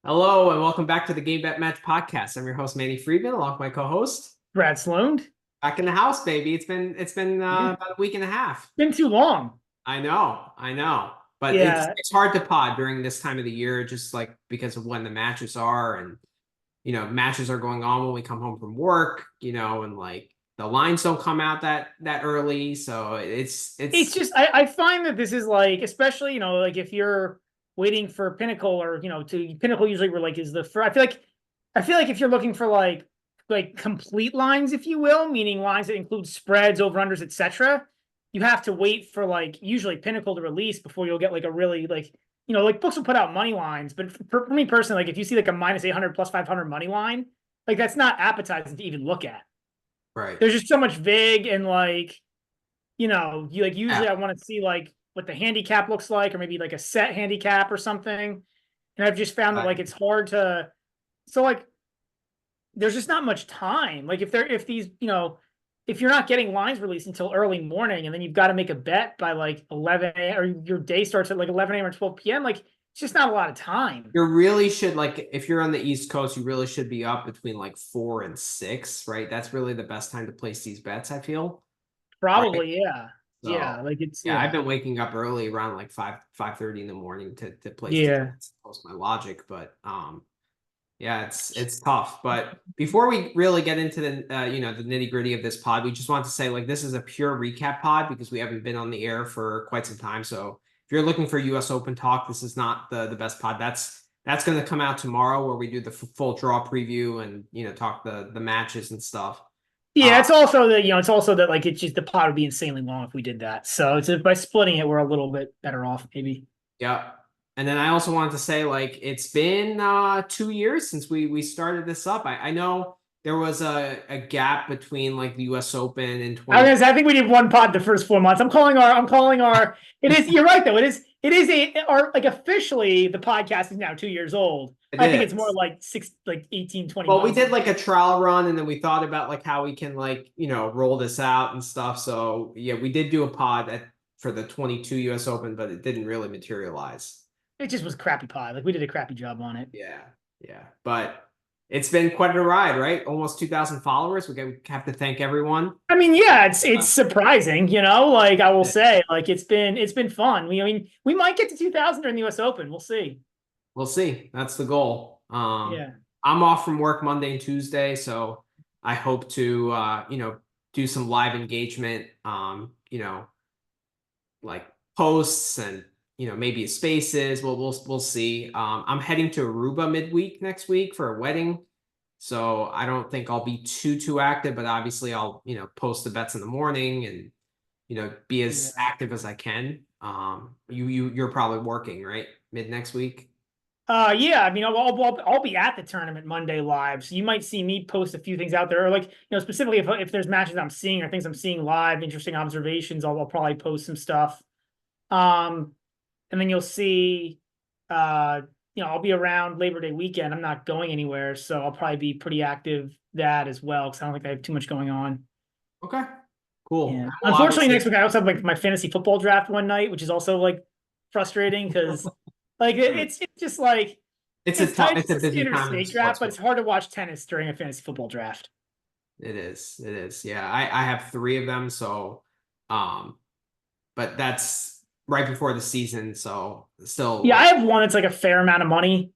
Hello and welcome back to the Game Bet Match podcast. I'm your host Manny Friedman, along with my co-host. Brad Sloan. Back in the house, baby. It's been Yeah. about a week and a half. Been too long. I know, but it's Yeah. it's hard to pod during this time of the year, just like because of when the matches are, and matches are going on when we come home from work, and like the lines don't come out that early, so It's it's just I find that this is like, especially, like if you're waiting for Pinnacle or to Pinnacle usually we're like is the for I feel like if you're looking for like complete lines, if you will, meaning lines that include spreads, over-unders, etc., you have to wait for like usually Pinnacle to release before you'll get like a really like books will put out money lines, but for me personally, like if you see like a minus 800 plus 500 money line, like that's not appetizing to even look at. right. There's just so much vague and like you like usually Yeah. I want to see like what the handicap looks like or maybe like a set handicap or something. And I've just found that like it's hard to so like there's just not much time. Like if these, if you're not getting lines released until early morning and then you've got to make a bet by like 11 a.m. or your day starts at like 11 a.m. or 12 p.m., like it's just not a lot of time. You really should, like, if you're on the East Coast, you really should be up between like 4 and 6, right? That's really the best time to place these bets, I feel. Right. Probably, yeah. So Yeah. Like it's yeah, I've yeah. been waking up early around like 5:30 in the morning to place these Yeah. bets, post my logic. But yeah, it's tough. But before we really get into the nitty gritty of this pod, we just want to say, like, this is a pure recap pod because we haven't been on the air for quite some time. So if you're looking for US Open talk, this is not the best pod. That's going to come out tomorrow where we do the full draw preview and talk the matches and stuff. Yeah, Uh, it's also that like it's just the pot would be insanely long if we did that. So it's by splitting it, we're a little bit better off, maybe. yeah. And then I also wanted to say, like, it's been 2 years since we started this up. I know there was a gap between like the US Open in 20. I think we did one pod the first 4 months. I'm calling our it is you're right though. It is our like officially the podcast is now 2 years old. It I think it's more is. like 18, 20 Well, we months. did like a trial run and then we thought about like how we can like, roll this out and stuff. So yeah, we did do a pod for the 22 US Open, but it didn't really materialize. It just was crappy pod. Like we did a crappy job on it. Yeah. Yeah. But it's been quite a ride, right? Almost 2,000 followers. We have to thank everyone. I mean, yeah, Uh, it's surprising, like I will say, like it's been fun. We might get to 2000 during the US Open. We'll see. We'll see. That's the goal. Yeah. I'm off from work Monday and Tuesday, so I hope to do some live engagement, like posts and maybe spaces. We'll see. I'm heading to Aruba midweek next week for a wedding. So I don't think I'll be too active, but obviously I'll, post the bets in the morning and, be as Yeah. active as I can. You're probably working, right? Mid next week. Yeah. I mean, I'll be at the tournament Monday live, so you might see me post a few things out there, or like specifically if there's matches I'm seeing or things I'm seeing live, interesting observations, I'll probably post some stuff. Um, and then you'll see, I'll be around Labor Day weekend. I'm not going anywhere, so I'll probably be pretty active that as well because I don't think I have too much going on. Okay. Cool. Yeah. Well, Unfortunately, obviously, next week I also have like my fantasy football draft one night, which is also like frustrating because like it's just like it's a it's tight. tough, it's It's a a busy standard time in snake draft, sports. but it's hard to watch tennis during a fantasy football draft. It is. It is. Yeah. I have three of them. So, um, but that's right before the season. So still Yeah, I like, have one that's like a fair amount of money.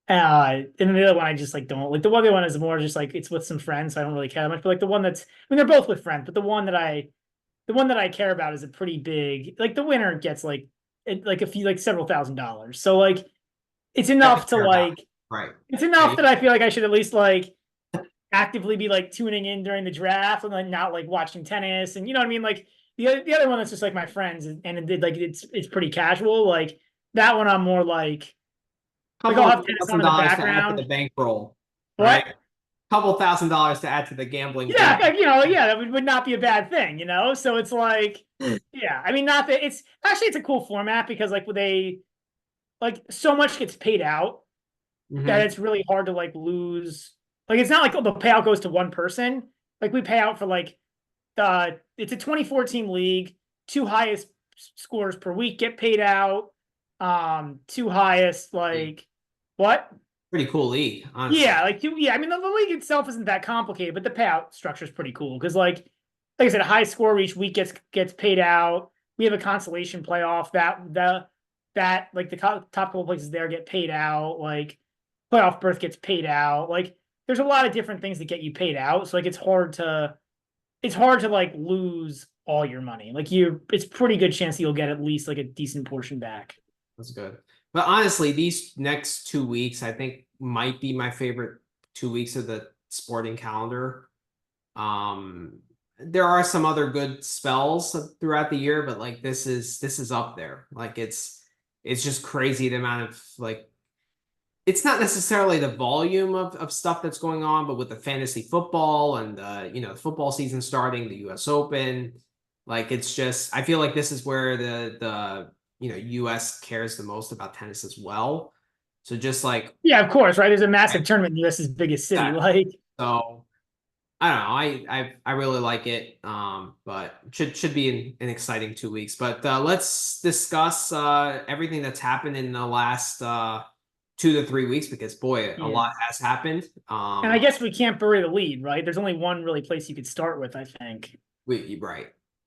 And then the other one I just like don't like. The other one is more just like it's with some friends, so I don't really care that much. But like the one that's, I mean, they're both with friends, but the one that I care about is a pretty big. Like the winner gets like a few like several $1,000s. So like it's that to enough to care about. like Right. it's enough that I feel like I should at least like actively be like tuning in during the draft and like not like watching tennis and you know what I mean. Like the other one that's just like my friends and it did like it's pretty casual. Like that one I'm more like Couple I'll of have tennis on in the $1,000 to add to the background. bankroll, What? right? Couple $1,000 to add to the gambling Yeah, bill. yeah, that would not be a bad thing. So it's like, yeah, I mean, not that it's actually it's a cool format because like they like so much gets paid out that Hmm. it's really hard to like lose. Like it's not like the payout goes to one person. Like we pay out for like it's a 24 team league. Two highest scores per week get paid out. Two highest like what? pretty cool league, honestly. Yeah, I mean, the league itself isn't that complicated, but the payout structure is pretty cool because, like I said, a high score each week gets paid out. We have a consolation playoff that like the top couple places there get paid out. Like playoff berth gets paid out. Like there's a lot of different things that get you paid out. So like it's hard to like lose all your money. Like it's pretty good chance that you'll get at least like a decent portion back. That's good. But honestly, these next 2 weeks, I think, might be my favorite 2 weeks of the sporting calendar. There are some other good spells throughout the year, but like this is up there. Like it's just crazy the amount of like it's not necessarily the volume of stuff that's going on, but with the fantasy football and the football season starting, the US Open, like it's just I feel like this is where the US cares the most about tennis as well. So just like Yeah, of course, right? There's a massive tournament in the US's biggest city. that. Like, So I don't know. I really like it. But should be an exciting 2 weeks. But let's discuss everything that's happened in the last 2 to 3 weeks because boy, a yeah. lot has happened. And I guess we can't bury the lead, right? There's only one really place you could start with, I think.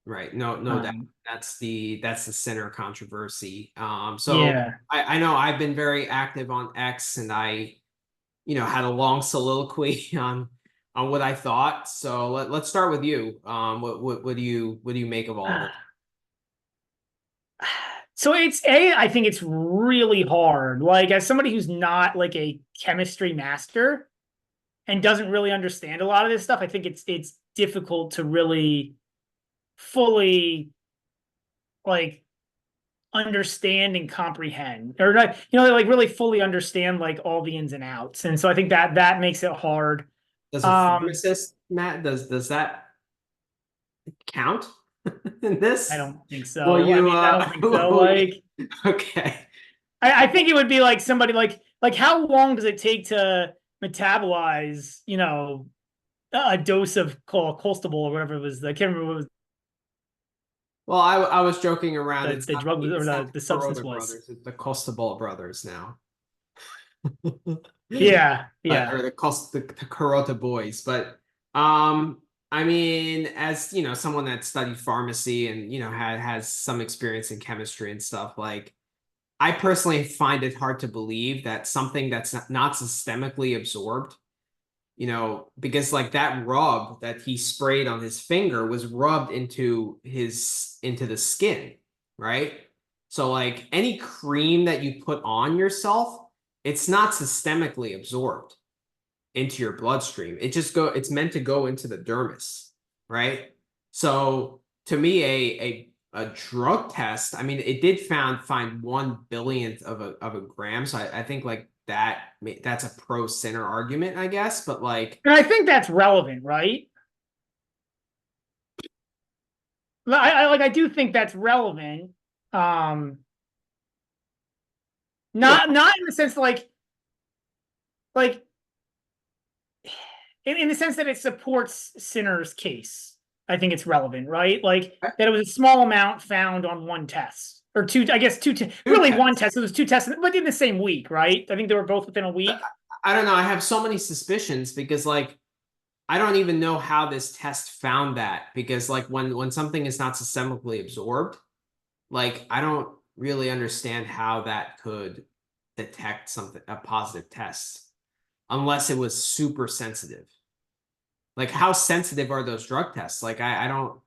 Right. No doubt. That's the center controversy. So Yeah. I know I've been very active on X and I had a long soliloquy on what I thought. So let's start with you. What do you make of all of it? So I think it's really hard. Like, as somebody who's not like a chemistry master and doesn't really understand a lot of this stuff, I think it's difficult to really fully like understand and comprehend, or not, like really fully understand like all the ins and outs. And so I think that makes it hard. Does a pharmacist, Matt, does that count in I this? don't think so. Well, I mean, I don't think so. Like, okay. I think it would be like somebody like how long does it take to metabolize, a dose of colstable or whatever it was. I can't remember what it was, Well, I was joking around. the drug was, or It's not the the substance Carreno was. brothers. It's the Costabile brothers now. Yeah, Or the Carrota boys. But I mean, as someone that studied pharmacy and has some experience in chemistry and stuff, like I personally find it hard to believe that something that's not systemically absorbed, because like that rub that he sprayed on his finger was rubbed into the skin, right? So like any cream that you put on yourself, it's not systemically absorbed into your bloodstream. It's meant to go into the dermis, right? So to me, a drug test, I mean, it did find 1 billionth of a gram. So I think like that's a pro center argument, I guess. But like, and I think that's relevant, right? I do think that's relevant. yeah, Not in the sense like in the sense that it supports Sinner's case. I think it's relevant, right? Like that it was a small amount found on one test or two. I guess really tests. one test. It was two tests, but in the same week, right? I think they were both within a week. I don't know. I have so many suspicions because like I don't even know how this test found that because like when something is not systemically absorbed, like I don't really understand how that could detect a positive test unless it was super sensitive. Like how sensitive are those drug tests? Like I don't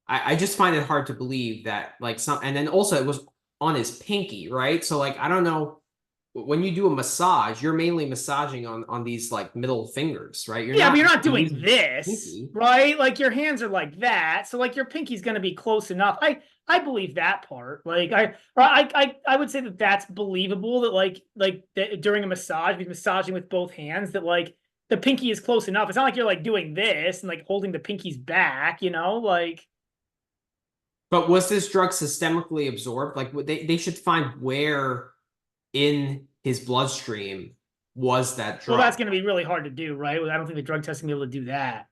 I just find it hard to believe that like and then also it was on his pinky, right? So like I don't know when you do a massage, you're mainly massaging on these like middle fingers, right? But you're not doing using this, pinky. right? Like your hands are like that, so like your pinky's going to be close enough. I believe that part. Like I would say that that's believable. That that during a massage, he's massaging with both hands. That like the pinky is close enough. It's not like you're like doing this and like holding the pinkies back. Like. But was this drug systemically absorbed? Like they should find where in his bloodstream was that drug. Well, that's going to be really hard to do, right? I don't think the drug testing will be able to do that.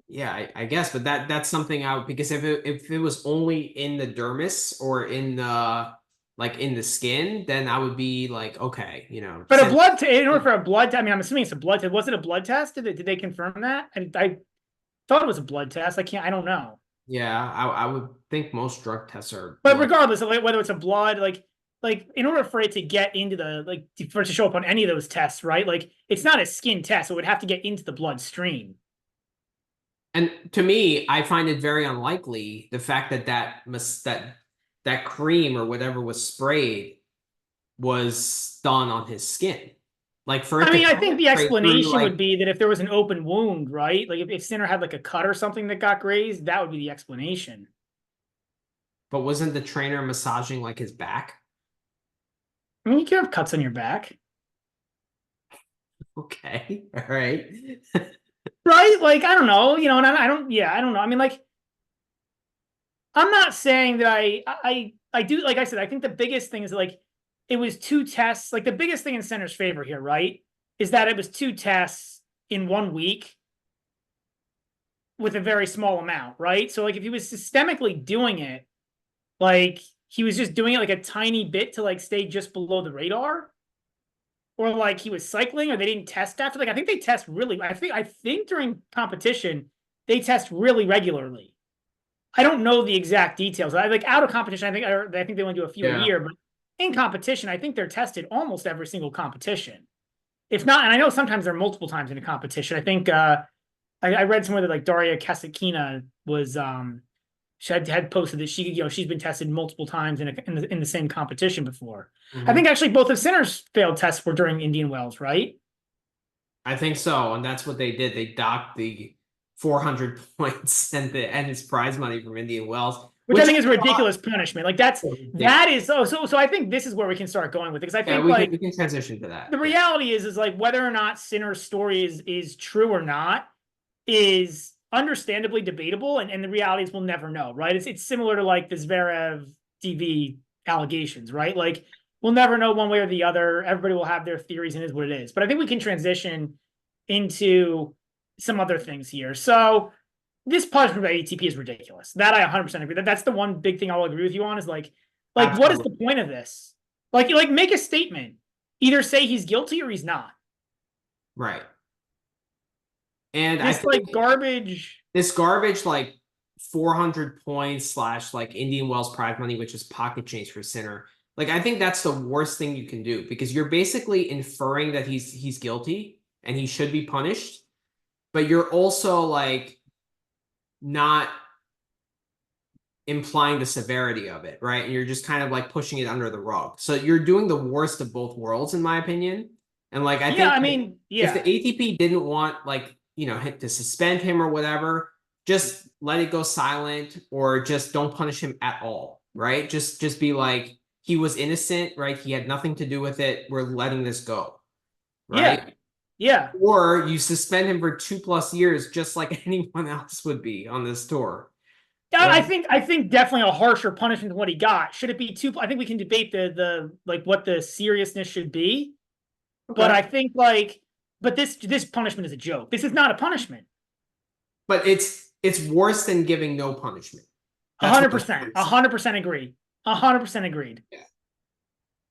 Yeah, I guess, but that's something because if it was only in the dermis or in the like in the skin, then I would be like, okay, you know, But since in order for a blood test, I mean, I'm assuming it's a blood test. Was it a blood test? Did they confirm that? I thought it was a blood test. I don't know. yeah, I would think most drug tests are But blood. regardless of whether it's a blood, like in order for it to get into the for it to show up on any of those tests, right? Like it's not a skin test. It would have to get into the bloodstream. And to me, I find it very unlikely the fact that that cream or whatever was sprayed was done on his skin. Like for it I to mean, I think the penetrate through, explanation would like, be that if there was an open wound, right? Like if Sinner had like a cut or something that got grazed, that would be the explanation. but wasn't the trainer massaging like his back? I mean, you can have cuts on your back, Okay, all right. right? Like I don't know, and I don't. Yeah, I don't know. I mean, like I'm not saying that I do. Like I said, I think the biggest thing is like it was two tests. Like the biggest thing in Center's favor here, right, is that it was two tests in 1 week with a very small amount, right? So like if he was systemically doing it, like he was just doing it like a tiny bit to like stay just below the radar, or like he was cycling, or they didn't test after. Like I think they test really. I think during competition they test really regularly. I don't know the exact details. I like out of competition. I think they only do a few a Yeah. year, but in competition, I think they're tested almost every single competition. If not, and I know sometimes they're multiple times in a competition. I think I read somewhere that like Daria Kasatkina was she had posted that she's been tested multiple times in the same competition before. I think Mhm. actually both of Sinner's failed tests were during Indian Wells, right? I think so, and that's what they did. They docked the 400 points and his prize money from Indian Wells, Which I which think is a I thought ridiculous punishment. Like was ridiculous. that is so I think this is where we can start going with it because I Yeah, think like we can transition to that. the Yeah, reality is like whether or not Sinner's story is true or not is understandably debatable, and the reality is we'll never know, right? It's similar to like the Zverev TV allegations, right? Like we'll never know one way or the other. Everybody will have their theories and is what it is. But I think we can transition into some other things here. So this punishment by ATP is ridiculous. That I 100% agree. That's the one big thing I'll agree with you on is like what is the absolutely. point of this? Like make a statement. Either say he's guilty or he's not. Right. And I This think like garbage. this garbage, like 400 points slash like Indian Wells prize money, which is pocket change for Sinner. Like, I think that's the worst thing you can do because you're basically inferring that he's guilty and he should be punished, but you're also like not implying the severity of it, right? And you're just kind of like pushing it under the rug. So you're doing the worst of both worlds, in my opinion. And like, I Yeah, think I mean, if the yeah. ATP didn't want like, you know, to suspend him or whatever, just let it go silent or just don't punish him at all, right? Just be like, he was innocent, right? He had nothing to do with it. We're letting this go, Yeah. right? Yeah. Or you suspend him for 2+ years, just like anyone else would be on this tour. I Right. think I think definitely a harsher punishment than what he got. Should it be too? I think we can debate the like what the seriousness should be, but Okay. I think like but this punishment is a joke. This is not a punishment. But it's worse than giving no punishment. A That's what hundred I'm percent. trying to A say. hundred percent agreed. 100% agreed. Yeah.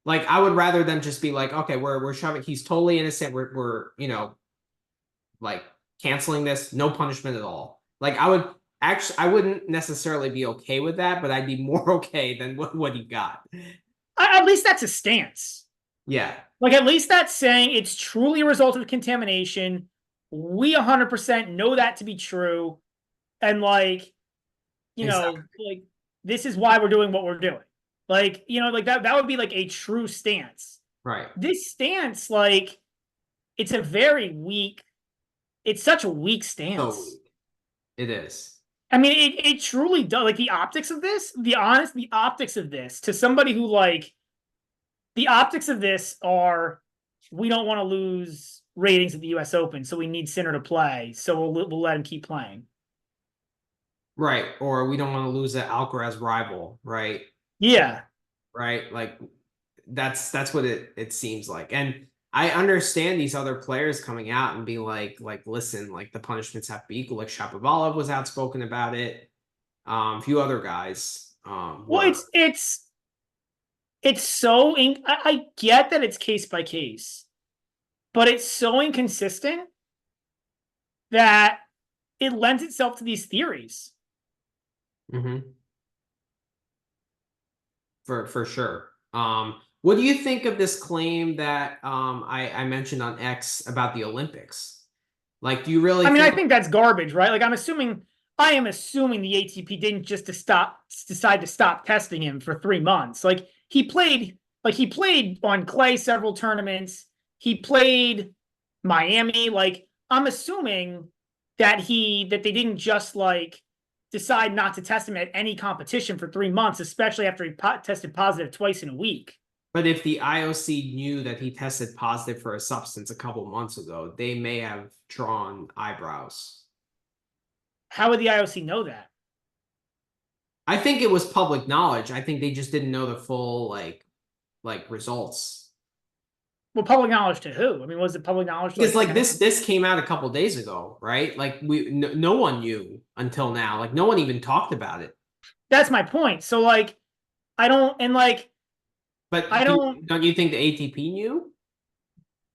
Like I would rather them just be like, okay, we're shoving. He's totally innocent. We're you know like canceling this. No punishment at all. Like I wouldn't necessarily be okay with that, but I'd be more okay than what he got. At least that's a stance. Yeah. Like at least that's saying it's truly a result of contamination. We 100% know that to be true, and like Exactly. like this is why we're doing what we're doing. Like, like that would be like a true stance. Right. This stance, like, it's a very weak, it's such a weak So stance. it is. I mean, it truly does. Like the optics of this, the optics of this to somebody who like the optics of this are we don't want to lose ratings at the US Open, so we need Sinner to play. So we'll let him keep playing. Right. Or we don't want to lose that Alcaraz rival, right? Yeah. Right. Like that's what it seems like. And I understand these other players coming out and be like listen, like the punishments have to be equal. Like Shapovalov was outspoken about it. A few other guys Well, were. it's it's so I get that it's case by case, but it's so inconsistent that it lends itself to these theories. Mm-hmm. For sure. What do you think of this claim that I mentioned on X about the Olympics? Like, do you really I mean, I think? think that's garbage, right? Like, I am assuming the ATP didn't just decide to stop testing him for 3 months. Like he played on clay several tournaments. He played Miami. Like, I'm assuming that they didn't just like decide not to test him at any competition for 3 months, especially after he tested positive twice in a week. But if the IOC knew that he tested positive for a substance a couple months ago, they may have drawn eyebrows. How would the IOC know that? I think it was public knowledge. I think they just didn't know the full like results. Well, public knowledge to who? I mean, was it public knowledge to Because like like tennis? this came out a couple days ago, right? Like no one knew until now. Like no one even talked about it. That's my point. So like, I don't, and like, I But don't. don't you think the ATP knew?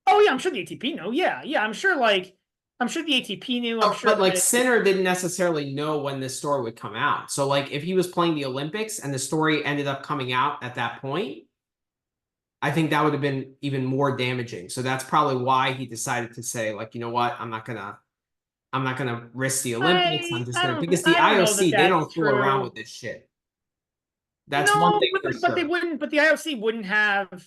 Oh yeah, I'm sure the ATP knew. Yeah, yeah, I'm sure. Like, I'm sure the ATP knew. I'm Oh, sure but like that. Sinner didn't necessarily know when this story would come out. So like if he was playing the Olympics and the story ended up coming out at that point, I think that would have been even more damaging. So that's probably why he decided to say, like, you know what, I'm not gonna risk the Olympics. I'm just gonna because the I don't know that IOC, they that's don't fool around with true. this shit. That's one No, thing for but they sure. wouldn't. But the IOC wouldn't have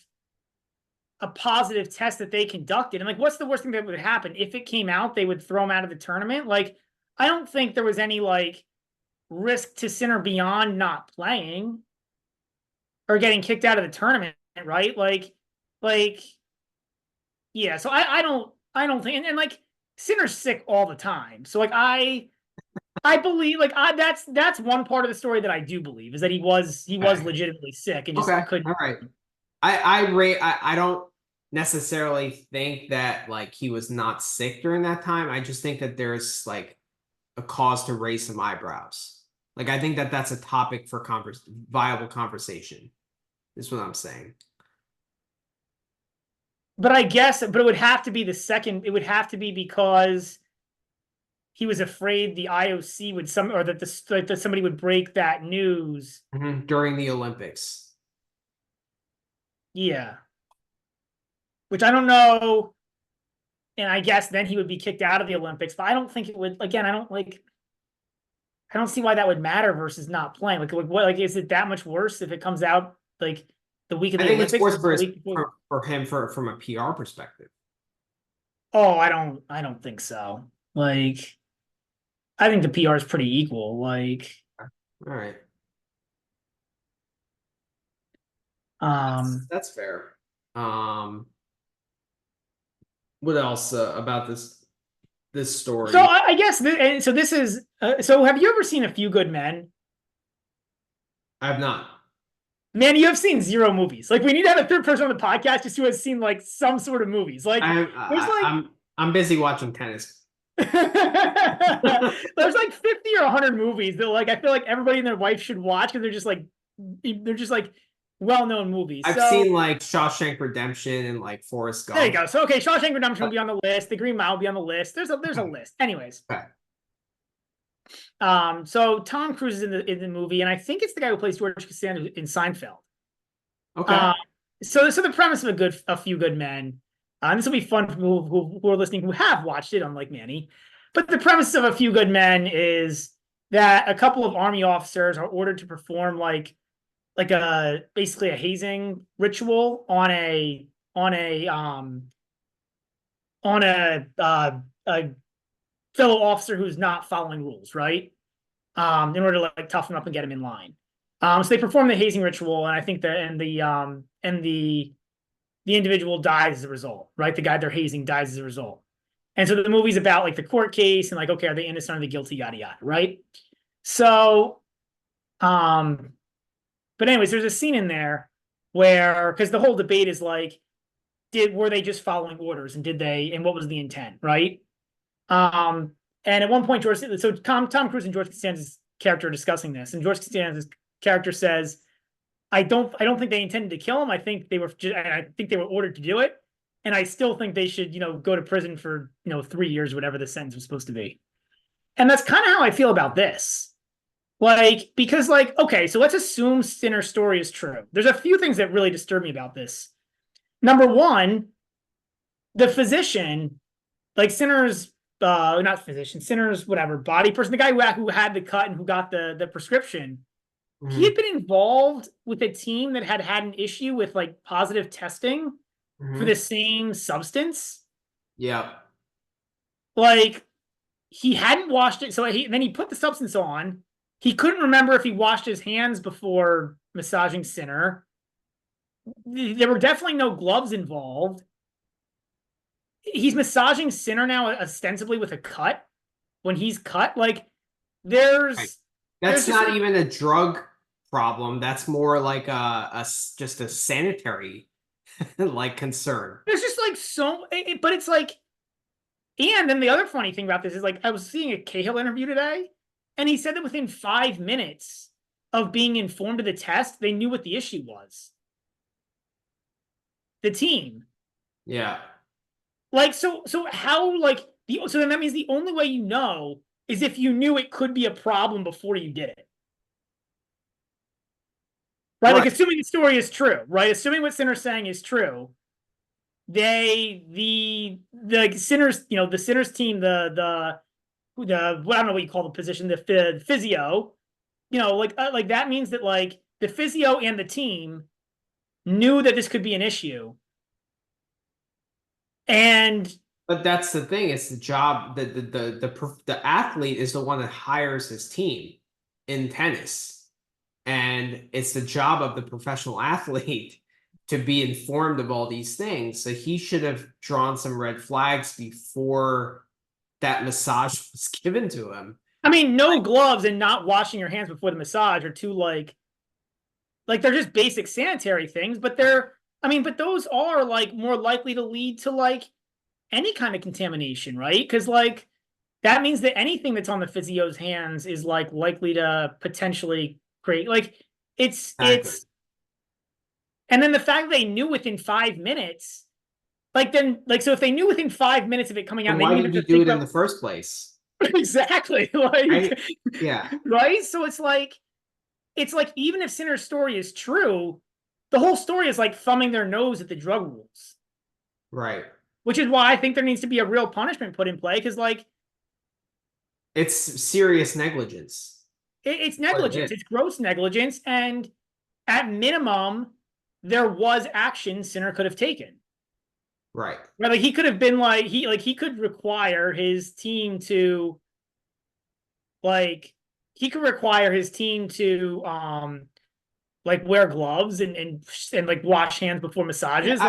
a positive test that they conducted. And like, what's the worst thing that would happen if it came out? They would throw him out of the tournament. Like, I don't think there was any like risk to Sinner beyond not playing or getting kicked out of the tournament, right? Like yeah. So I don't think, and like Sinner's sick all the time. So like I believe like that's one part of the story that I do believe is that he was Okay. legitimately sick and just Okay. couldn't. All right. I don't necessarily think that like he was not sick during that time. I just think that there's like a cause to raise some eyebrows. Like I think that that's a topic for viable conversation. Is what I'm saying. But I guess, but it would have to be the second. It would have to be because he was afraid the IOC would or that that somebody would break that news. During the Olympics. Yeah, which I don't know. And I guess then he would be kicked out of the Olympics. But I don't think it would. Again, I don't like. I don't see why that would matter versus not playing. What? Like, is it that much worse if it comes out like the week of I the think it's Olympics worse versus for the week before? him from a PR perspective. Oh, I don't think so. Like, I think the PR is pretty equal. Like, All right. um, That's fair. Um, what else about this so story? I guess and so this is so. Have you ever seen A Few Good Men? I have not. Man, you have seen zero movies. Like, we need to have a third person on the podcast just who has seen like some sort of movies. Like, there's like I'm busy watching tennis. there's like 50 or 100 movies that like I feel like everybody and their wife should watch because they're just like well-known movies. I've So seen like Shawshank Redemption and like Forrest there you Gump. go. So okay, Shawshank Redemption will But be on the list. The Green Mile will be on the list. There's a list. Anyways, okay. so Tom Cruise is in the movie, and I think it's the guy who plays George Costanza in Seinfeld. Okay. Uh, so the premise of A Few Good Men. This will be fun for people who are listening who have watched it, unlike Manny. But the premise of A Few Good Men is that a couple of army officers are ordered to perform like a basically a hazing ritual on a fellow officer who's not following rules, right? In order to like toughen up and get him in line. So they perform the hazing ritual, and I think that the individual dies as a result, right? The guy they're hazing dies as a result. And so the movie's about like the court case and like, okay, are they innocent or are they guilty, yada yada, right? So, but anyways, there's a scene in there where because the whole debate is like, were they just following orders and what was the intent, right? Um, and at one point, Tom Cruise and George Costanza's character are discussing this, and George Costanza's character says, I don't think they intended to kill him. I think they were I think they were ordered to do it. And I still think they should, go to prison for, 3 years, whatever the sentence was supposed to be. And that's kind of how I feel about this. Like, because okay, so let's assume Sinner's story is true. There's a few things that really disturb me about this. Number one, the physician, like Sinner's, not physician, Sinner's, whatever, body person, the guy who had the cut and who got the prescription, he had been involved with a team that had an issue with like positive testing for the same substance. Yeah. Like, he hadn't washed it, so then he put the substance on. He couldn't remember if he washed his hands before massaging Sinner. There were definitely no gloves involved. He's massaging Sinner now ostensibly with a cut when he's cut. Like, That's there's not even a drug problem. That's more like just a sanitary like concern. There's just like but it's like, and then the other funny thing about this is like I was seeing a Cahill interview today, and he said that within 5 minutes of being informed of the test, they knew what the issue was. The team. Yeah. Like, so how, like, so then that means the only way you know is if you knew it could be a problem before you did it. Right? Like, assuming the story is true, right? Assuming what Sinner's saying is true, the Sinner's, the Sinner's team, the I don't know what you call the position, the physio, like that means that like the physio and the team knew that this could be an issue. But that's the thing. It's the job. The athlete is the one that hires his team in tennis, and it's the job of the professional athlete to be informed of all these things. So he should have drawn some red flags before that massage was given to him. I mean, no gloves and not washing your hands before the massage are two like they're just basic sanitary things, but but those are like more likely to lead to like any kind of contamination, right? Because like that means that anything that's on the physio's hands is like likely to potentially create like it's and then the fact that they knew within 5 minutes, so if they knew within 5 minutes of it coming out, why did you do it in the first place? Exactly. Like, yeah. Right. So it's like even if Sinner's story is true, the whole story is like thumbing their nose at the drug rules. Right. Which is why I think there needs to be a real punishment put in play, because like it's serious negligence. It's negligence. It's gross negligence, and at minimum, there was action Sinner could have taken. Right. Like he could have been he could require his team to like wear gloves and like wash hands before massages.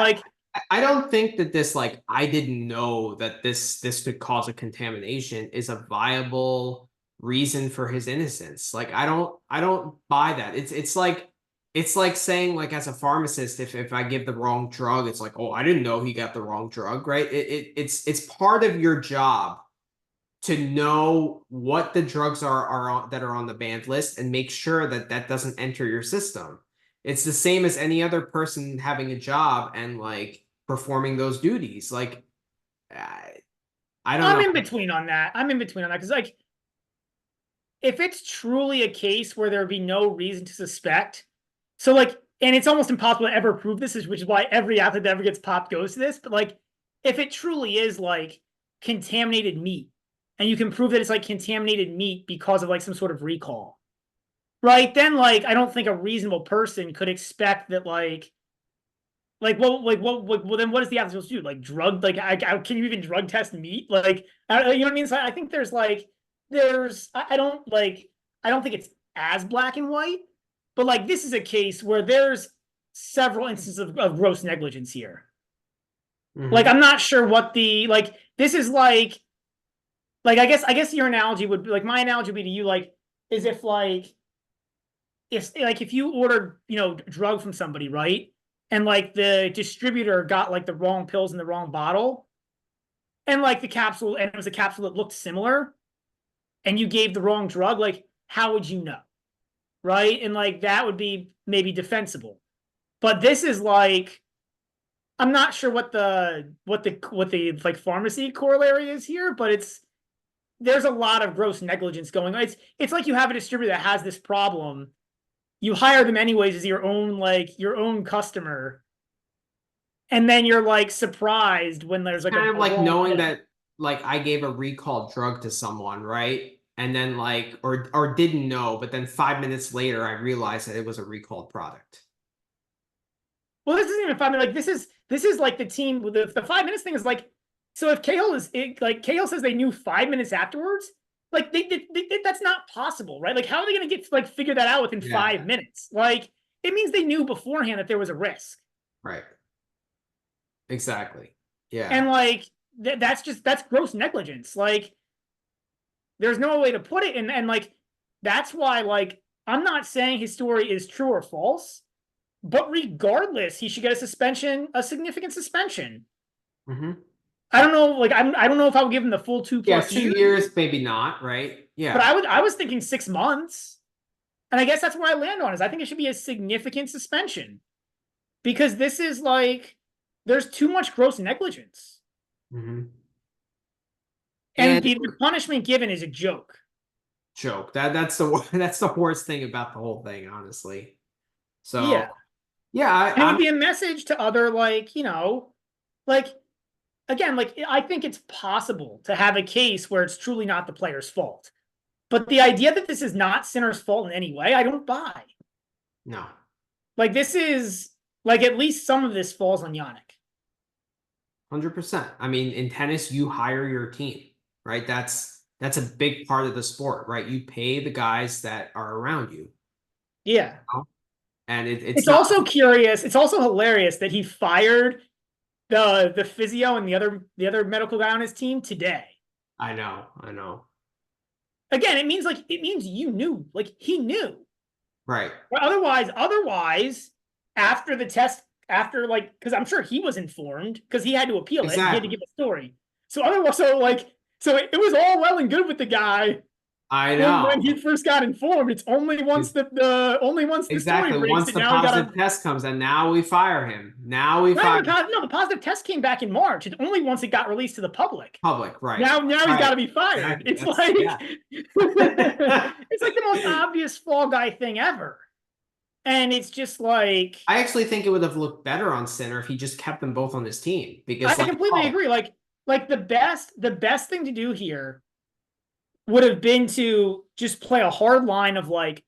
I don't think that this like I didn't know that this could cause a contamination is a viable reason for his innocence. Like I don't buy that. It's like saying like as a pharmacist if I give the wrong drug, it's like, oh, I didn't know he got the wrong drug, right? It's part of your job to know what the drugs are that are on the banned list and make sure that that doesn't enter your system. It's the same as any other person having a job and like performing those duties. Like, I don't know. I'm in between on that because like, if it's truly a case where there would be no reason to suspect, so like, and it's almost impossible to ever prove this, which is why every athlete that ever gets popped goes to this. But like, if it truly is like contaminated meat, and you can prove that it's like contaminated meat because of like some sort of recall, right? Then like, I don't think a reasonable person could expect that well, then what is the athlete supposed to do? Like drug, like can you even drug test meat? Like, you know what I mean? So I think I don't think it's as black and white, but like this is a case where there's several instances of gross negligence here. Mm-hmm. Like I'm not sure what this is like I guess your analogy would be like my analogy would be to you like is if you ordered drug from somebody, right? And like the distributor got like the wrong pills in the wrong bottle, and like the capsule, and it was a capsule that looked similar, and you gave the wrong drug, like how would you know? right? And like that would be maybe defensible. But this is like, I'm not sure what the like pharmacy corollary is here, but there's a lot of gross negligence going on. It's like you have a distributor that has this problem. You hire them anyways as your own customer, and then you're like surprised when there's like Kind of a like wrong knowing hit. that like I gave a recalled drug to someone, right? And then like or didn't know, but then 5 minutes later I realized that it was a recalled product. Well, this isn't even 5 minutes. Like this is like the team with the 5 minutes thing is like, so if Cahill says they knew 5 minutes afterwards, like that's not possible, right? Like how are they going to get like figure that out within Yeah. 5 minutes? Like it means they knew beforehand that there was a risk. Right. Exactly. Yeah. And like that's gross negligence. Like there's no way to put it. And like that's why like I'm not saying his story is true or false, but regardless, he should get a significant suspension. Mm-hmm. I don't know, like I don't know if I would give him the full 2+ Yeah, years. 2 years, maybe not, right? Yeah. But I was thinking 6 months. And I guess that's where I land on is I think it should be a significant suspension. Because this is like there's too much gross negligence. Mm-hmm. And the punishment given is a joke. Joke. That's the worst thing about the whole thing, honestly. So yeah, and it would be a message to other like, like again, like I think it's possible to have a case where it's truly not the player's fault. But the idea that this is not Sinner's fault in any way, I don't buy. No. Like this is like at least some of this falls on Yannick. 100%. I mean, in tennis, you hire your team, right? That's a big part of the sport, right? You pay the guys that are around you. Yeah. You know? And it's also curious. It's also hilarious that he fired the physio and the other medical guy on his team today. I know. Again, it means you knew, like he knew. Right. But otherwise, after the test, after like, because I'm sure he was informed because he had to appeal it. He had to give a story. So otherwise, so it was all well and good with the guy. I know. When he first got informed, it's only once the exactly story breaks once the positive test comes, and now we fire him. Now we fire. No, the positive test came back in March. It's only once it got released to the public. Right? Now he's got to be fired. It's like it's like the most obvious fall guy thing ever, and it's just like I actually think it would have looked better on Sinner if he just kept them both on his team because I completely agree. Like the best thing to do here would have been to just play a hard line of like,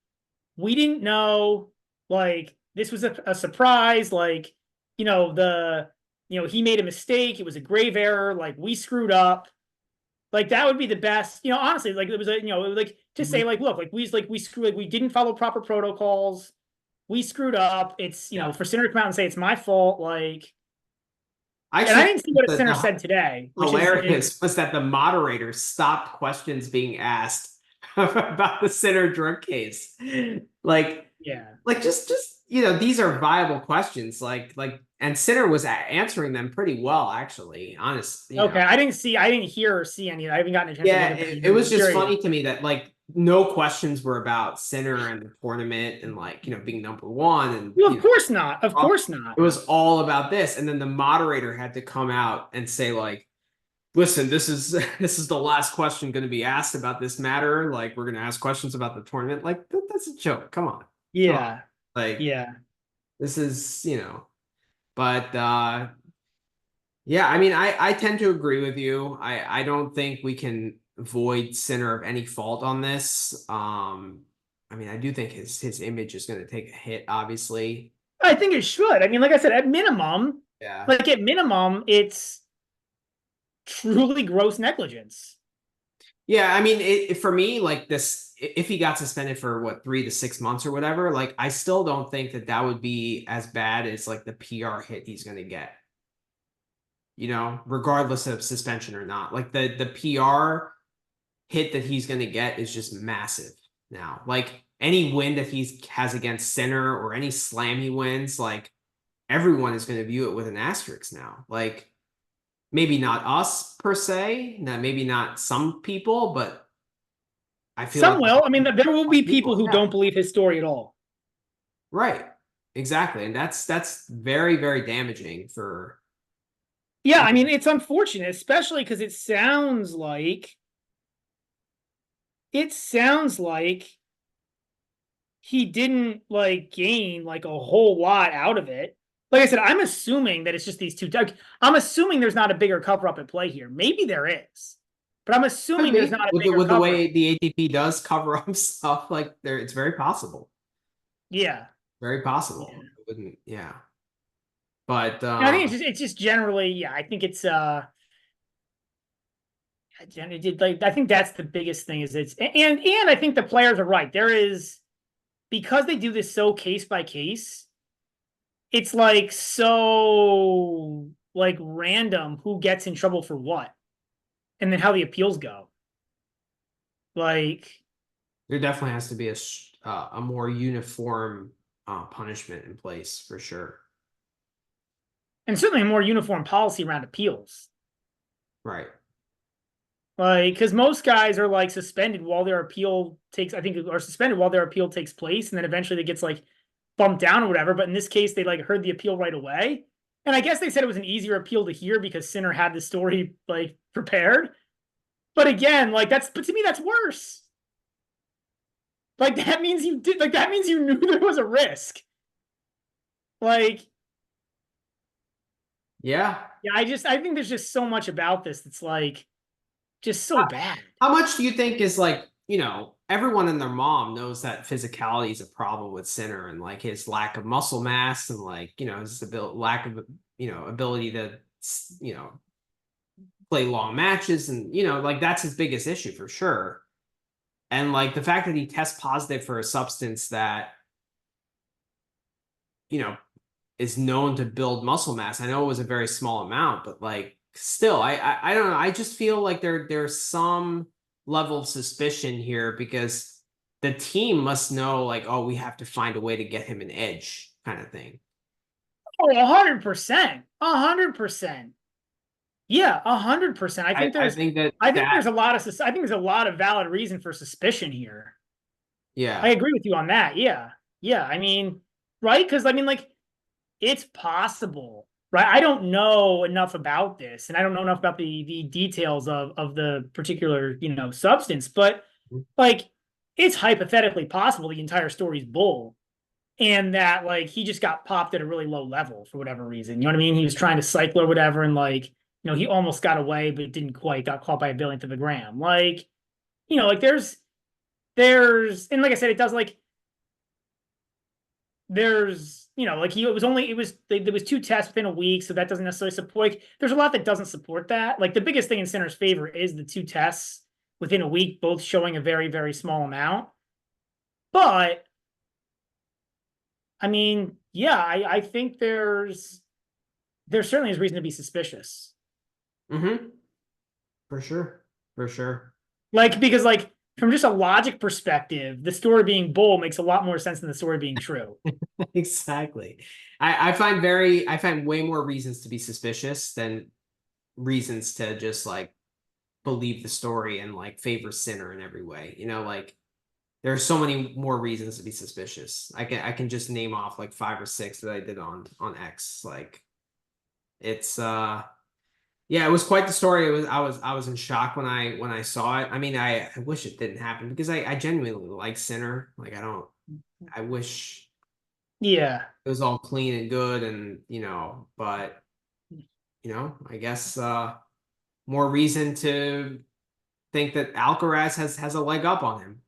we didn't know, like this was a surprise, like, he made a mistake. It was a grave error. Like we screwed up. Like that would be the best, honestly, like it was to say like, look, like we screwed, like we didn't follow proper protocols. We screwed up. It's, for Sinner to come out and say it's my fault. Like, I didn't see what a Sinner said today. Hilarious was that the moderator stopped questions being asked about the Sinner drug case. Like, just these are viable questions. And Sinner was answering them pretty well, actually. Honestly. Okay, I didn't hear or see any. I haven't gotten a chance. Yeah, it was just funny to me that like no questions were about Sinner and the tournament and being number one. And of course not. Of course not. It was all about this, and then the moderator had to come out and say like, "Listen, this is the last question going to be asked about this matter. Like, we're going to ask questions about the tournament. Like, that's a joke. Come on." Yeah. This is but yeah, I mean, I tend to agree with you. I don't think we can void Sinner of any fault on this. I mean, I do think his image is going to take a hit, obviously. I think it should. I mean, like I said, at minimum, it's truly gross negligence. Yeah, I mean, for me, like this, if he got suspended for 3 to 6 months or whatever, like I still don't think that would be as bad as like the PR hit he's going to get. Regardless of suspension or not, like the PR hit that he's going to get is just massive now. Like any win that he has against Sinner or any slam he wins, like everyone is going to view it with an asterisk now. Like maybe not us per se, maybe not some people, but I feel Some like will. I mean, there will be people who yeah. don't believe his story at all. Right. Exactly. And that's very, very damaging for Yeah, I mean, it's unfortunate, especially because it sounds like he didn't like gain like a whole lot out of it. Like I said, I'm assuming that it's just these two. I'm assuming there's not a bigger cover up at play here. Maybe there is, but I'm could assuming there's be not a with bigger the cover up. way the ATP does cover up stuff like there it's very possible. Yeah. Very Yeah. possible. It wouldn't yeah. But And I think it's just generally, yeah, I think it's like I think that's the biggest thing is and I think the players are right. There is because they do this so case by case, it's like so like random who gets in trouble for what and then how the appeals go. Like, there definitely has to be a more uniform punishment in place for sure. and certainly a more uniform policy around appeals. Right. Like, because most guys are like suspended while their appeal takes, I think, or suspended while their appeal takes place, and then eventually it gets like bumped down or whatever. But in this case, they like heard the appeal right away. And I guess they said it was an easier appeal to hear because Sinner had the story like prepared. But again, like but to me, that's worse. Like that means that means you knew there was a risk. Like, Yeah. yeah, I think there's just so much about this that's like just so bad. How much do you think is like, everyone and their mom knows that physicality is a problem with Sinner and like his lack of muscle mass and like, his lack of, ability to, you know, play long matches and, like that's his biggest issue for sure. And like the fact that he tests positive for a substance that, you know, is known to build muscle mass. I know it was a very small amount, but like still, I don't know. I just feel like there's some level of suspicion here because the team must know like, oh, we have to find a way to get him an edge kind of thing. Oh, 100%. 100%. Yeah, 100%. I think that I think that there's a lot of I think there's a lot of valid reason for suspicion here. I yeah. agree with you on that. Yeah. Yeah. I mean, right? Because I mean, like, it's possible, right? I don't know enough about this, and I don't know enough about the details of the particular, substance, but like it's hypothetically possible the entire story's bull. And that like he just got popped at a really low level for whatever reason. You know what I mean? He was trying to cycle or whatever, and like, he almost got away, but didn't quite, got caught by a billionth of a gram. Like, like and like I said, it does like there's like there was two tests within a week, so that doesn't necessarily support, like, there's a lot that doesn't support that. Like the biggest thing in Sinner's favor is the two tests within a week, both showing a very, very small amount. But I mean, yeah, I think there certainly is reason to be suspicious. Mm-hmm. For sure. For sure. Like, because like from just a logic perspective, the story being bull makes a lot more sense than the story being true. Exactly. I find way more reasons to be suspicious than reasons to just like believe the story and like favor Sinner in every way. Like there are so many more reasons to be suspicious. I can just name off like 5 or 6 that I did on X. Like it's yeah, it was quite the story. I was in shock when I saw it. I mean, I wish it didn't happen because I genuinely like Sinner. Like I wish Yeah. it was all clean and good and but I guess more reason to think that Alcaraz has a leg up on him.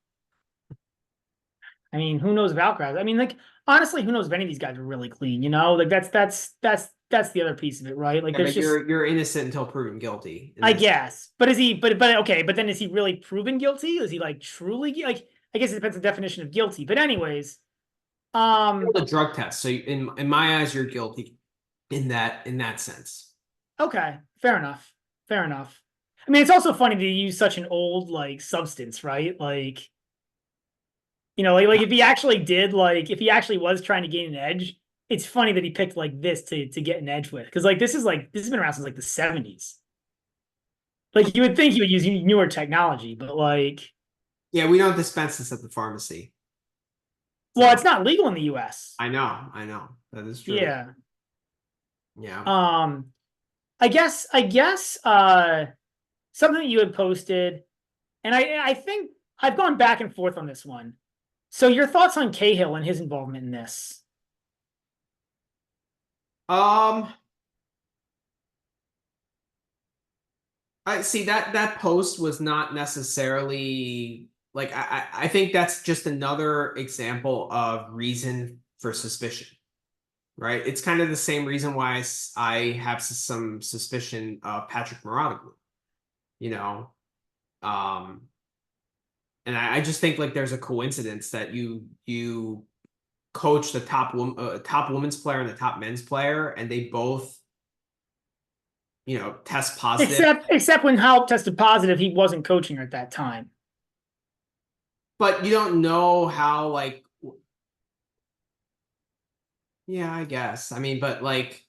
I mean, who knows about Alcaraz? I mean, like, honestly, who knows if any of these guys are really clean, Like that's the other piece of it, right? Like Yeah, there's but just you're innocent until proven guilty. I guess. But is he but okay, but then is he really proven guilty? Is he like truly like I guess it depends on the definition of guilty. But anyways, The drug test. So in my eyes, you're guilty in that sense. okay, fair enough. Fair enough. I mean, it's also funny to use such an old like substance, right? Like, like if he actually was trying to gain an edge, it's funny that he picked like this to get an edge with. Because like this has been around since like the 70s. Like you would think he would use newer technology, but like Yeah, we don't dispense this at the pharmacy. Well, So it's not legal in the US. I know. That is true. Yeah. Yeah. I guess something that you had posted, and I think I've gone back and forth on this one. So your thoughts on Cahill and his involvement in this? Um, I see that post was not necessarily like I think that's just another example of reason for suspicion, right? It's kind of the same reason why I have some suspicion of Patrick Mouratoglou, you know. Um, and I just think like there's a coincidence that you coach the top women's player and the top men's player, and they both test positive. Except when Halp tested positive, he wasn't coaching her at that time. But you don't know how, like, yeah, I guess. I mean, but like,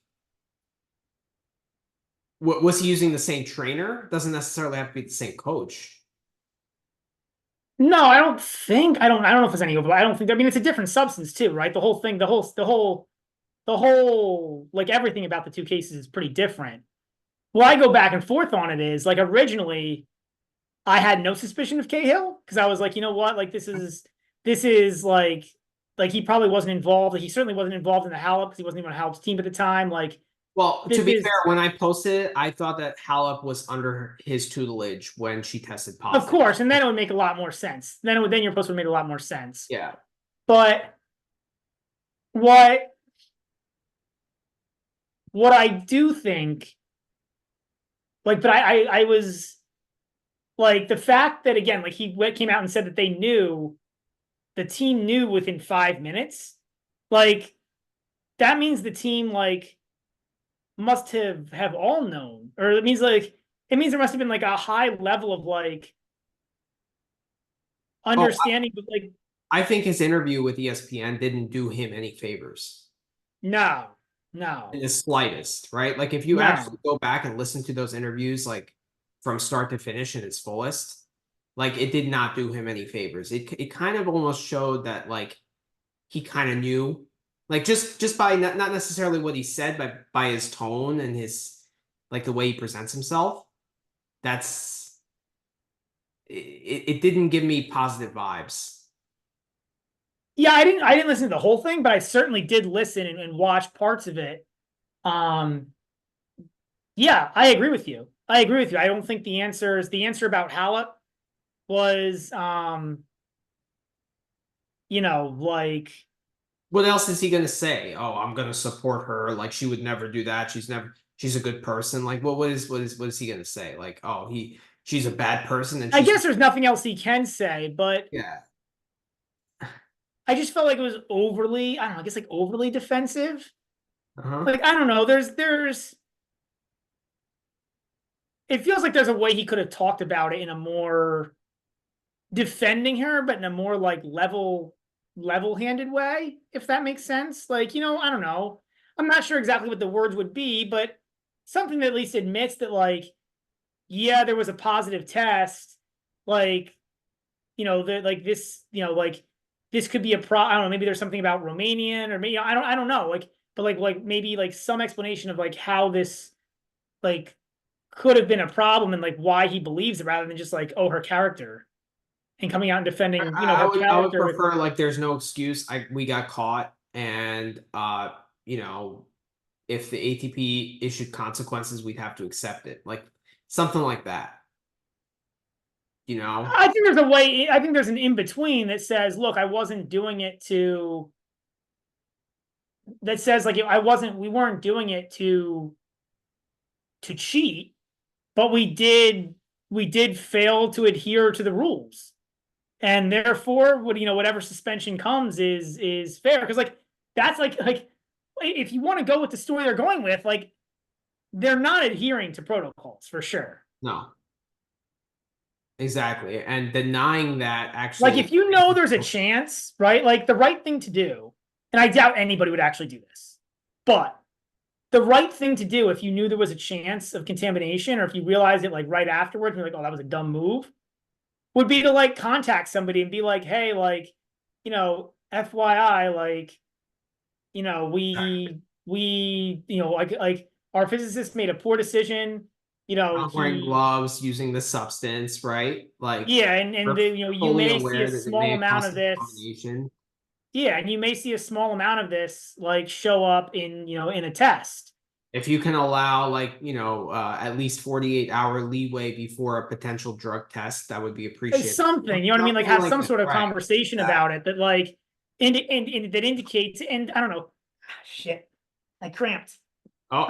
was he using the same trainer? Doesn't necessarily have to be the same coach. No, I don't think. I don't know if there's any overlap. I don't think. I mean, it's a different substance too, right? The whole thing, the whole like everything about the two cases is pretty different. Well, I go back and forth on it is like originally I had no suspicion of Cahill because I was like, you know what, like this is like he probably wasn't involved. Like, he certainly wasn't involved in the Halep because he wasn't even on Halep's team at the time. Like Well, to this be is, fair, when I posted it, I thought that Halep was under his tutelage when she tested of positive. course, and then it would make a lot more sense. Then your post would make a lot more sense. Yeah. But what what I do think, like, but I was like the fact that again, like he came out and said that the team knew within 5 minutes, like that means the team like must have all known, or it means there must have been like a high level of like Oh, understanding, but like I think his interview with ESPN didn't do him any favors no, in no, the slightest, right? Like if you actually no. go back and listen to those interviews, like from start to finish in its fullest, like it did not do him any favors. It kind of almost showed that like he kind of knew, like just by not necessarily what he said, but by his tone and his like the way he presents himself. That's it didn't give me positive vibes. Yeah, I didn't listen to the whole thing, but I certainly did listen and watch parts of it. Um, yeah, I agree with you. I agree with you. I don't think the answer about Halep was like What else is he gonna say? Oh, I'm gonna support her. Like she would never do that. She's a good person. Like what is he gonna say? Like, oh, she's a bad person and I she's guess there's nothing else he can say, but yeah. I just felt like it was overly, I don't know, I guess like overly defensive. Uh-huh. Like, I don't know, it feels like there's a way he could have talked about it in a more defending her, but in a more like level-handed way, if that makes sense. Like, I don't know. I'm not sure exactly what the words would be, but something that at least admits that, like, yeah, there was a positive test. Like, that like this, like this could be I don't know, maybe there's something about Romanian or maybe I don't know. Like, but like maybe like some explanation of like how this like could have been a problem and like why he believes it rather than just like, oh, her character and coming out and defending, I her would character with. prefer like there's no excuse. We got caught and you know, if the ATP issued consequences, we'd have to accept it. Like something like that, you know? I think there's a way. I think there's an in between that says, look, I wasn't doing it to. That says like I wasn't. We weren't doing it to cheat, but we did fail to adhere to the rules, and therefore, whatever suspension comes is fair because like that's like if you want to go with the story they're going with, like they're not adhering to protocols for sure. No, exactly. And denying that Like actually, if there's a chance, right? Like the right thing to do, and I doubt anybody would actually do this, but the right thing to do if you knew there was a chance of contamination or if you realized it like right afterwards and you're like, oh, that was a dumb move, would be to like contact somebody and be like, hey, like, FYI, like, like our physicist made a poor decision. Not wearing gloves, using the substance, right? Like, Yeah, and we're you fully may see a aware that it may small have amount caused of some this. combination. Yeah, and you may see a small amount of this like show up in a test. If you can allow like, at least 48-hour leeway before a potential drug test, that would be appreciated. Something, you know what I mean? Like Something have like some that, sort of right? conversation about it that like and that indicates, and I don't know. Shit. I cramped. Oh,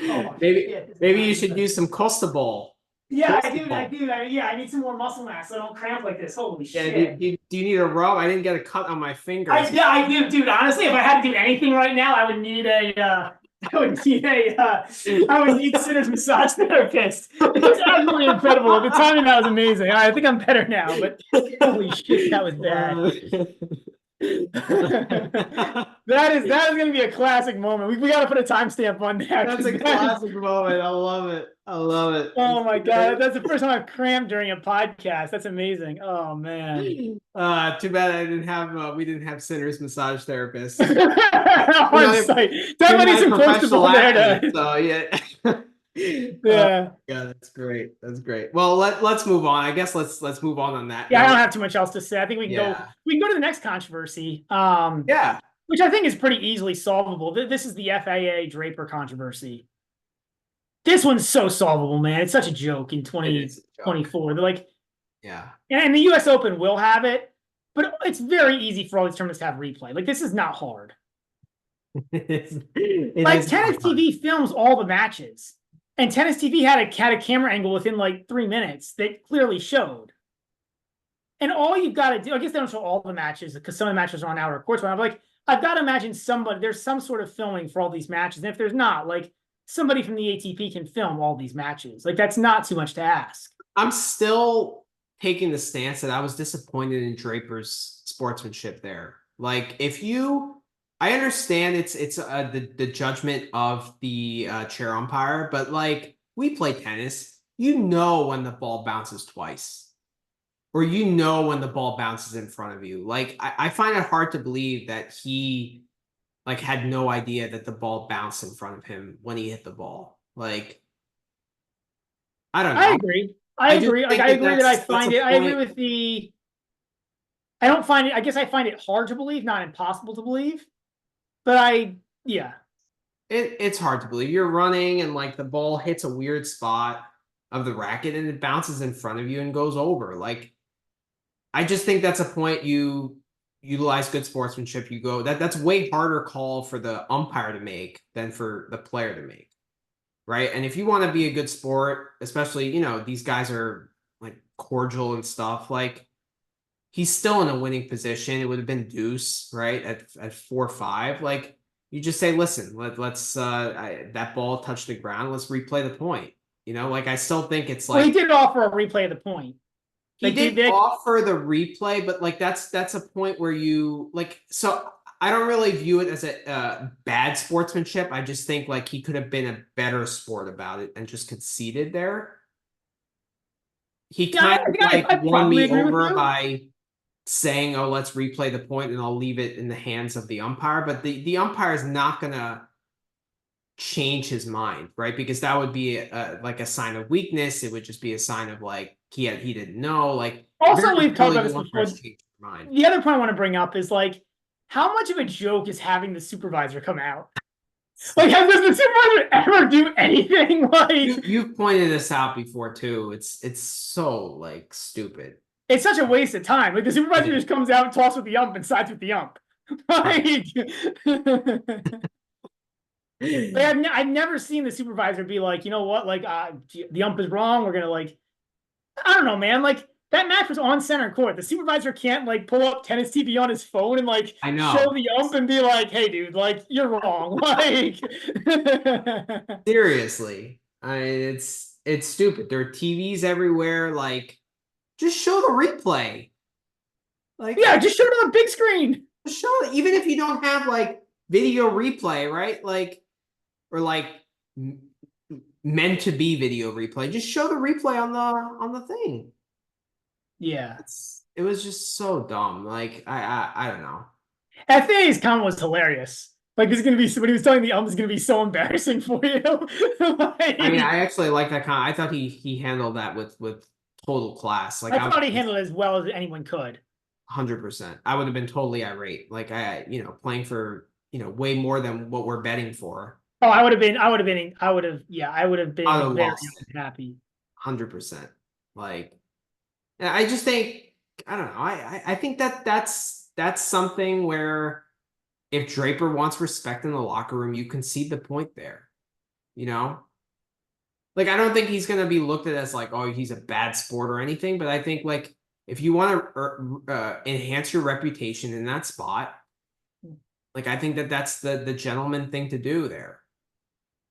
Oh, maybe shit. maybe you should do some Costa Ball. Yeah, I Costa do. Ball. Yeah, I need some more muscle mass so I don't cramp like this. Holy Yeah, shit. do you need a rub? I didn't get a cut on my fingers. Yeah, I do, dude. Honestly, if I had to do anything right now, I would need I would need Sinner's massage therapist. It's absolutely incredible. At the time, that was amazing. I think I'm better now, but holy shit, that was bad. That is gonna be a classic moment. We got to put a timestamp on that. That's a classic moment. I love it. I love it. Oh my god, that's the first time I've crammed during a podcast. That's amazing. Oh man. Too bad we didn't have Sinner's massage therapist. On site. Somebody's supposed to be there to. So yeah. Yeah. Yeah, that's great. That's great. Well, let's move on. I guess let's move on that. Yeah, note. I don't have too much else to say. I think we can go to the next controversy. Yeah. Which I think is pretty easily solvable. This is the FAA Draper controversy. This one's so solvable, man. It's such a joke in 2024. They're like, yeah. And the US Open will have it, but it's very easy for all these tournaments to have replay. Like, this is not hard. Like, Tennis TV films all the matches. And Tennis TV had a camera angle within like 3 minutes that clearly showed. And all you've got to do, I guess they don't show all the matches because some of the matches are on our courts. But I'm like, I've got to imagine there's some sort of filming for all these matches. And if there's not, like, somebody from the ATP can film all these matches. Like, that's not too much to ask. I'm still taking the stance that I was disappointed in Draper's sportsmanship there. Like, I understand it's the judgment of the chair umpire, but like, we play tennis, when the ball bounces twice, or when the ball bounces in front of you. Like, I find it hard to believe that he like had no idea that the ball bounced in front of him when he hit the ball. Like, I don't know. I agree. I agree. Like, I agree that I find it. I agree with the. I don't find it. I guess I find it hard to believe, not impossible to believe. But it's hard to believe. You're running and like the ball hits a weird spot of the racket and it bounces in front of you and goes over. Like, I just think that's a point you utilize good sportsmanship. You go that's way harder call for the umpire to make than for the player to make. Right. And if you want to be a good sport, especially, these guys are like cordial and stuff, like, he's still in a winning position. It would have been deuce, right? At 4-5. Like, you just say, listen, let's that ball touched the ground. Let's replay the point. Like, I still think it's like, well, he did offer a replay of the point. He did offer the replay, but like that's a point where you like. So I don't really view it as a bad sportsmanship. I just think like he could have been a better sport about it and just conceded there. He kind of won me over by saying, "Oh, let's replay the point, and I'll leave it in the hands of the umpire." But the umpire is not gonna change his mind, right? Because that would be like a sign of weakness. It would just be a sign of like he didn't know. Like, also, we've talked about this before. The other point I want to bring up is like, how much of a joke is having the supervisor come out? Like, does the supervisor ever do anything? Like, you've pointed this out before too. It's so like stupid. It's such a waste of time. Like, the supervisor just comes out and talks with the ump and sides with the ump. Like, I've never seen the supervisor be like, you know what, like, the ump is wrong. We're gonna like, I don't know, man. Like, that match was on center court. The supervisor can't like pull up Tennis TV on his phone and like show the ump and be like, hey, dude, like, you're wrong. Like, seriously, it's stupid. There are TVs everywhere. Like, just show the replay. Like, yeah, just show it on the big screen. Show it, even if you don't have like video replay, right? Like, or like meant to be video replay. Just show the replay on the thing. Yeah. It was just so dumb. Like I don't know. FAA's comment was hilarious. Like, this is gonna be when he was telling the is gonna be so embarrassing for you. Like, I mean, I actually like that I thought he handled that with total class. Like I thought he handled it as well as anyone could. 100%. I would have been totally irate. Like playing for, way more than what we're betting for. Oh, I would have been very unhappy. 100%. Like, I just think, I don't know. I think that's something where if Draper wants respect in the locker room, you concede the point there. Like, I don't think he's going to be looked at as like, oh, he's a bad sport or anything. But I think, like, if you want to enhance your reputation in that spot, like, I think that's the gentleman thing to do there.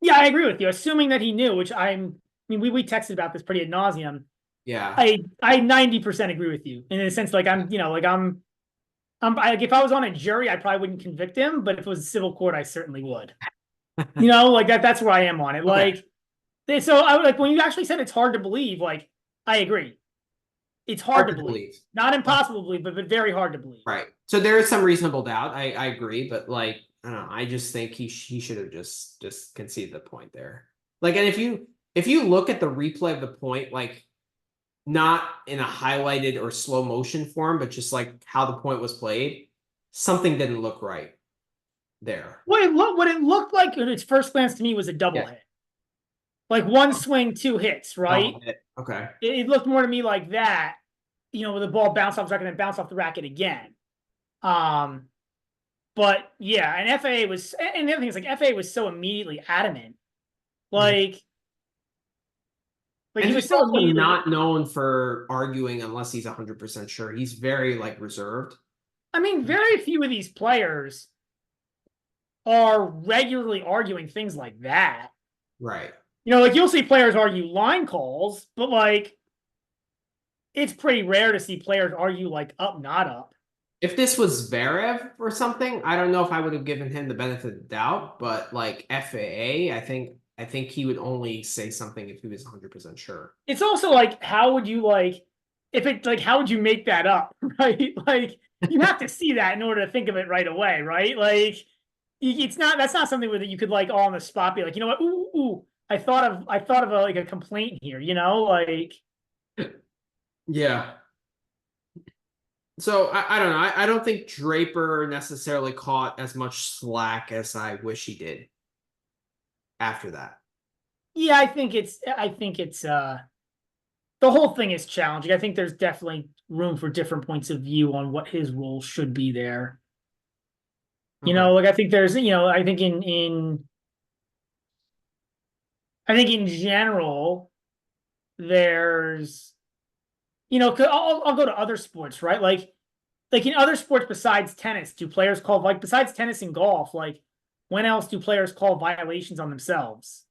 Yeah, I agree with you. Assuming that he knew, which we texted about this pretty ad nauseum. Yeah. I 90% agree with you in the sense, like, if I was on a jury, I probably wouldn't convict him, but if it was a civil court, I certainly would. Like that's where I am on it. Okay. Like, so I like when you actually said it's hard to believe, like, I agree. It's hard to believe. Not impossible to believe, but very hard to believe. Right. So there is some reasonable doubt. I agree, but like, I don't know. I just think he should have just conceded the point there. Like, and if you look at the replay of the point, like, not in a highlighted or slow motion form, but just like how the point was played, something didn't look right there. What it looked like at its first glance to me was a double hit. Like one swing, two hits, right? Okay. It looked more to me like that, with the ball bounced off the racket and then bounced off the racket again. But yeah, and FAA was, and the other thing is, like, FAA was so immediately adamant. Like, and he was so not known for arguing unless he's 100% sure. He's very, like, reserved. I mean, very few of these players are regularly arguing things like that. Right. Like, you'll see players argue line calls, but like, it's pretty rare to see players argue like up, not up. If this was Zverev or something, I don't know if I would have given him the benefit of the doubt, but like FAA, I think he would only say something if he was 100% sure. It's also like, how would you how would you make that up, right? Like, you have to see that in order to think of it right away, right? Like, that's not something where you could, like, all on the spot be like, you know what, ooh, I thought of a complaint here, like. Yeah. So I don't know. I don't think Draper necessarily caught as much slack as I wish he did after that. Yeah, I think it's the whole thing is challenging. I think there's definitely room for different points of view on what his role should be there. Okay. Like, I think there's, I think in general, there's, I'll go to other sports, right? Like in other sports besides tennis, do players call, like, besides tennis and golf, like, when else do players call violations on themselves?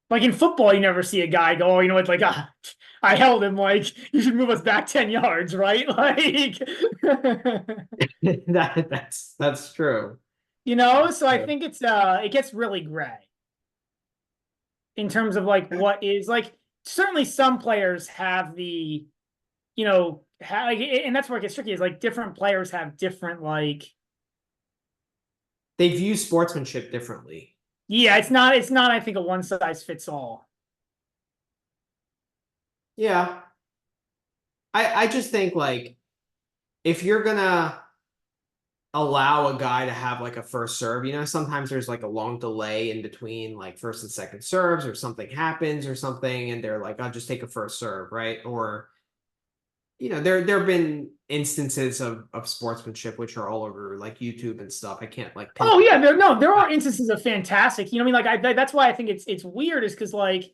Like, in football, you never see a guy go, oh, it's like, I held him, like, you should move us back 10 yards, right? Like, that's true. So I think it gets really gray in terms of, like, what is, like, certainly some players have the, and that's where it gets tricky, is like different players have different, like, they view sportsmanship differently. Yeah, it's not I think a one size fits all. Yeah. I just think, like, if you're gonna allow a guy to have, like, a first serve, sometimes there's, like, a long delay in between, like, first and second serves, or something happens or something, and they're like, I'll just take a first serve, right? Or there have been instances of sportsmanship which are all over, like, YouTube and stuff. I can't, like, oh yeah, there are instances of fantastic. That's why I think it's weird, is because, like,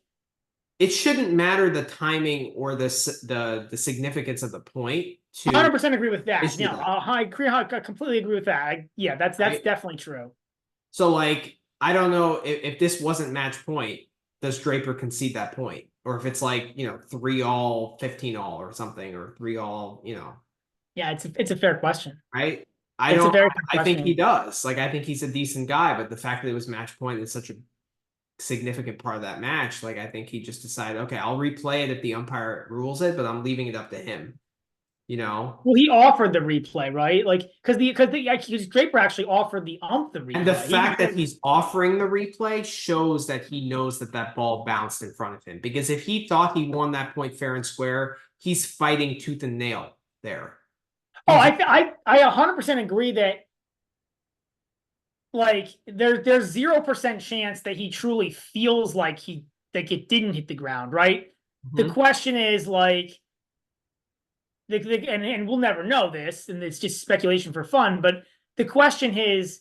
it shouldn't matter the timing or the significance of the point. 100% agree with that. I completely agree with that. That's right? Definitely true. So, like, I don't know if this wasn't match point, does Draper concede that point? Or if it's like, 3-all, 15-all or something, or 3-all, Yeah, it's a fair question. Right? I think he does. Like, I think he's a decent guy, but the fact that it was match point is such a significant part of that match. Like I think he just decided, okay, I'll replay it if the umpire rules it, but I'm leaving it up to him. You know, Well, he offered the replay, right? Like, because Draper actually offered the ump the and the replay. fact that he's offering the replay shows that he knows that that ball bounced in front of him. Because if he thought he won that point fair and square, he's fighting tooth and nail there. Oh, He's, I 100% agree that like there's 0% chance that he truly feels like it didn't hit the ground, right? The Mhm. question is like and we'll never know this, and it's just speculation for fun, but the question is,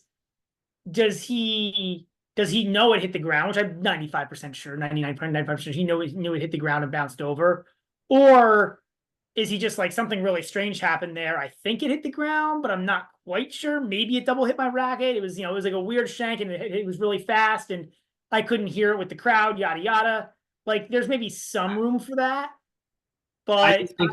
does he know it hit the ground, which I'm 95% sure, 99.95% sure he knew it hit the ground and bounced over, or is he just like something really strange happened there? I think it hit the ground, but I'm not quite sure. Maybe it double hit my racket. It was, it was like a weird shank and it was really fast and I couldn't hear it with the crowd, yada yada. Like there's maybe some room for that. I But just think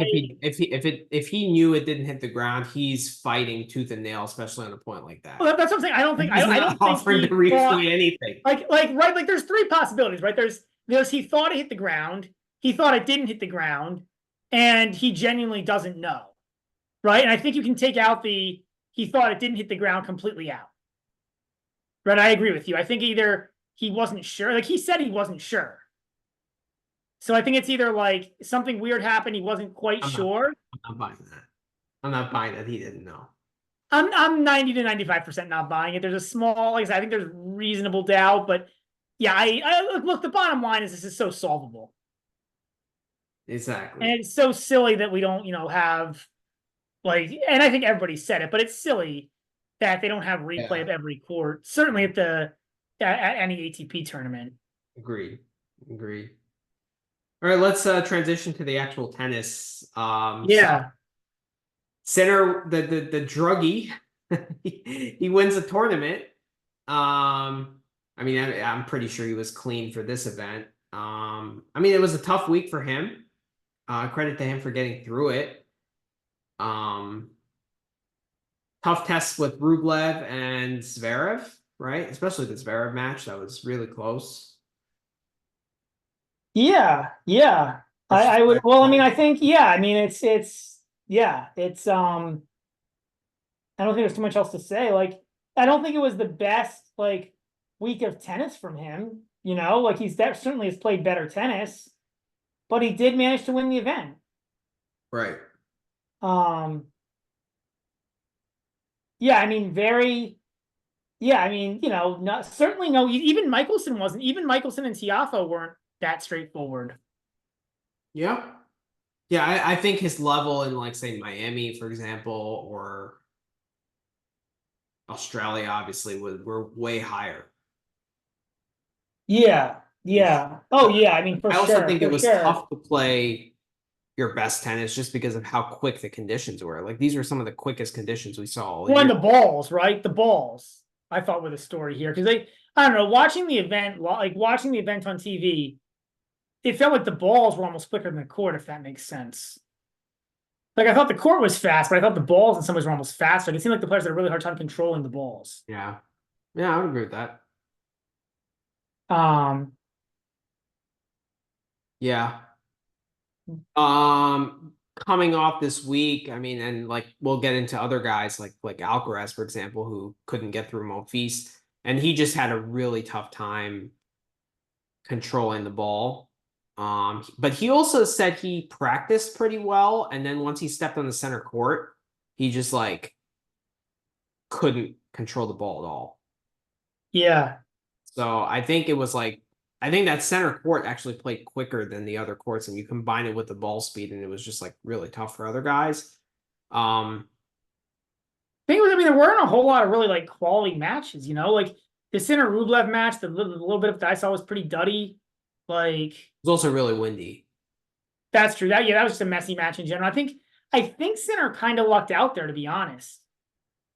if he knew it didn't hit the ground, he's fighting tooth and nail, especially on a point like that. well, that's what I'm saying. He's I not don't think offering to he thought replay anything. right, like there's three possibilities, right? There's he thought it hit the ground, he thought it didn't hit the ground, and he genuinely doesn't know. Right. And I think you can take out the he thought it didn't hit the ground completely out. Right. I agree with you. I think either he wasn't sure, like he said he wasn't sure. So I think it's either like something weird happened, he wasn't quite I'm not, sure. I'm not buying that. I'm not buying that he didn't know. I'm 90 to 95% not buying it. There's a small, like I said, I think there's reasonable doubt, but yeah, I look, the bottom line is this is so solvable. And Exactly. it's so silly that we don't, have like, and I think everybody said it, but it's silly that they don't have replay Yeah. of every court. Certainly at any ATP tournament. Agreed. Agreed. All right, let's transition to the actual tennis. So Yeah, center the druggie, he wins a tournament. I mean, I'm pretty sure he was clean for this event. I mean, it was a tough week for him. Credit to him for getting through it. Um, Tough tests with Rublev and Zverev, right? Especially the Zverev match that was really close. yeah. Versus I would. Well, I mean, Zverev. I think yeah. I mean, it's yeah. It's I don't think there's too much else to say. Like, I don't think it was the best like week of tennis from him. Like certainly has played better tennis, but he did manage to win the event. Right. Um, yeah. I mean, very. Yeah, I mean, not certainly no. Even Michelsen wasn't. Even Michelsen and Tiafoe weren't that straightforward. Yeah. Yeah, I think his level in like say Miami, for example, or Australia, obviously, were way higher. Yeah, Yeah. yeah. Oh, yeah. I mean, I also think it for was sure. tough to play your best tennis just because of how quick the conditions were. Like these were some of the quickest conditions we saw all Well, and year. the balls, right? The balls. I thought were the story here because I don't know, watching the event, like watching the event on TV, it felt like the balls were almost quicker than the court, if that makes sense. Like I thought the court was fast, but I thought the balls in some ways were almost faster. It seemed like the players had a really hard time controlling the balls. Yeah. Yeah, I would agree with that. Um, Yeah. Coming off this week, I mean, and like we'll get into other guys like Alcaraz, for example, who couldn't get through Monfils, and he just had a really tough time controlling the ball. But he also said he practiced pretty well, and then once he stepped on the center court, he just like couldn't control the ball at all. yeah, So I think it was like I think that center court actually played quicker than the other courts, and you combine it with the ball speed, and it was just like really tough for other guys. Um, I mean, there weren't a whole lot of really like quality matches, like the Sinner Rublev match, the little bit of that I saw was pretty duddy. Like, it was also really windy. that's true. That was just a messy match in general. I think Sinner kind of lucked out there, to be honest,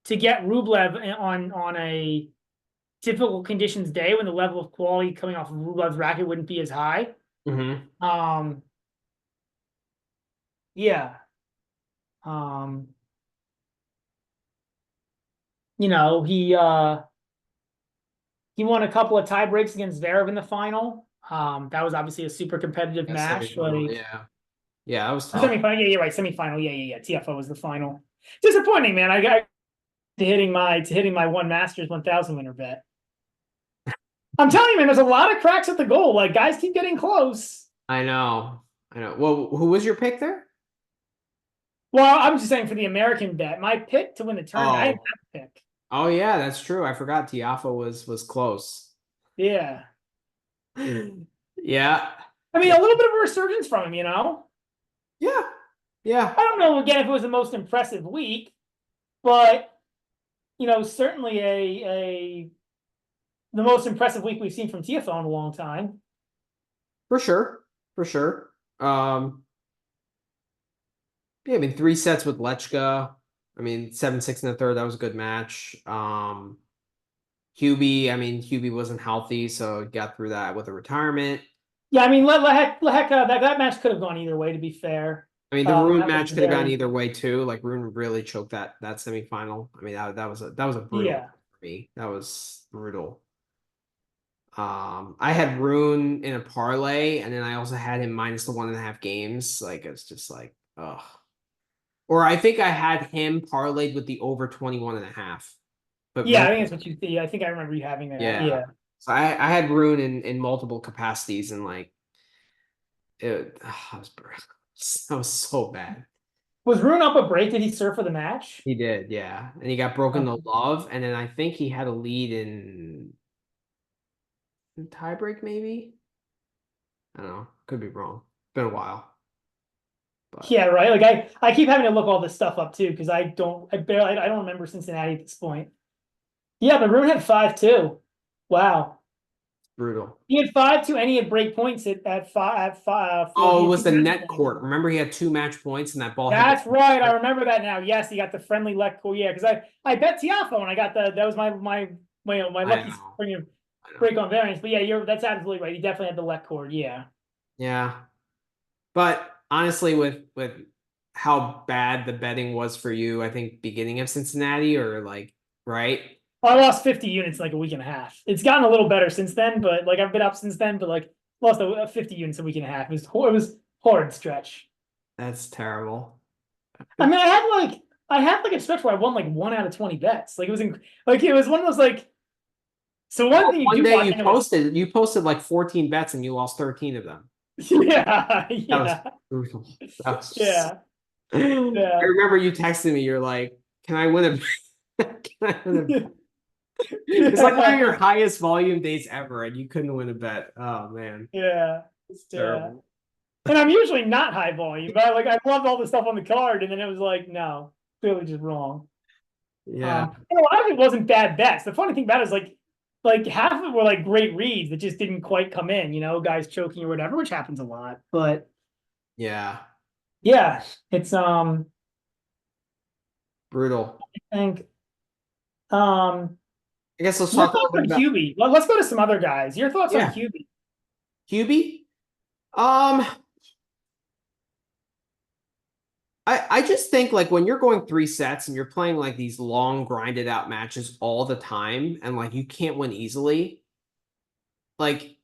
to get Rublev on a difficult conditions day when the level of quality coming off of Rublev's racket wouldn't be as high. Mm-hmm. Um, yeah. Um, he He won a couple of tie breaks against Zverev in the final. That was obviously a super competitive Yeah, match. semifinal, Like yeah, that was tough. semifinal, yeah, you're right. Semifinal, yeah. Tiafoe was the final. Disappointing, man. I got to hitting my one Masters 1000 winner bet. I'm telling you, man, there's a lot of cracks at the goal. Like guys keep getting close. I know. Well, who was your pick there? Well, I'm just saying for the American bet, my pick to win the tournament, I didn't Oh, have a pick. oh yeah, that's true. I forgot Tiafoe was close. Yeah. Yeah, I mean, a little bit of a resurgence from him, you know? yeah, yeah, I don't know again if it was the most impressive week, but certainly a the most impressive week we've seen from Tiafoe in a long time. for sure, for sure. Yeah, I mean 3 sets with Lechka. I mean 7-6 in the third. That was a good match. Hubie. I mean Hubie wasn't healthy, so got through that with a retirement. Yeah, I mean, Lehecka, that match could have gone either way, to be fair. I mean the Rune That was match could have gone very, either way too. Like Rune really choked that semifinal. I mean that was a brutal yeah. for me. That was brutal. I had Rune in a parlay, and then I also had him minus the 1.5 games. Like it's just like, ugh. Or I think I had him parlayed with the over 21.5. But Yeah, Rune, I think that's what yeah, I think I remember you having that. yeah. Yeah. So I had Rune in multiple capacities, and like that was that was so bad. Was Rune up a break? Did he serve for the match? He did, yeah. And he got broken Okay. to love, and then I think he had a lead in tiebreak, maybe. I don't know. Could be wrong. Been a while. But Yeah, right. Like I keep having to look all this stuff up too because I don't remember Cincinnati at this point. Yeah, but Rune had 5-2. Wow. brutal. He had 5-2 and he had break points at five four. He Oh, it had was two the match net points. court. Remember, he had 2 match points, and that ball hit That's the. right. I remember that now. Yes, he got the friendly let court. Yeah, because I bet Tiafoe and I got that was my I lucky know. I know. break on variance. But yeah, that's absolutely right. He definitely had the let court. Yeah. Yeah, but honestly, with how bad the betting was for you, I think beginning of Cincinnati or like right. I lost 50 units in like a week and a half. It's gotten a little better since then, but like I've been up since then, but like lost 50 units a week and a half. It was horrid stretch. That's terrible. I mean, I had like a stretch where I won like 1 out of 20 bets. Like it was one of those like. So one thing you One do day watch you posted like 14 bets and you lost 13 of them. yeah, That was yeah, brutal. That was just... yeah, I yeah. remember you texted me. You're like, "Can I win a? Can I win a?" It's like one of your Yeah, highest volume days ever, and you couldn't win a bet. Oh man, yeah, it's yeah. terrible. And I'm usually not high volume, but I loved all the stuff on the card, and then it was like, no, clearly just wrong. Yeah, And a lot of it wasn't bad bets. The funny thing about it is like half of it were like great reads that just didn't quite come in, guys choking or whatever, which happens a lot. But yeah, yeah, it's brutal. I think um I guess let's your talk a thoughts little bit on about Hubie. Let's go to some other guys. Your thoughts on yeah, Hubie. Hubie. Um, I just think like when you're going 3 sets and you're playing like these long grinded out matches all the time, and like you can't win easily, like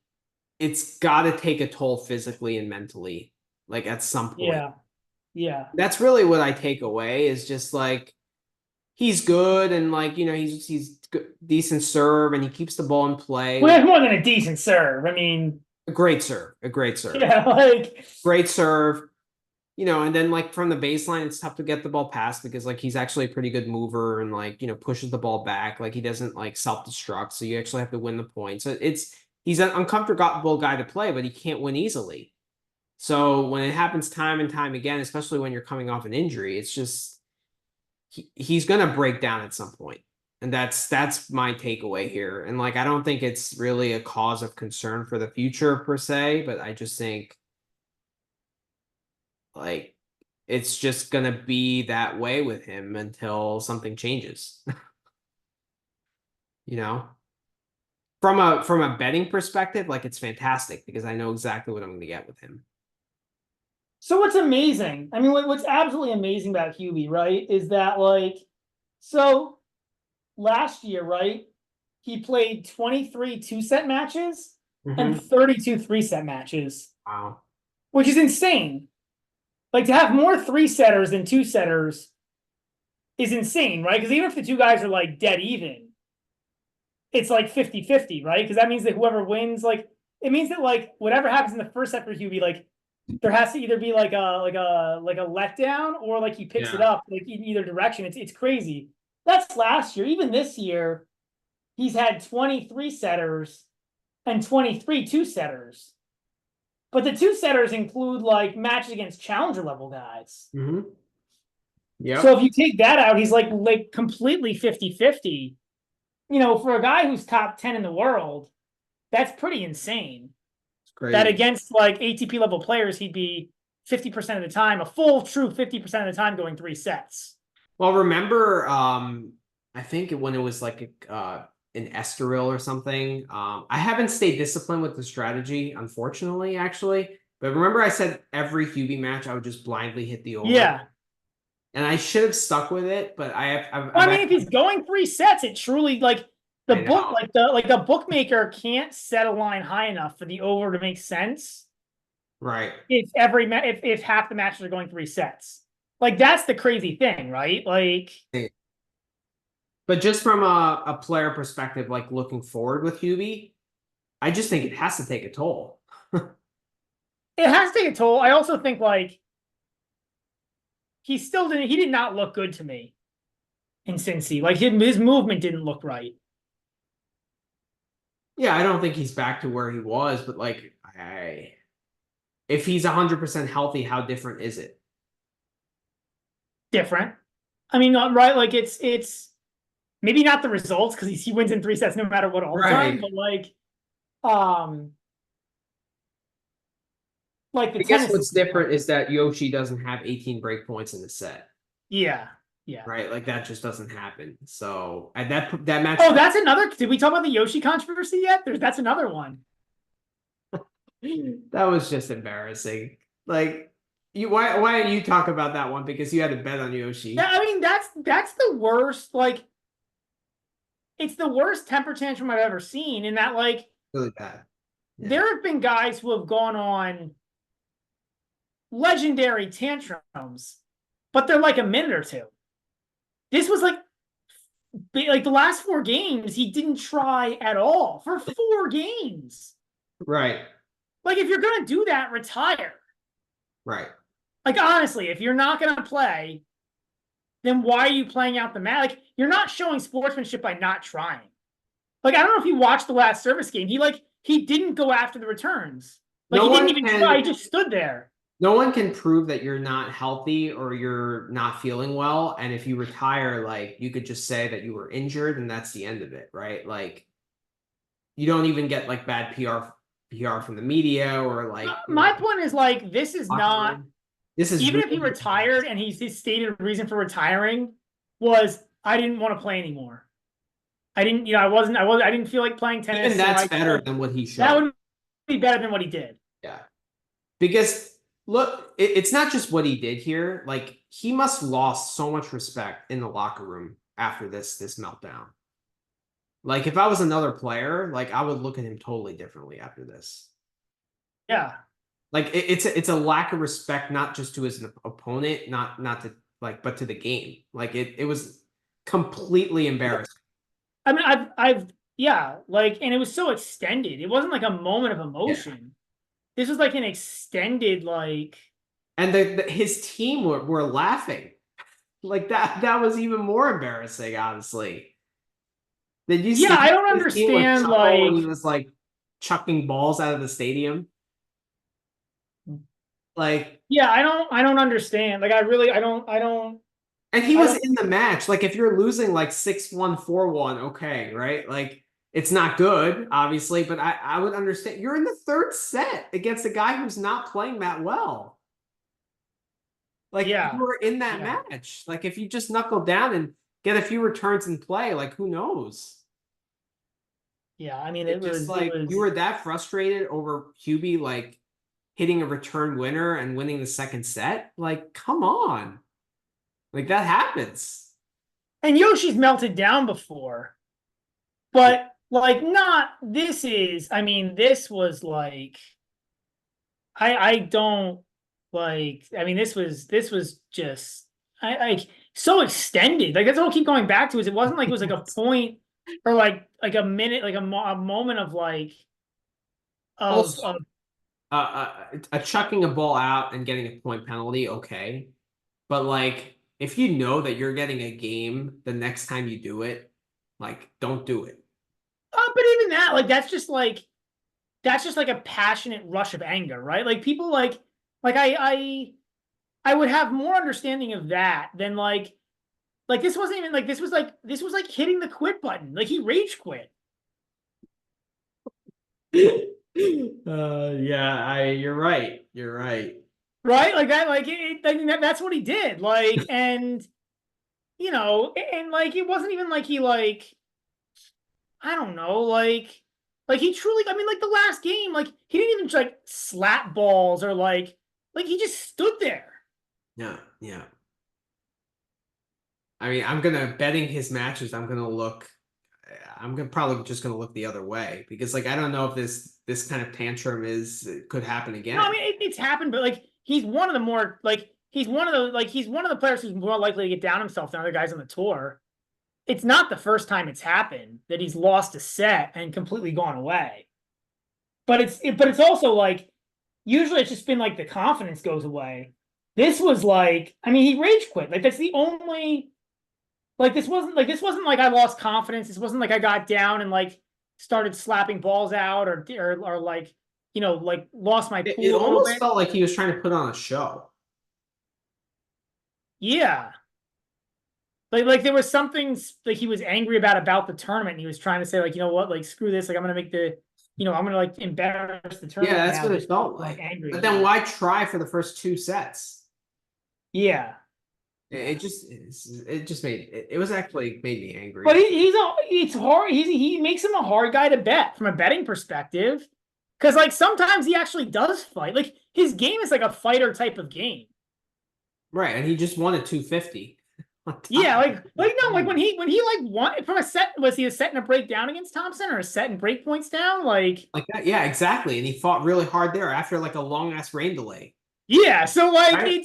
it's got to take a toll physically and mentally, like at some point. Yeah, yeah. That's really what I take away is just like he's good and like he's decent serve and he keeps the ball in play. We Like have more than a decent serve. I mean, a great serve, yeah, like great serve. And then like from the baseline, it's tough to get the ball past because like he's actually a pretty good mover and like pushes the ball back. Like he doesn't like self-destruct, so you actually have to win the point. So he's an uncomfortable guy to play, but he can't win easily. So when it happens time and time again, especially when you're coming off an injury, it's just he's gonna break down at some point. And that's my takeaway here. And like I don't think it's really a cause of concern for the future per se, but I just think like it's just gonna be that way with him until something changes. you know? From a betting perspective, like it's fantastic because I know exactly what I'm gonna get with him. so what's amazing, I mean, what's absolutely amazing about Hubie, right, is that like so last year, right? he played 23 2-set matches and Mhm. 32 3-set matches, Wow. which is insane. Like, to have more 3-setters than 2-setters is insane, right? Because even if the two guys are like dead even, it's like 50-50, right? Because that means that whoever wins, like, it means that like whatever happens in the first set for Hubie, like there has to either be like a letdown or like he picks it Yeah. up like in either direction. It's crazy. That's last year. Even this year, he's had 23 setters and 23 2-setters. But the 2-setters include like matches against challenger level guys. Mm-hmm. Yeah. So if you take that out, he's like completely 50-50. You know, for a guy who's top 10 in the world, that's pretty insane. It's crazy. That against like ATP level players, he'd be 50% of the time, a full true 50% of the time going 3 sets. Well, remember, I think when it was like an Estoril or something. I haven't stayed disciplined with the strategy, unfortunately, actually. But remember I said every Hubie match I would just blindly hit the over? Yeah. And I should have stuck with it, but I mean, if he's going 3 sets, it truly like the book, like a bookmaker can't set a line high enough for the over to make sense. Right. If half the matches are going 3 sets. Like that's the crazy thing, right? Like, but just from a player perspective, like looking forward with Hubie, I just think it has to take a toll. It has to take a toll. I also think like he did not look good to me in Cincy. Like his movement didn't look right. Yeah, I don't think he's back to where he was, but like if he's 100% healthy, how different is it? Different. I mean, not right. Like it's maybe not the results because he wins in 3 sets no matter what all the time, but like the I guess what's different is that Yoshi doesn't have 18 break points in the set. Yeah. Right, like that just doesn't happen. So at that match. Oh, that's another. Did we talk about the Yoshi controversy yet? That's another one. That was just embarrassing. Like why don't you talk about that one? Because you had a bet on Yoshi. Yeah, I mean that's the worst. Like, it's the worst temper tantrum I've ever seen. In that, like, really bad. Yeah. There have been guys who have gone on legendary tantrums, but they're like a minute or two. This was like the last 4 games, he didn't try at all for 4 games. Right. Like, if you're gonna do that, retire. Right. Like, honestly, if you're not gonna play, then why are you playing out the match? Like, you're not showing sportsmanship by not trying. Like, I don't know if you watched the last service game. He didn't go after the returns. Like, he didn't even try. He just stood there. No one can prove that you're not healthy or you're not feeling well. And if you retire, like, you could just say that you were injured and that's the end of it, right? Like, you don't even get like bad PR from the media or like. My point is, like, this is not. This is even really, if he retired and his stated reason for retiring was, I didn't want to play anymore. I didn't, I didn't feel like playing tennis. Even that's better than what he showed. That would be better than what he did. Yeah. Because look, it's not just what he did here. Like, he must have lost so much respect in the locker room after this meltdown. Like, if I was another player, like, I would look at him totally differently after this. Yeah. Like, it's a lack of respect, not just to his opponent, not to like, but to the game. Like, it was completely embarrassing. I mean, yeah, like, and it was so extended. It wasn't like a moment of emotion. Yeah. This was like an extended, like, and his team were laughing. Like, that was even more embarrassing, honestly. Did you see? Yeah, I don't understand. Like, when he was like chucking balls out of the stadium. Like, yeah, I don't understand. Like, I don't. And he was in the match. Like, if you're losing like 6-1, 4-1, okay, right? Like, it's not good, obviously, but I would understand. You're in the 3rd set against a guy who's not playing that well. Like, yeah, you were in that match. Like, if you just knuckle down and get a few returns and play, like, who knows? Yeah, I mean, it was like, you were that frustrated over Hubie, like, hitting a return winner and winning the 2nd set? Like, come on. Like, that happens. And Yoshi's melted down before. But like not this is. I mean, this was like I don't like. I mean, this was just I so extended. Like that's what I keep going back to. Is it wasn't like it was like a point or like a minute, like a moment of like Also, of a chucking a ball out and getting a point penalty, okay. But like, if you know that you're getting a game the next time you do it, like, don't do it. but even that, like that's just like a passionate rush of anger, right? Like people like I would have more understanding of that than like this wasn't even like this was like hitting the quit button. Like he rage quit. Yeah, you're right. You're right. Right? Like I like it, I mean, that's what he did. Like and and like it wasn't even like he like I don't know, like he truly I mean like the last game, like he didn't even like slap balls or like he just stood there. Yeah, yeah. I mean, I'm gonna betting his matches. I'm gonna look. I'm gonna probably just gonna look the other way because, like, I don't know if this kind of tantrum could happen No, I again. mean it's happened, but like he's one of the more like he's one of the players who's more likely to get down himself than other guys on the tour. It's not the first time it's happened that he's lost a set and completely gone away. But it's also like usually it's just been like the confidence goes away. This was like I mean he rage quit. Like that's the only like this wasn't like I lost confidence. This wasn't like I got down and like started slapping balls out or like like lost my It cool a little almost bit. felt like he was trying to put on a show. Yeah. Like there was something like he was angry about the tournament and he was trying to say like, you know what, like screw this, like I'm gonna make the I'm gonna like embarrass the Yeah, tournament that's now what it just felt like like. angry But then about it. why try for the first two sets? Yeah. It Yeah. just it just it was actually made me But angry. it's hard. He makes him a hard guy to bet from a betting perspective. Because like sometimes he actually does fight. Like his game is like a fighter type of game. Right, and he just won at 250 on Yeah, top of like no, like it. when he like won from a set, was he a set and a break down against Thompson or a set and break points down? Like that, yeah, exactly. And he fought really hard there after like a long ass rain delay. Yeah, so like Right?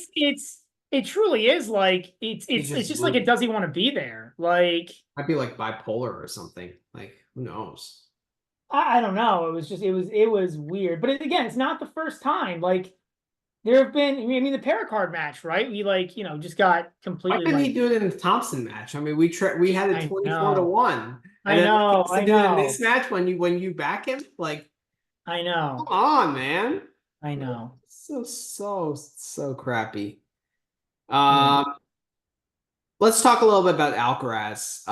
it truly is like He's it's just just like it moody. does he want to be there? Like Might be like bipolar or something. Like, who knows? I don't know. It was just it was weird. But again, it's not the first time. Like there have been, I mean, the Paracard match, right? We like, just got Why completely couldn't he like, do it in the Thompson match? I mean, we had it I 24 to know, 1. And I then like, he know, has to I do it in this know, match when you back him? Like, I come know, on, man. I know. So crappy. Yeah. Um, let's talk a little bit about Alcaraz.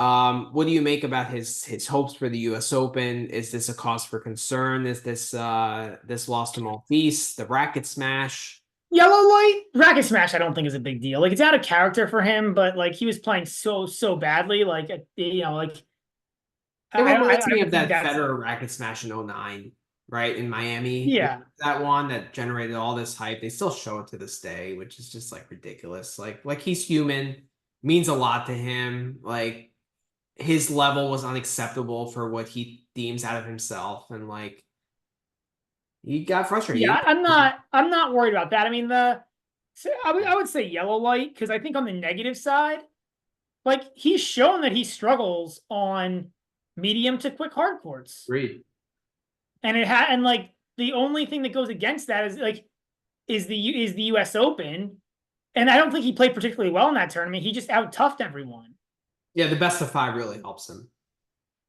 What do you make about his hopes for the U.S. Open? Is this a cause for concern? Is this loss to Maltese, the racket smash? Yellow light racket smash, I don't think is a big deal. Like it's out of character for him, but like he was playing so badly. Like like It reminds I me don't of think that that's Federer racket smash in '09, right? In Miami. yeah. That one that generated all this hype. They still show it to this day, which is just like ridiculous. Like he's human, means a lot to him. Like his level was unacceptable for what he deems out of himself. And like he got frustrated. Yeah, I'm not worried about that. I mean I would say yellow light because I think on the negative side, like he's shown that he struggles on medium to quick hard courts. Agreed. And like the only thing that goes against that is like is the US Open. And I don't think he played particularly well in that tournament. He just out toughed everyone. Yeah, the best of five really helps him.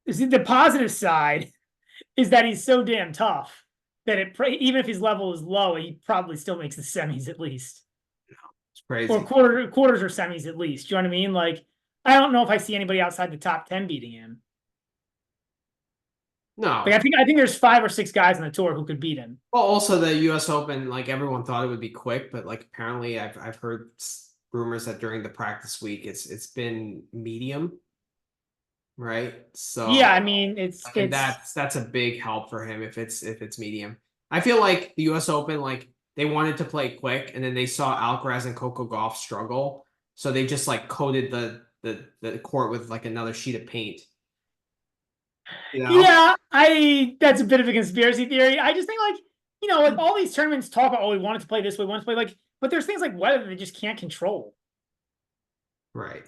The positive side is that he's so damn tough that even if his level is low, he probably still makes the semis at least. It's Or crazy. quarters or semis at least. Do you know what I mean? Like I don't know if I see anybody outside the top 10 beating him. Like No. I think there's 5 or 6 guys on the tour who could beat him. Well, also the U.S. Open, like everyone thought it would be quick, but like apparently I've heard rumors that during the practice week it's been medium, right? Yeah, I So mean like, and that's a big help for him if it's medium. I feel like the U.S. Open, like they wanted to play quick, and then they saw Alcaraz and Coco Gauff struggle, so they just like coated the court with like another sheet of paint. You know? Yeah, that's a bit of a conspiracy theory. I just think like, like all these tournaments talk about, oh, we wanted to play this way, we wanted to play like, but there's things like weather that they just can't control. Right.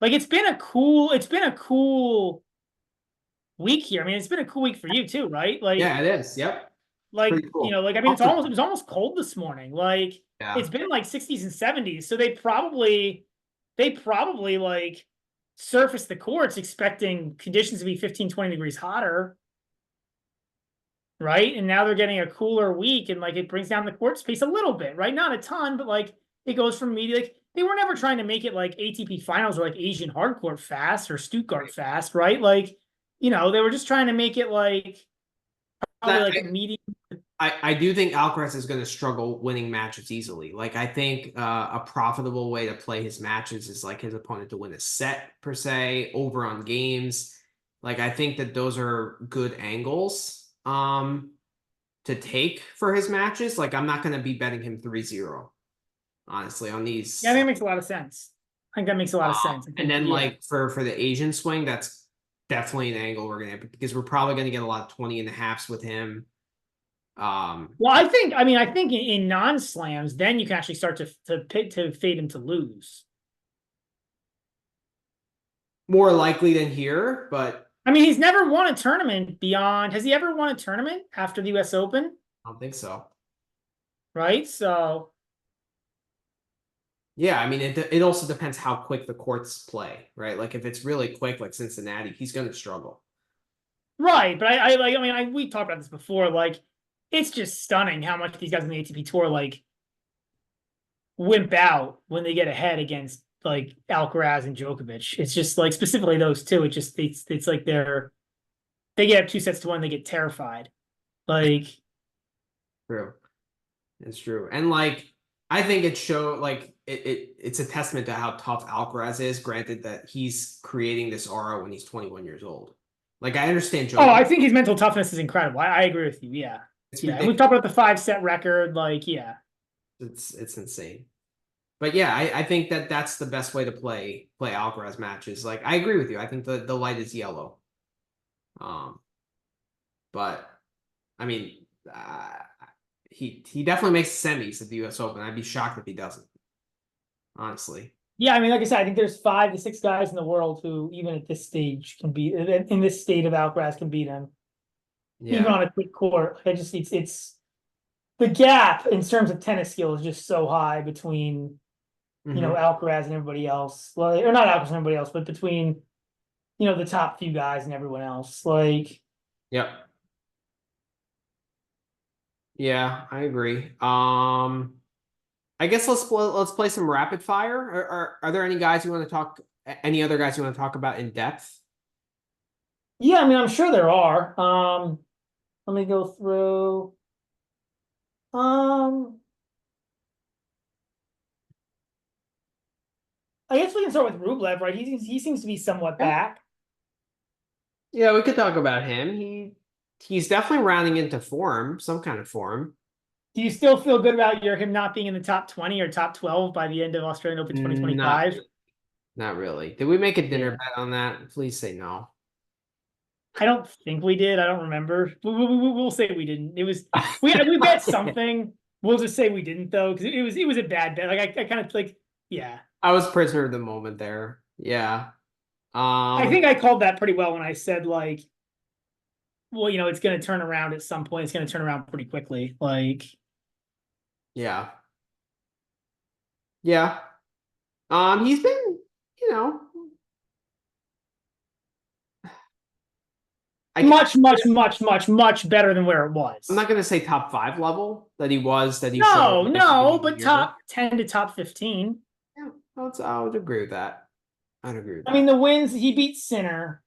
Like it's been a cool week here. I mean, it's been a cool week for you too, right? Yeah, it is. Yep. It's pretty cool. Like I mean, it was almost cold this morning. Like Yeah. it's been like 60s and 70s. So they probably like surfaced the courts expecting conditions to be 15, 20 degrees hotter. Right. And now they're getting a cooler week and like it brings down the court space a little bit, right? Not a ton, but like it goes from media. Like they were never trying to make it like ATP finals or like Asian hardcourt fast or Stuttgart fast, right? Like, they were just trying to make it like probably That like medium. I do think Alcaraz is going to struggle winning matches easily. Like I think a profitable way to play his matches is like his opponent to win a set per se, over on games. Like I think that those are good angles to take for his matches. Like I'm not going to be betting him 3-0 honestly on Yeah, I these. think it makes a lot of sense. I think that makes a lot of sense. I And think, then yeah. like for the Asian swing, that's definitely an angle we're going to, because we're probably going to get a lot of 20 and a halves with him. Well, I think in non-slams, then you can actually start to fade him to lose. More likely than here, but I mean, he's never won a tournament beyond. Has he ever won a tournament after the US Open? I don't think so. Right. So, Yeah, I mean, it also depends how quick the courts play, right? Like if it's really quick, like Cincinnati, he's going to struggle. right. But I like, I mean, we talked about this before. Like, it's just stunning how much these guys in the ATP tour like wimp out when they get ahead against like Alcaraz and Djokovic. It's just like specifically those two. It's like they get up 2-1, they get terrified. Like, True. It's true. And like I think it show like it's a testament to how tough Alcaraz is, granted that he's creating this aura when he's 21 years old. Like I understand oh, Djokovic. I think his mental toughness is incredible. I agree with you. Yeah. It's Yeah. And we've ridiculous. talked about the 5-set record. Like, yeah. It's insane. But yeah, I think that that's the best way to play Alcaraz matches. Like I agree with you. I think the light is yellow. Um, but I mean, he definitely makes semis at the U.S. Open. I'd be shocked if he doesn't. Honestly. Yeah, I mean, like I said, I think there's 5 to 6 guys in the world who, even at this stage, can beat in this state of Alcaraz can beat him, even Yeah. on a quick court. It's the gap in terms of tennis skill is just so high between Hmm. Alcaraz and everybody else. Like, or not Alcaraz and everybody else, but between the top few guys and everyone else. Like, Yep. Yeah, I agree. I guess let's play some rapid fire. Are there any guys you want to talk? Any other guys you want to talk about in depth? yeah, I mean, I'm sure there are. Let me go through. Um, I guess we can start with Rublev, right? He seems to be somewhat Yeah. back. Yeah, we could talk about him. He's definitely rounding into form, some kind of form. Do you still feel good about him not being in the top 20 or top 12 by the end of Australian Open Not 2025? really. Not really. Did we make a dinner Yeah. bet on that? Please say no. I don't think we did. I don't remember. We'll say we didn't. It was we bet something. We'll just say we didn't though, because it was a bad bet. Like I kind of like, yeah. I was prisoner of the moment there. Yeah. I think I called that pretty well when I said like, well, it's going to turn around at some point. It's going to turn around pretty quickly. Like, Yeah. Yeah. He's been, you know, I much better than where it I'm was. not gonna say top five level that he showed No, at the beginning no, of the but year. top 10 to top 15. Yeah, I would agree with that. I'd agree with I mean, that. the wins he beat Sinner.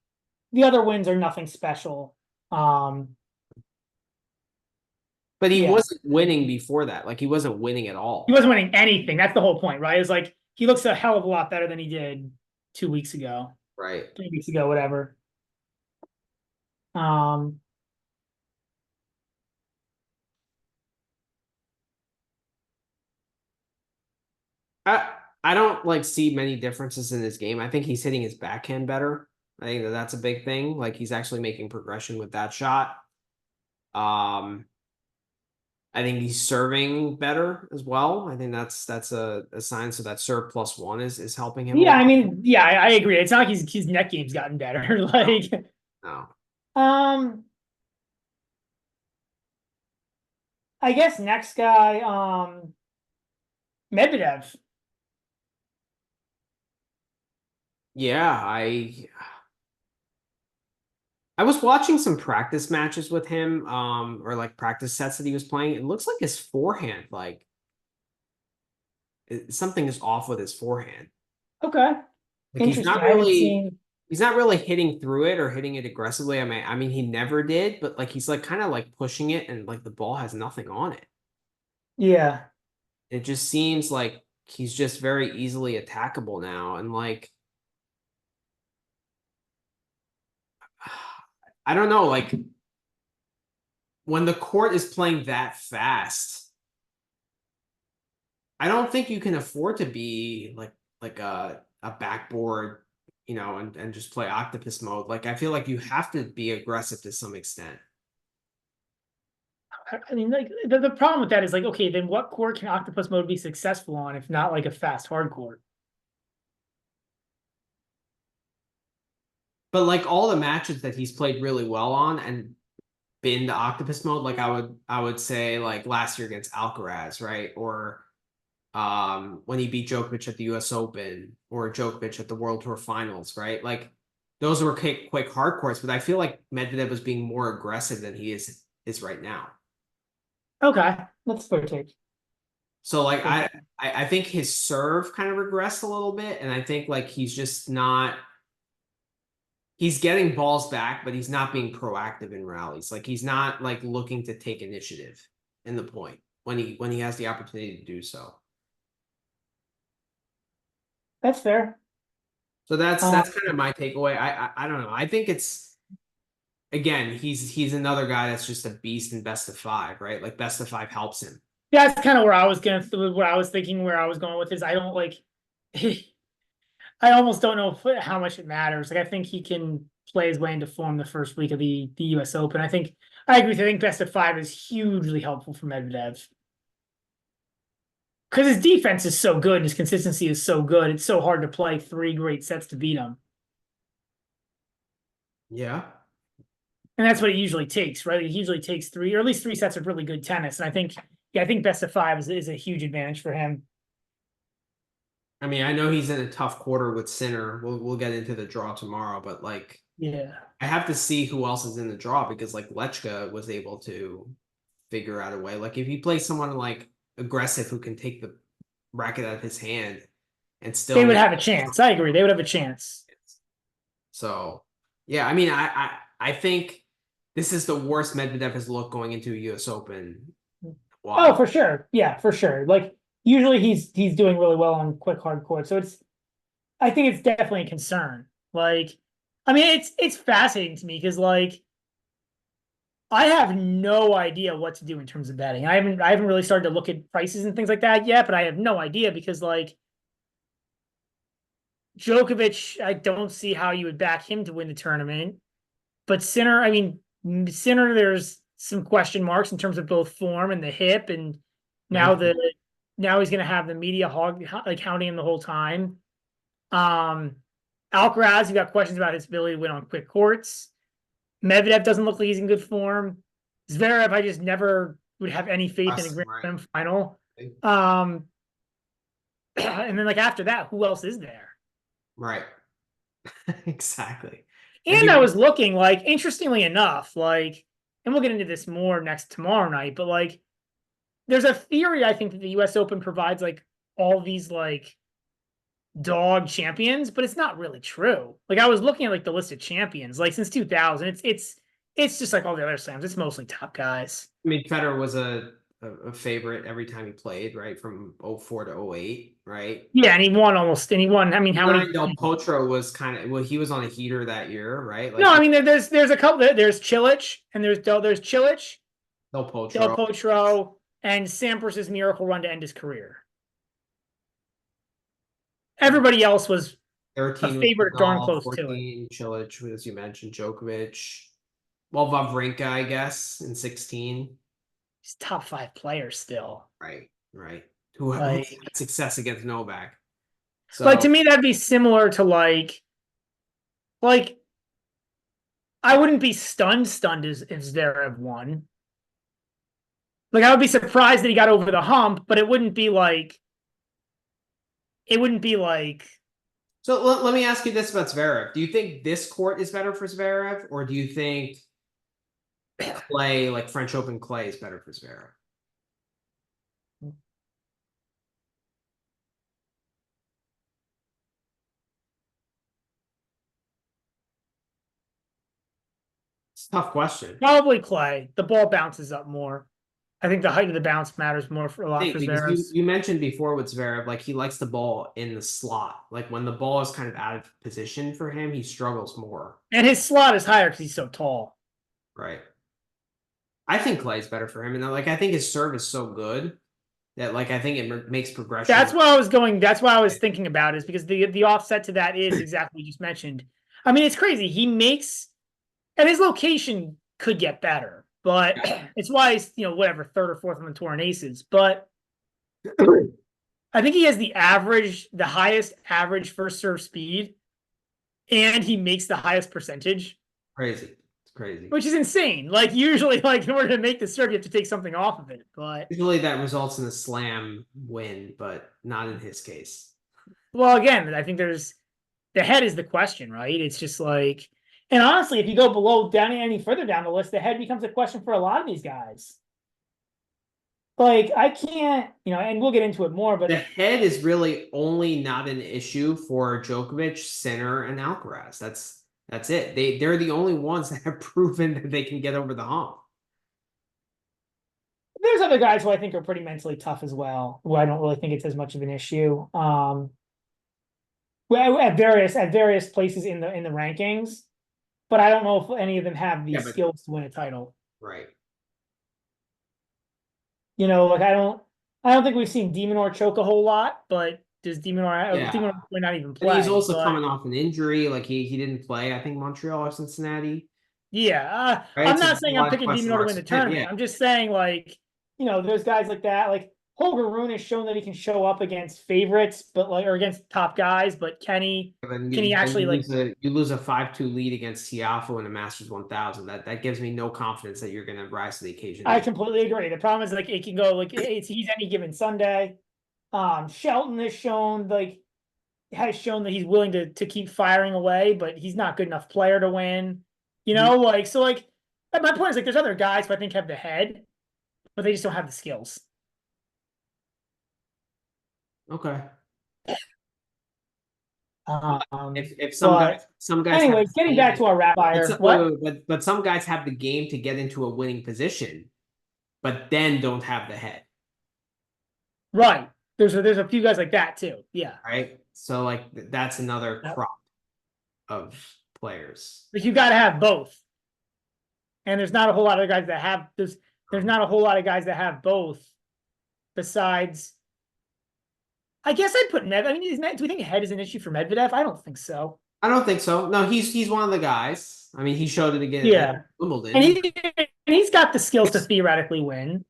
The other wins are nothing special. But he Yeah, wasn't winning before that. Like he wasn't winning at he all. wasn't winning anything. That's the whole point, right? It's like he looks a hell of a lot better than he did 2 weeks ago, Right. 3 weeks ago, whatever. Um, I I don't like see many differences in his game. I think he's hitting his backhand better. I think that that's a big thing. Like he's actually making progression with that shot. I think he's serving better as well. I think that's a sign. So that serve +1 is helping him a Yeah, lot. I mean, yeah, I agree. It's not like his net game's gotten better. Like, No. um, I guess next guy, Medvedev. Yeah, I was watching some practice matches with him, or like practice sets that he was playing. It looks like his forehand, like something is off with his forehand. Okay, Like interesting. I haven't seen. he's not really hitting through it or hitting it aggressively. I mean he never did, but like he's like kind of like pushing it and like the ball has nothing on it. Yeah, It just seems like he's just very easily attackable now. And like I don't know, like when the court is playing that fast, I don't think you can afford to be like a backboard, and just play octopus mode. Like I feel like you have to be aggressive to some extent. I mean, like the problem with that is like, okay, then what court can octopus mode be successful on if not like a fast hard court? But like all the matches that he's played really well on and been the octopus mode, like I would say like last year against Alcaraz, right? Or when he beat Djokovic at the US Open or Djokovic at the World Tour Finals, right? Like those were quick hard courts, but I feel like Medvedev was being more aggressive than he is right now. Okay, that's fair take. So like I think his serve kind of regressed a little bit, and I think like he's just not he's getting balls back, but he's not being proactive in rallies. Like he's not like looking to take initiative in the point when he has the opportunity to do so. That's fair. So that's Um, that's kind of my takeaway. I don't know. I think it's again, he's another guy that's just a beast in best of five, right? Like best of five helps him. yeah, that's kind of where I was gonna, where I was thinking, where I was going with this. I don't like. I almost don't know how much it matters. Like I think he can play his way into form the first week of the U.S. Open. I think I agree with you. I think best of five is hugely helpful for Medvedev because his defense is so good and his consistency is so good. It's so hard to play three great sets to beat him, Yeah. and that's what it usually takes, right? It usually takes three, or at least three sets of really good tennis. And I think, yeah, I think best of five is a huge advantage for him. I mean, I know he's in a tough quarter with Sinner. We'll get into the draw tomorrow, but like Yeah. I have to see who else is in the draw because like Lechka was able to figure out a way. Like if he plays someone like aggressive who can take the racket out of his hand and still They would make have a chance. I agree. They would have a chance. so yeah, I mean I think this is the worst Medvedev has looked going into a US Open. Oh, Wow. for sure. Yeah, for sure. Like usually he's doing really well on quick hard court. So it's I think it's definitely a concern. Like, I mean, it's fascinating to me because like I have no idea what to do in terms of betting. I haven't really started to look at prices and things like that yet, but I have no idea because like Djokovic, I don't see how you would back him to win the tournament. But Sinner, I mean, Sinner, there's some question marks in terms of both form and the hip, and now Right. the now he's going to have the media like hounding him the whole time. Alcaraz, you got questions about his ability to win on quick courts. Medvedev doesn't look like he's in good form. Zverev, I just never would have any faith in a Grand Right. Slam final. Um, and then like after that, who else is there? Right. Exactly. Like And if I was looking like, interestingly enough, like, and we'll get into this more next tomorrow night, but like, there's a theory I think that the U.S. Open provides like all these like dog champions, but it's not really true. Like I was looking at like the list of champions, like since 2000, it's just like all the other slams. It's mostly top guys. I mean, Federer was a favorite every time he played, right? From '04 to '08, right? Yeah, and he won almost, and he won. I mean, how many? Nine Del Potro was kind of well, he was on a heater that year, right? No, Like I mean there's a couple. There's Chilich, and there's Chilich, Del Del Potro. Potro, and Sampras's miracle run to end his career. Everybody else was a 13 was favorite darn Nadal, close to it. 14 Cilic, as you mentioned, Djokovic. Well, Wawrinka, I guess, in 16. He's top 5 player still. Right, right. Who had Like, success against Novak. like So to me, that'd be similar to like I wouldn't be stunned if Zverev won. Like I would be surprised that he got over the hump, but it wouldn't be like So let me ask you this about Zverev. Do you think this court is better for Zverev, or do you think clay, like French Open clay, is better for Zverev? It's a tough question. probably clay. The ball bounces up more. I think the height of the bounce matters more for a lot for Because Zverev. you mentioned before with Zverev, like he likes the ball in the slot. Like when the ball is kind of out of position for him, he struggles more. And his slot is higher because he's so tall. Right. I think clay's better for him, and like I think his serve is so good that like I think it makes progression. That's why I was going. That's why I was thinking about it, is because the offset to that is exactly what you just mentioned. I mean, it's crazy. He makes, and his location could get better, but it's why he's, whatever, third or fourth on the tour in aces. But I think he has the highest average first serve speed, and he makes the highest percentage. Crazy. It's crazy. Which is insane. Like usually, like in order to make the serve, you have to take something off of it. But usually that results in a slam win, but not in his case. well, again, I think the head is the question, right? It's just like, and honestly, if you go down any further down the list, the head becomes a question for a lot of these guys. Like I can't, and we'll get into it more, but the head is really only not an issue for Djokovic, Sinner, and Alcaraz. That's it. They're the only ones that have proven that they can get over the hump. there's other guys who I think are pretty mentally tough as well, who I don't really think it's as much of an issue. Well, at various places in the rankings, but I don't know if any of them have the skills to win a title. Right. Like I don't think we've seen Demonor choke a whole lot, but does Demonor might not even play. And he's also coming off an injury. Like he didn't play, I think, Montreal or Cincinnati. Yeah. Right? I'm not saying I'm picking Demonor to win the tournament. Yeah. I'm just saying, like, there's guys like that. Like Holger Rune has shown that he can show up against favorites, but or against top guys, but can he actually you lose a 5-2 lead against Tiafoe in a Masters 1000. That gives me no confidence that you're going to rise to the occasion. I completely agree. The problem is like it can go like he's any given Sunday. Shelton has shown that he's willing to keep firing away, but he's not good enough player to win. My point is like there's other guys who I think have the head, but they just don't have the skills. Okay. If some guys anyways, getting back to our rapid fire, but some guys have the game to get into a winning position, but then don't have the head. Right. There's a few guys like that too. Yeah. Right. So like that's another crop of players. But you got to have both. And there's not a whole lot of guys that have there's not a whole lot of guys that have both. Besides, I guess I'd put Medvedev. I mean, do we think head is an issue for Medvedev? I don't think so. I don't think so. No, he's one of the guys. I mean, he showed it again at Wimbledon. And he's got the skills to theoretically win.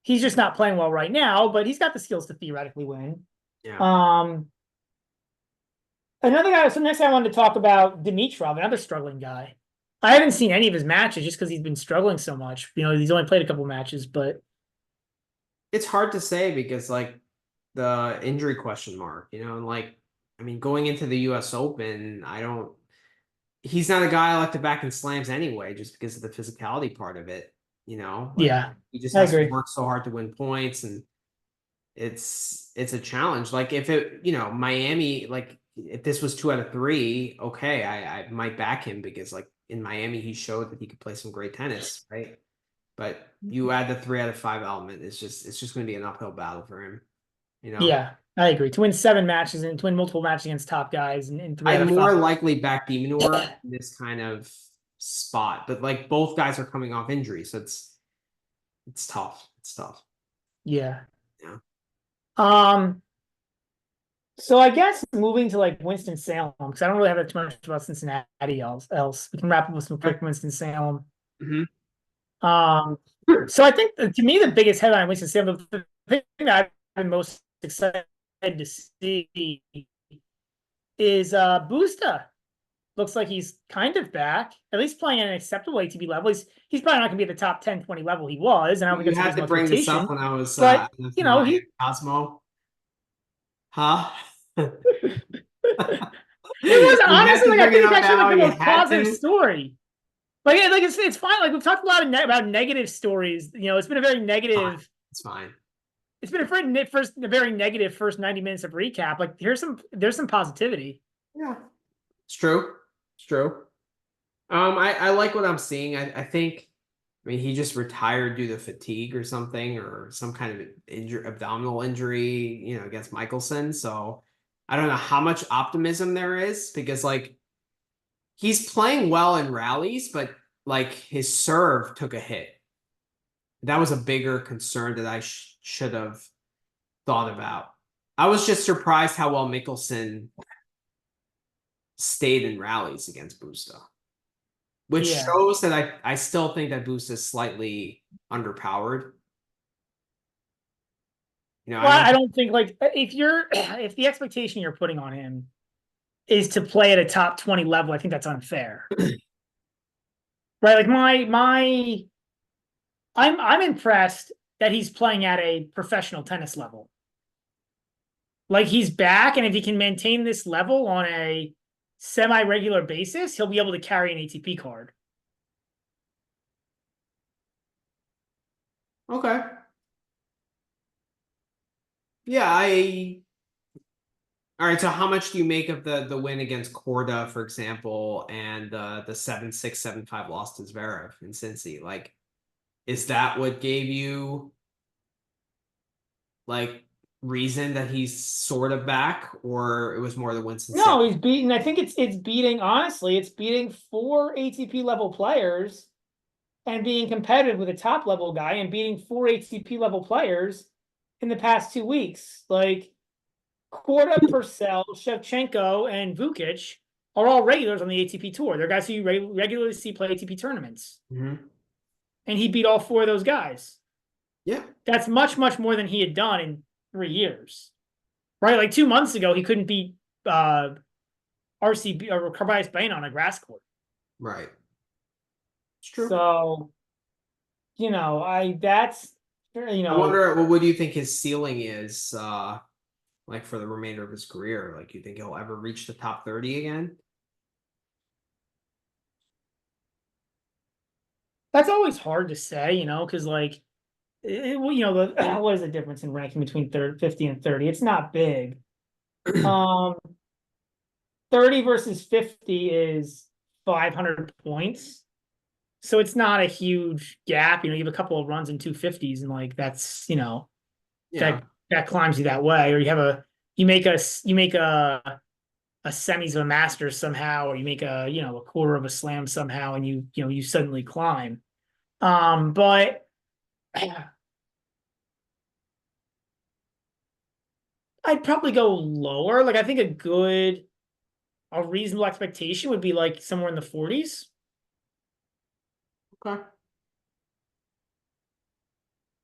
He's just not playing well right now, but he's got the skills to theoretically win. Yeah. Another guy. So next, I wanted to talk about Dimitrov, another struggling guy. I haven't seen any of his matches just because he's been struggling so much. He's only played a couple matches, but it's hard to say because like the injury question mark, and like I mean, going into the U.S. Open, he's not a guy I like to back in slams anyway, just because of the physicality part of it. He just has to work so hard to win points, and it's a challenge. Like if Miami, like if this was 2 out of 3, okay, I might back him because like in Miami he showed that he could play some great tennis, right? But you add the 3 out of 5 element, it's just going to be an uphill battle for him. Yeah, I agree. To win 7 matches and to win multiple matches against top guys and 3 I'd more likely back Demonor in this kind of spot, but like both guys are coming off injury, so it's tough. It's tough. Yeah. Yeah. So I guess moving to like Winston-Salem, because I don't really have too much about Cincinnati else. We can wrap up with some quick Winston-Salem. Mm-hmm. So I think to me the biggest headline Winston-Salem, the thing that I've been most excited to see is Busta. Looks like he's kind of back, at least playing at an acceptable ATP level. He's probably not going to be at the top 10, 20 level he was, and I don't think You that's a had to reasonable bring this expectation. up when I was But with you know, my he Cosmo. Huh? it was You had honestly to like I bring it think it's up actually like now. the You most had positive to. story. Like it's fine. Like we've talked a lot about negative stories. You know, it's been a very Fine. negative. It's fine. It's been a very negative first 90 minutes of recap. Like there's some positivity. Yeah, it's true. It's true. I like what I'm seeing. I think, I mean, he just retired due to fatigue or something, or some kind of injury, abdominal injury, against Michelsen. So I don't know how much optimism there is, because like he's playing well in rallies, but like his serve took a hit. That was a bigger concern that I should have thought about. I was just surprised how well Michelsen stayed in rallies against Busta, which Yeah. shows that I still think that Busta is slightly underpowered. I Well, don't. I don't think like if the expectation you're putting on him is to play at a top 20 level, I think that's unfair. Right? Like I'm impressed that he's playing at a professional tennis level. Like he's back, and if he can maintain this level on a semi-regular basis, he'll be able to carry an ATP card. Okay. Yeah, all right, so how much do you make of the win against Korda, for example, and the 7-6, 7-5 loss to Zverev in Cincy? Like, is that what gave you like reason that he's sort of back, or it was more the Winston Salem? No, he's beating. I think it's beating. Honestly, it's beating 4 ATP level players and being competitive with a top level guy and beating 4 ATP level players in the past 2 weeks. Like Korda, Purcell, Shevchenko, and Vukic are all regulars on the ATP tour. They're guys who you regularly see play ATP tournaments, Mm-hmm. and he beat all 4 of those guys. Yeah. That's much, much more than he had done in 3 years. Right? Like 2 months ago, he couldn't beat RCB or Carbias Bain on a grass court. Right. It's true. So, that's I wonder, well, what do you think his ceiling is, like for the remainder of his career? Like, you think he'll ever reach the top 30 again? that's always hard to say, because like, what is the difference in ranking between 50 and 30? It's not big. Um, 30 versus 50 is 500 points. So it's not a huge gap. You have a couple of runs in 250s, and like that's, Yeah. that climbs you that way. Or you make a semis of a Masters somehow, or you make a quarter of a slam somehow, and you suddenly climb. But I'd probably go lower. Like I think a reasonable expectation would be like somewhere in the 40s. Okay.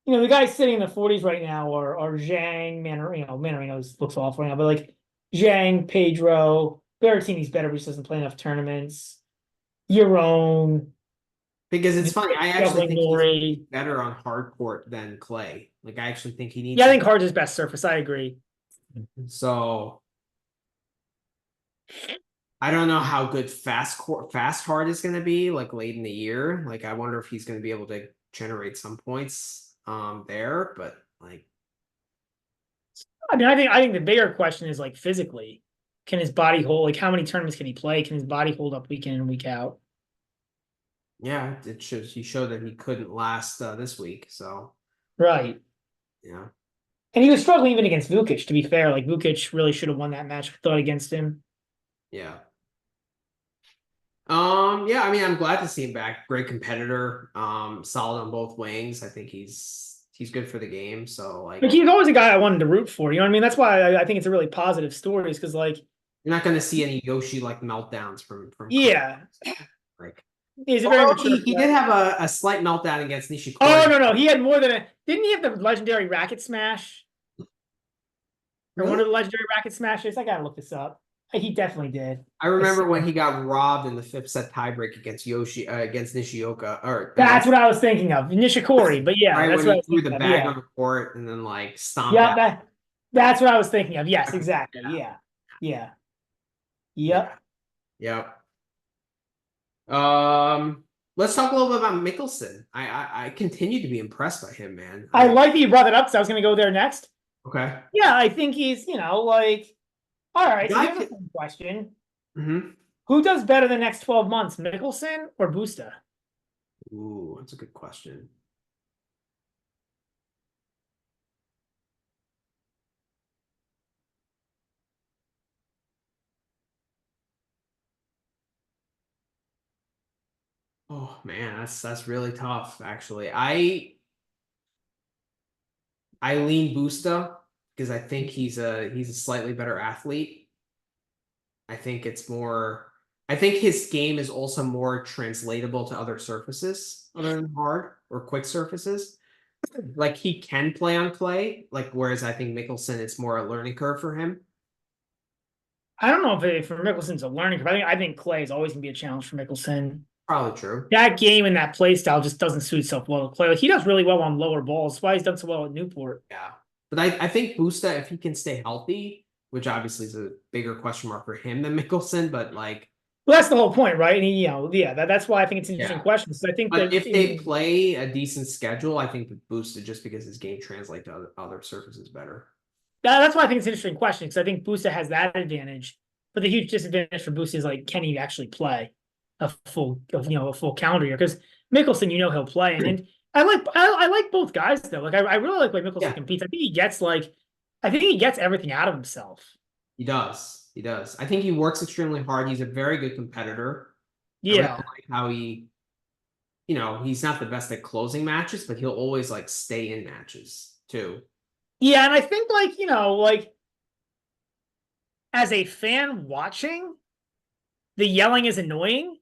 The guys sitting in the 40s right now are Zhang, Manarino looks awful right now, but like Zhang, Pedro, Berrettini's better, but he just doesn't play enough tournaments. Your own Because it's funny, I actually juggling think he's Nori. better on hard court than clay. Like, I actually think he needs Yeah, I to. think hard's his best surface. I agree. So I don't know how good fast hard is going to be like late in the year. Like, I wonder if he's going to be able to generate some points there, but like, I mean, I think the bigger question is like physically, can his body hold? Like, how many tournaments can he play? Can his body hold up week in and week out? yeah, he showed that he couldn't last this week. So Right. yeah. And he was struggling even against Vukic, to be fair. Like Vukic really should have won that match, I thought, against him. Yeah. Yeah, I mean, I'm glad to see him back. Great competitor. Solid on both wings. I think he's he's good for the game. So like, Like he's always a guy I wanted to root for. You know what I mean? That's why I think it's a really positive story, is because like you're not going to see any Yoshi like meltdowns from Carreno. yeah, Like, he's a very although mature he player. did have a slight meltdown against Oh Nishikori. no, he had more than a. Didn't he have the legendary racket smash? Or one Really? of the legendary racket smashes? I gotta look this up. He definitely did. I remember when he got robbed in the fifth set tiebreak against against Nishioka, or That's what I was thinking of. Nishikori, but yeah, right that's when what I he was threw the thinking of. bag Yeah. on the court and then like stomped Yeah, out. that's what I was thinking of. Yes, exactly. Yeah. Yeah. Yeah. Yeah. Yep. Yep. Let's talk a little bit about Michelsen. I continue to be impressed by him, man. I like that you brought that up because I was gonna go there next. Okay. Yeah, I think he's, like, all right. So Guy here's a could- fun question. Mhm. Who does better the next 12 months, Michelsen or Busta? Ooh, that's a good question. Oh man, that's really tough, actually. I lean Busta because I think he's a slightly better athlete. I think it's more I think his game is also more translatable to other surfaces other than hard or quick surfaces. Like he can play on clay, like whereas I think Michelsen it's more a learning curve for him. I don't know if for Michelsen's a learning curve. I think clay is always gonna be a challenge for Michelsen. Probably true. That game and that play style just doesn't suit itself well to clay. Like he does really well on lower balls. That's why he's done so well at Newport. Yeah. But I think Busta, if he can stay healthy, which obviously is a bigger question mark for him than Mickelson, but like Well, that's the whole point, right? And he, yeah, that's why I think it's an interesting yeah. question. So I think But that if they play a decent schedule, I think the Busta just because his game translates to other surfaces better. that's why I think it's an interesting question, because I think Busta has that advantage, but the huge disadvantage for Busta is like, can he actually play a full calendar year? Because Mickelson, he'll play, and I like both guys though. Like I really like the way Mickelson competes. I think he gets everything out of himself. He does. He does. I think he works extremely hard. He's a very good competitor. I really Yeah. like how he's not the best at closing matches, but he'll always like stay in matches too. Yeah, and I think like as a fan watching, the yelling is annoying,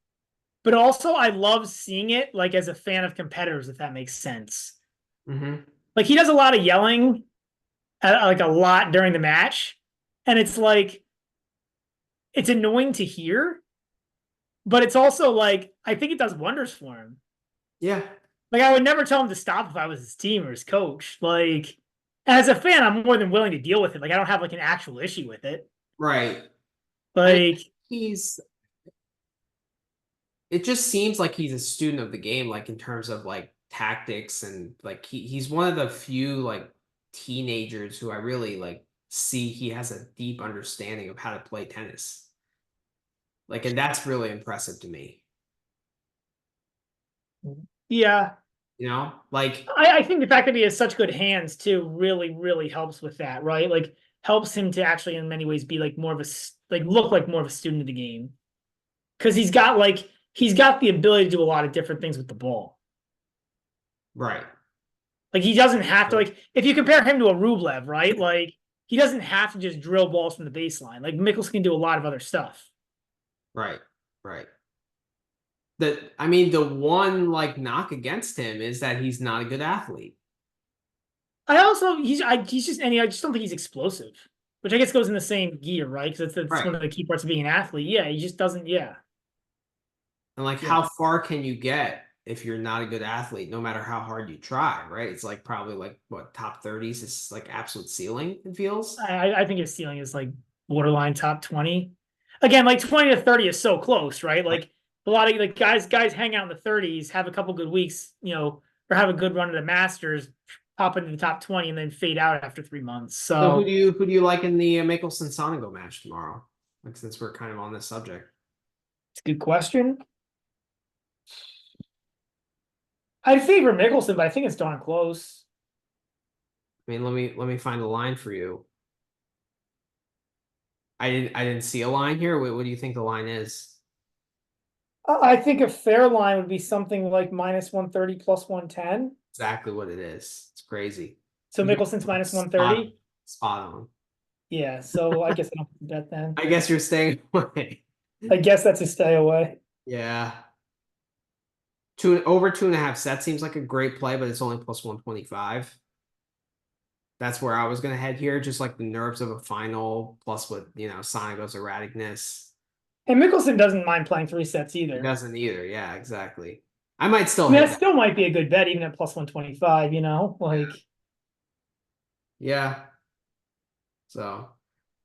but also I love seeing it like as a fan of competitors, if that makes sense. Mm-hmm. Like he does a lot of yelling, like a lot during the match, and it's like it's annoying to hear, but it's also like I think it does wonders for him. Yeah. Like I would never tell him to stop if I was his team or his coach. Like as a fan, I'm more than willing to deal with it. Like I don't have like an actual issue with it. Right. Like it just seems like he's a student of the game, like in terms of like tactics and like he's one of the few like teenagers who I really like see he has a deep understanding of how to play tennis. Like, and that's really impressive to me. yeah, Like I think the fact that he has such good hands too really, really helps with that, right? Like helps him to actually in many ways be like more of a look like more of a student of the game. Because he's got the ability to do a lot of different things with the ball. right. Like he doesn't have to if you compare him to a Rublev, right? Like he doesn't have to just drill balls from the baseline. Like Michelsen can do a lot of other stuff. Right. Right. The one like knock against him is that he's not a good athlete. He's just I just don't think he's explosive, which I guess goes in the same gear, right? Because that's Right. one of the key parts of being an athlete. Yeah, he just doesn't. Yeah. And like how far can you get if you're not a good athlete, no matter how hard you try, right? It's like probably like what top 30s is like absolute ceiling, it feels. I think his ceiling is like borderline top 20. Again, like 20 to 30 is so close, right? Like a lot of like guys hang out in the 30s, have a couple good weeks, or have a good run of the Masters, pop into the top 20 and then fade out after 3 months. So who do you like in the Michelsen Sonigo match tomorrow? Like since we're kind of on this subject. It's a good question. I'd favor Michelsen, but I think it's darn close. I mean, let me find a line for you. I didn't see a line here. What do you think the line is? I think a fair line would be something like -130 +110. Exactly what it is. It's crazy. So Michelsen's minus 130. Spot on. Yeah, so I guess I don't bet then. I guess you're staying away. I guess that's a stay away. Yeah. Over 2.5 sets seems like a great play, but it's only plus 125. That's where I was gonna head here, just like the nerves of a final, plus with Sonego's erraticness. And Michelsen doesn't mind playing 3 sets He either. doesn't either. Yeah, exactly. I might still I mean, hit that that. still might be a good bet, even at plus 125, like. Yeah. So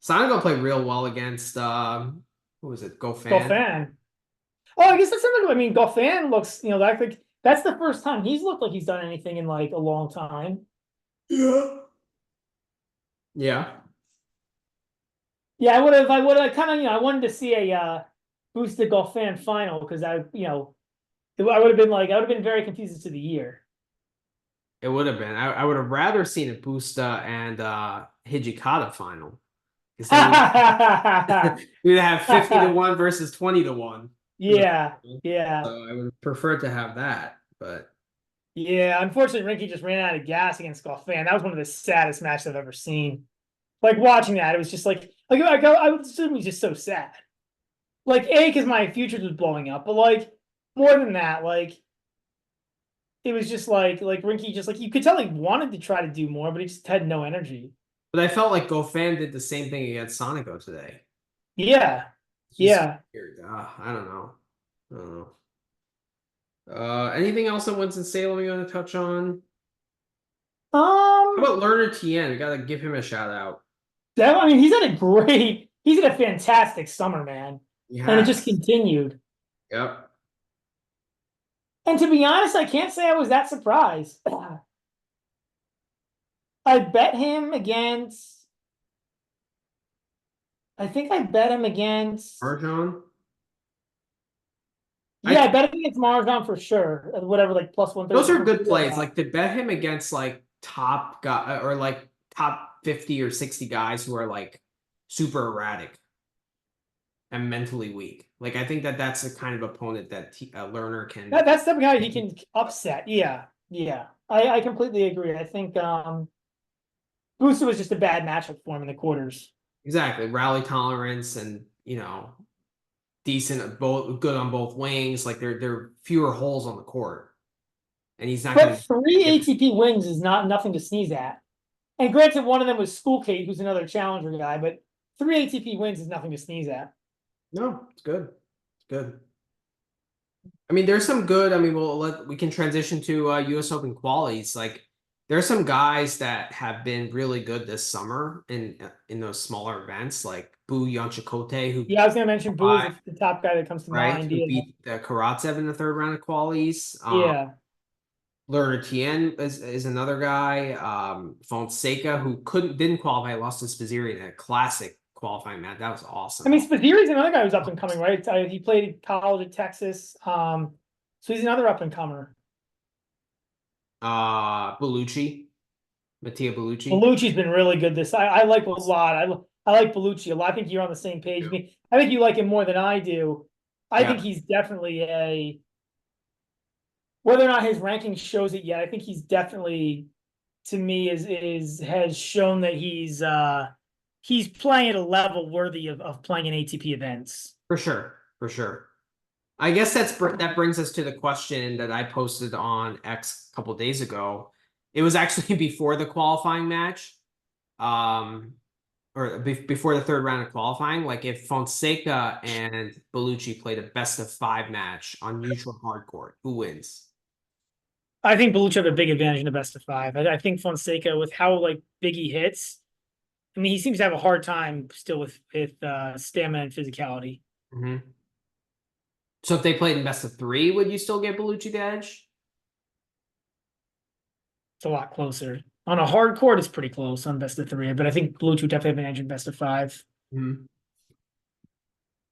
Sonego played real well against who was it? Goffin. Goffin. Oh, I guess that's something. I mean, Goffin looks, that's the first time he's looked like he's done anything in like a long time. Yeah. Yeah. Yeah, I would have kind of, I wanted to see a boosted Goffin final because I would have been very confused as to the year. It would have been. I would have rather seen a Busta and Hijikata final. Because then we'd have 50-1 versus 20-1. Yeah, yeah. So I would prefer to have that, but Yeah, unfortunately, Rinky just ran out of gas against Goffin. That was one of the saddest matches I've ever seen. Like watching that, it was just I would assume it was just so sad. Like because my futures was blowing up, but like more than that, like it was just like Rinky just like you could tell he wanted to try to do more, but he just had no energy. But I felt like Goffin did the same thing against Sonego today. Yeah, yeah. Weird. I don't know. Anything else on Winston-Salem you want to touch on? How about Lerner Tien? We gotta give him a shout out. I mean, he's had a fantastic summer, man. And it just continued. Yep. And to be honest, I can't say I was that surprised. I bet him against. I think I bet him against. Marjon? Yeah, I bet him against Marjon for sure. Whatever, like plus 130. Those are good plays. Like to bet him against like top guy or like top 50 or 60 guys who are like super erratic and mentally weak. Like I think that's the kind of opponent that Lerner can. That's the guy he can upset. Yeah, yeah. I completely agree. I think Busta was just a bad matchup for him in the quarters. Exactly, rally tolerance and decent, both good on both wings. Like there are fewer holes on the court, and he's not. But 3 ATP wins is nothing to sneeze at. And granted, one of them was School Kate, who's another challenger guy, but 3 ATP wins is nothing to sneeze at. No, it's good. It's good. I mean, there's some good. I mean, we can transition to U.S. Open qualies. Like, there's some guys that have been really good this summer in those smaller events, like Bu Yanchikote, who I was going to mention Bu is the top guy that comes to mind. Who beat Karatsev in the third round of qualies. Yeah. Lerner Tien is another guy. Fonseca, who didn't qualify, lost to Spizzirri in a classic qualifying match. That was awesome. I mean, Spizzirri's another guy who's up and coming, right? He played college at Texas. So he's another up and comer. Bellucci. Mattia Bellucci. Bellucci's been really good this. I like a lot. I like Bellucci a lot. I think you're on the same page. Yeah. I think you like him more than I do. I think he's definitely whether or not his ranking shows it yet, I think he's definitely, to me, has shown that he's playing at a level worthy of playing in ATP events. For sure. I guess that brings us to the question that I posted on X a couple days ago. It was actually before the qualifying match, or before the third round of qualifying. Like if Fonseca and Bellucci played a best of 5 match on neutral hard court, who wins? I think Bellucci have a big advantage in the best of 5. I think Fonseca, with how big he hits, I mean, he seems to have a hard time still with stamina and physicality. Mm-hmm. So if they played in best of 3, would you still get Bellucci the edge? It's a lot closer. On a hard court, it's pretty close on best of 3, but I think Bellucci would definitely have an edge in best of 5. Mm-hmm.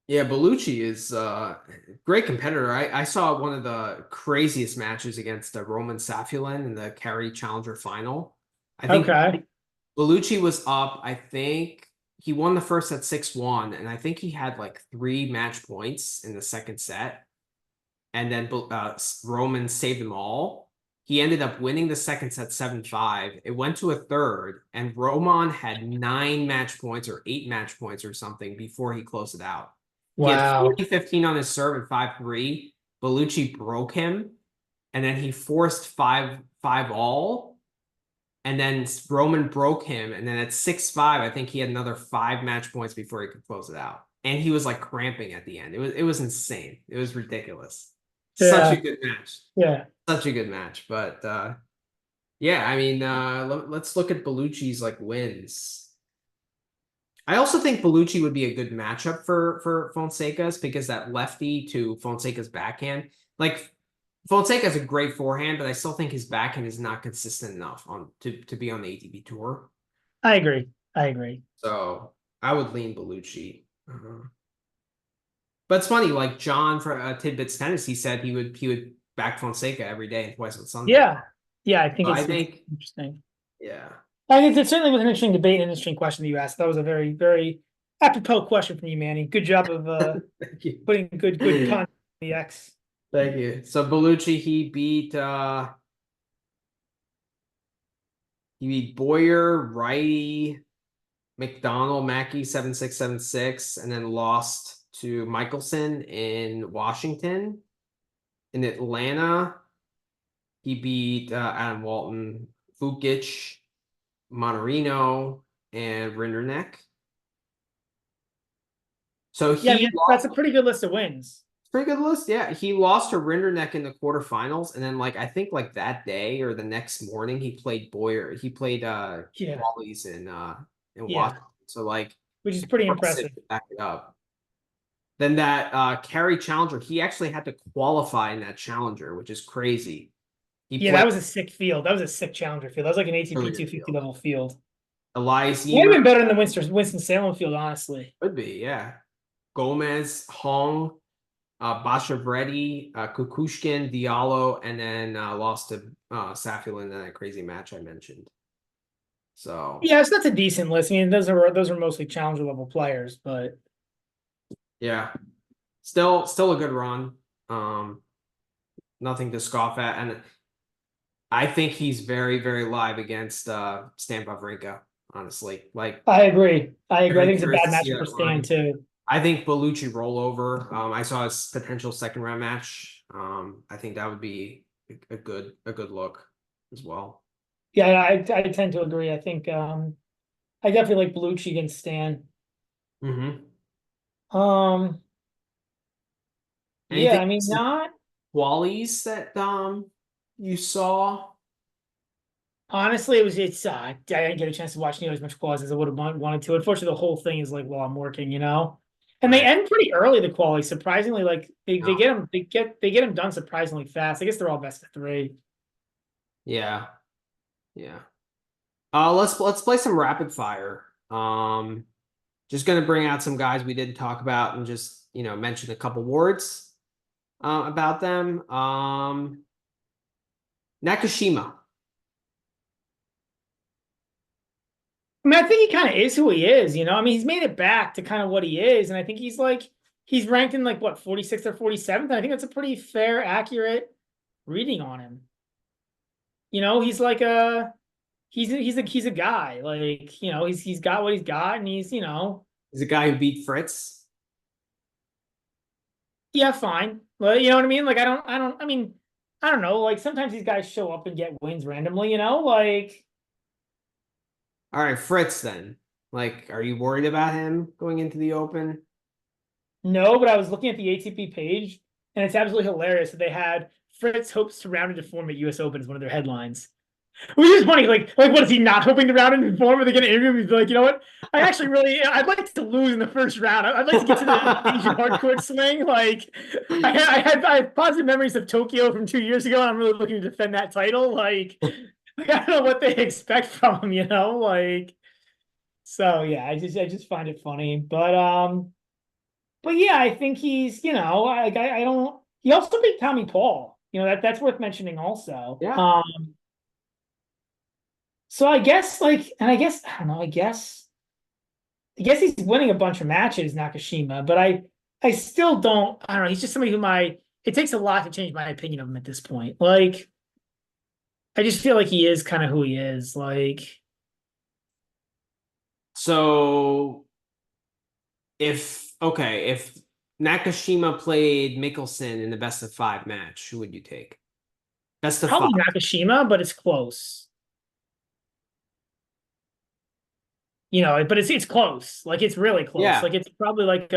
Yeah, Bellucci is a great competitor. I saw one of the craziest matches against Roman Safulin in the Carry Challenger final. I think Bellucci was up. I think he won the first set 6-1, and I think he had 3 match points in the second set. And then Roman saved them all. He ended up winning the second set 7-5. It went to a third, and Roman had 9 match points or 8 match points or something before he closed it out. He had Wow. 40-15 on his serve at 5-3. Bellucci broke him, and then he forced 5-5 and then Roman broke him, and then at 6-5, I think he had another 5 match points before he could close it out. And he was like cramping at the end. It was insane. It was ridiculous. Such a good match. Yeah. Such a good match. But yeah, I mean, let's look at Bellucci's like wins. I also think Bellucci would be a good matchup for Fonseca's because that lefty to Fonseca's backhand, like Fonseca has a great forehand, but I still think his backhand is not consistent enough to be on the ATP tour. I agree. So I would lean Bellucci. But it's funny, like John for Tidbits Tennis, he said he would back Fonseca every day and twice on Sunday. Yeah, I think So it's I think interesting. yeah. I think it certainly was an interesting debate and an interesting question that you asked. That was a very, very apropos question from you, Manny. Good job of Thank you. putting good content in the X. Thank you. So Bellucci, he beat Boyer, Righty, McDonald, Mackey 7-6, 7-6, and then lost to Michelsen in Washington. In Atlanta, he beat Adam Walton, Vukic, Monterino, and Rinderneck. So that's a pretty good list of wins. Pretty good list, yeah. He lost to Rinderneck in the quarterfinals, and then like I think like that day or the next morning he played Boyer. He played Wally's in Washington. So like, which is pretty impressive. To back it up. Then that Carey Challenger, he actually had to qualify in that Challenger, which is crazy. That was a sick field. That was a sick Challenger field. That was like an ATP really 250 level field. Elias would have been better than the Winston-Salem field, honestly. Could be, yeah. Gomez, Hong, Bashavredi, Kukushkin, Diallo, and then lost to Safulin in that crazy match I mentioned. So yeah, so that's a decent list. I mean, those are mostly challenger level players, but yeah, still a good run. Nothing to scoff at, and I think he's very, very live against Stan Wawrinka. Honestly, like I agree. I think it's a bad match for Stan too. I think Bellucci rollover. I saw his potential second round match. I think that would be a good look as well. Yeah, I tend to agree. I think I definitely like Bellucci against Stan. Mm-hmm. Yeah, I mean not qualies that you saw. Honestly, it's I didn't get a chance to watch nearly as much qualies as I would have wanted to. Unfortunately, the whole thing is like while I'm working, And they end pretty early, the quality. Surprisingly, like they get them done surprisingly fast. I guess they're all best of 3. Yeah. Let's play some rapid fire. Just gonna bring out some guys we didn't talk about and just mention a couple words about them. Nakashima. I mean, I think he kind of is who he is, I mean, he's made it back to kind of what he is, and I think he's ranked in like what 46th or 47th. I think that's a pretty fair, accurate reading on him. He's like he's a guy, like he's got what he's got, and he's a guy who beat Fritz. Yeah, fine. Well, you know what I mean. Like I don't know. Like sometimes these guys show up and get wins randomly. Like. All right, Fritz then. Like, are you worried about him going into the Open? No, but I was looking at the ATP page, and it's absolutely hilarious that they had Fritz hopes to round into form at US Open as one of their headlines. Which is funny. Like what is he not hoping to round into form? Are they going to interview him? He's like, you know what? I'd like to lose in the first round. I'd like to get to the Asian hardcourt swing. Like, I had positive memories of Tokyo from 2 years ago, and I'm really looking to defend that title. Like I don't know what they expect from him, like. So yeah, I just find it funny, but yeah, I think he's, I don't. He also beat Tommy Paul, that's worth mentioning also. Yeah. So I guess I don't know. I guess he's winning a bunch of matches, Nakashima, but I still don't. I don't know. He's just somebody who it takes a lot to change my opinion of him at this point. Like. I just feel like he is kind of who he is. Like, So if Nakashima played Michelsen in the best of 5 match, who would you take? Best of 5. probably Nakashima, but it's close. But it's close. Like it's really close. Yeah. Like it's probably like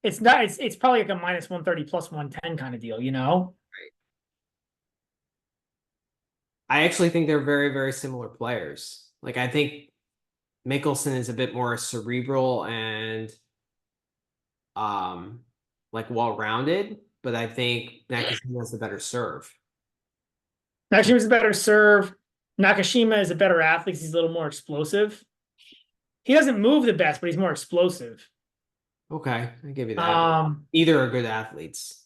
it's not it's probably like a minus 130 plus 110 kind of deal, you know? I actually think they're very, very similar players. Like I think Mickelson is a bit more cerebral and um like well-rounded, but I think Nakashima has the better serve. Nakashima's a better serve. Nakashima is a better athlete. He's a little more explosive. He doesn't move the best, but he's more explosive. Okay, I give you that. Um, Either are good athletes.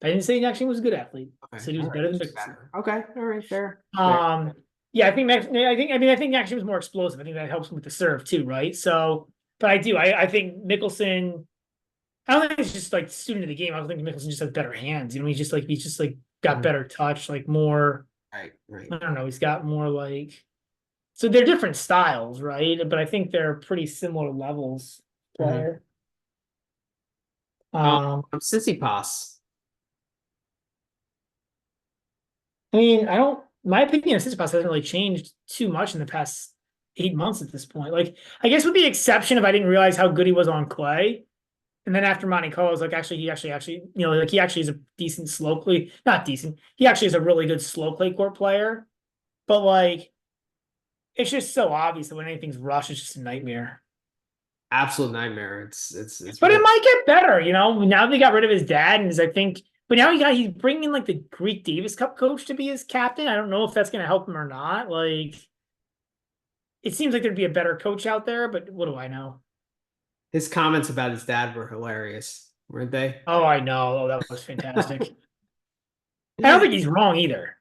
I didn't say Nakashima was a good athlete. I Okay, said he all was right, better than just Mickelson. better. Okay, all right, fair. Fair. Um, yeah, I think Nakashima's more explosive. I think that helps him with the serve too, right? So, but I think Mickelson. I don't think it's just like student of the game. I don't think Mickelson just has better hands. He's just like got Mhm. better touch, like more. Right, right. I don't know. He's got more like. So they're different styles, right? But I think they're pretty similar levels Mhm. player. Um, Sissipas. I mean, I don't. My opinion of Tsitsipas hasn't really changed too much in the past 8 months at this point. Like, I guess with the exception of I didn't realize how good he was on clay. And then after Monte Carlo, I was like, actually, like he actually is a decent slow clay, not decent. He actually is a really good slow clay court player. But like, it's just so obvious that when anything's rushed, it's just a nightmare. Absolute nightmare. It's But it really might get better, Now they got rid of his dad, and but now he's bringing like the Greek Davis Cup coach to be his captain. I don't know if that's going to help him or not. Like, it seems like there'd be a better coach out there, but what do I know? his comments about his dad were hilarious, weren't they? Oh, I know. Oh, that was fantastic. I don't think he's wrong either.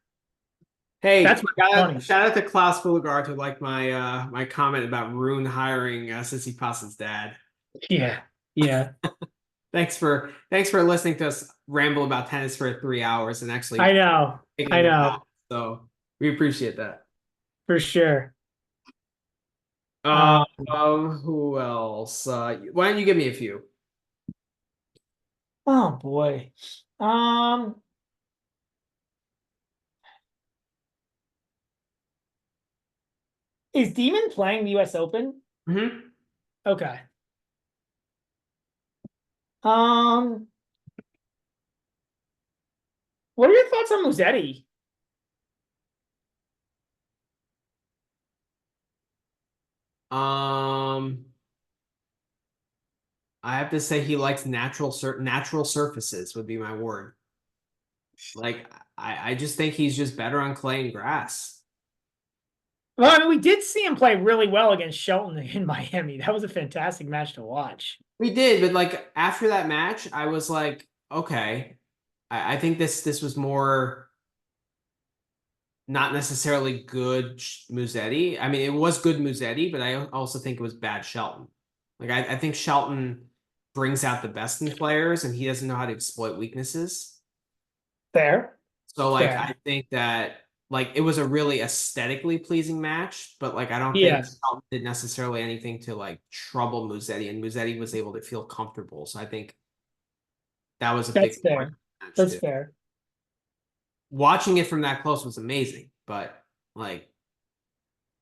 That's Hey, what's funny. shout out to Klaus Fulgard who liked my comment about Rune hiring Sissy dad. Yeah, yeah. Thanks for listening to us ramble about tennis for 3 hours and I actually know. taking I it about. know So we appreciate that. for sure. Uh, Um, who else? Why don't you give me a few? oh boy. Um, is Demon playing the US Open? Hmm. Okay. Um, what are your thoughts on Musetti? Um, I have to say he likes natural surfaces would be my word. Like I just think he's just better on clay and grass. Well, I mean, we did see him play really well against Shelton in Miami. That was a fantastic match to watch. We did, but like after that match, I was like, okay, I think this was more not necessarily good Musetti. I mean, it was good Musetti, but I also think it was bad Shelton. Like I think Shelton brings out the best in players, and he doesn't know how to exploit weaknesses. Fair, So like fair. I think that like it was a really aesthetically pleasing match, but like I don't think Yeah, Shelton did necessarily anything to like trouble Musetti, and Musetti was able to feel comfortable. So I think that was a that's big part of fair. the match That's too. fair. Watching it from that close was amazing, but like,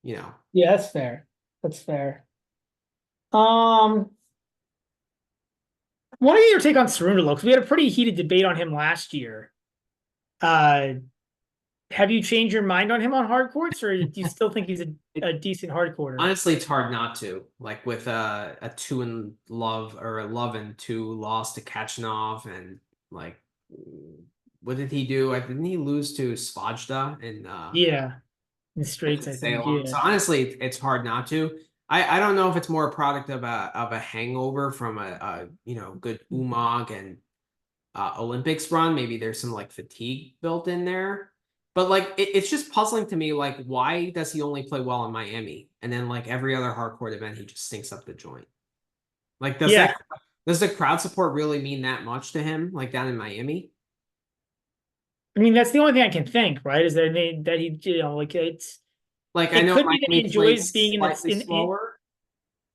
you know, Yeah, that's fair. That's fair. Um, what are your take on Cerundolo? Because we had a pretty heated debate on him last year. Uh, have you changed your mind on him on hard courts, or do you still think he's it, a decent hard quarter? honestly, it's hard not to. Like with a 2-in-love or a love and two loss to Kachanov, and like, what did he do? Didn't he lose to Svajda in Yeah, in straights, I think. Winston-Salem? Yeah, So honestly, it's hard not to. I don't know if it's more a product of a hangover from a good Umag and Olympics run. Maybe there's some like fatigue built in there. But like it's just puzzling to me, like, why does he only play well in Miami? And then like every other hardcourt event, he just stinks up the joint. Like, yeah. does the crowd support really mean that much to him, like down in Miami? I mean, that's the only thing I can think, right? Is that he, like Like I it know could be that he Miami enjoys plays being in the slightly in slower,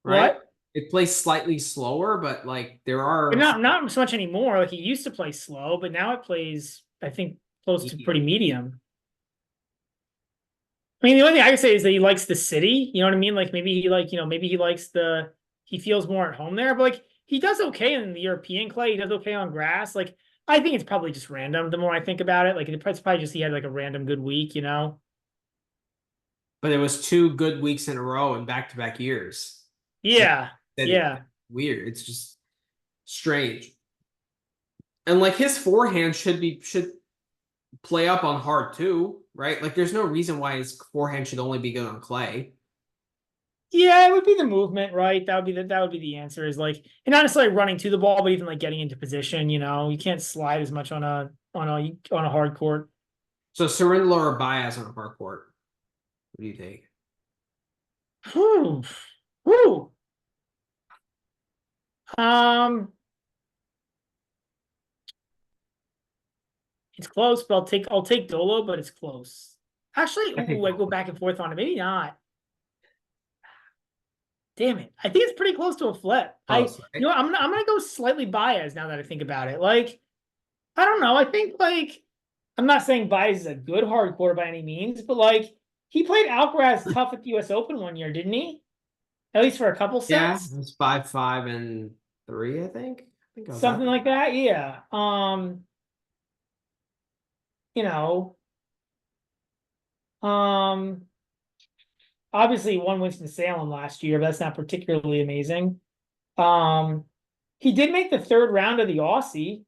right? what? It plays slightly slower, but like there But are not so much anymore. Like he used to play slow, but now it plays, I think, close to pretty medium. medium. I mean, the only thing I could say is that he likes the city. You know what I mean? Like maybe he maybe he likes he feels more at home there. But like he does okay in the European clay. He does okay on grass. Like I think it's probably just random. The more I think about it, like it's probably just he had like a random good week. But it was 2 good weeks in a row in back-to-back years. That Yeah, that it yeah. weird. It's just strange. And like his forehand should play up on hard too, right? Like there's no reason why his forehand should only be good on clay. Yeah, it would be the movement, right? That would be the answer is like, and not necessarily running to the ball, but even like getting into position, you can't slide as much on a hard court. So Cerundolo or Baez on a hard court. What do you think? Whew. Whew. Um, it's close, but I'll take Dolo, but it's close. Actually, I think I go back and forth on it. Maybe not. Damn it. I think it's pretty close to a flip. close, right? I'm gonna go slightly biased now that I think about it. Like, I don't know. I think like I'm not saying Baez is a good hardcore by any means, but like he played Alcaraz tough at the US Open one year, didn't he? At least for a couple Yeah, it sets. was 5-5-3, I think. I think I was at Something like that. Yeah. You know, um, obviously he won Winston-Salem last year, but that's not particularly amazing. Um, he did make the third round of the Aussie.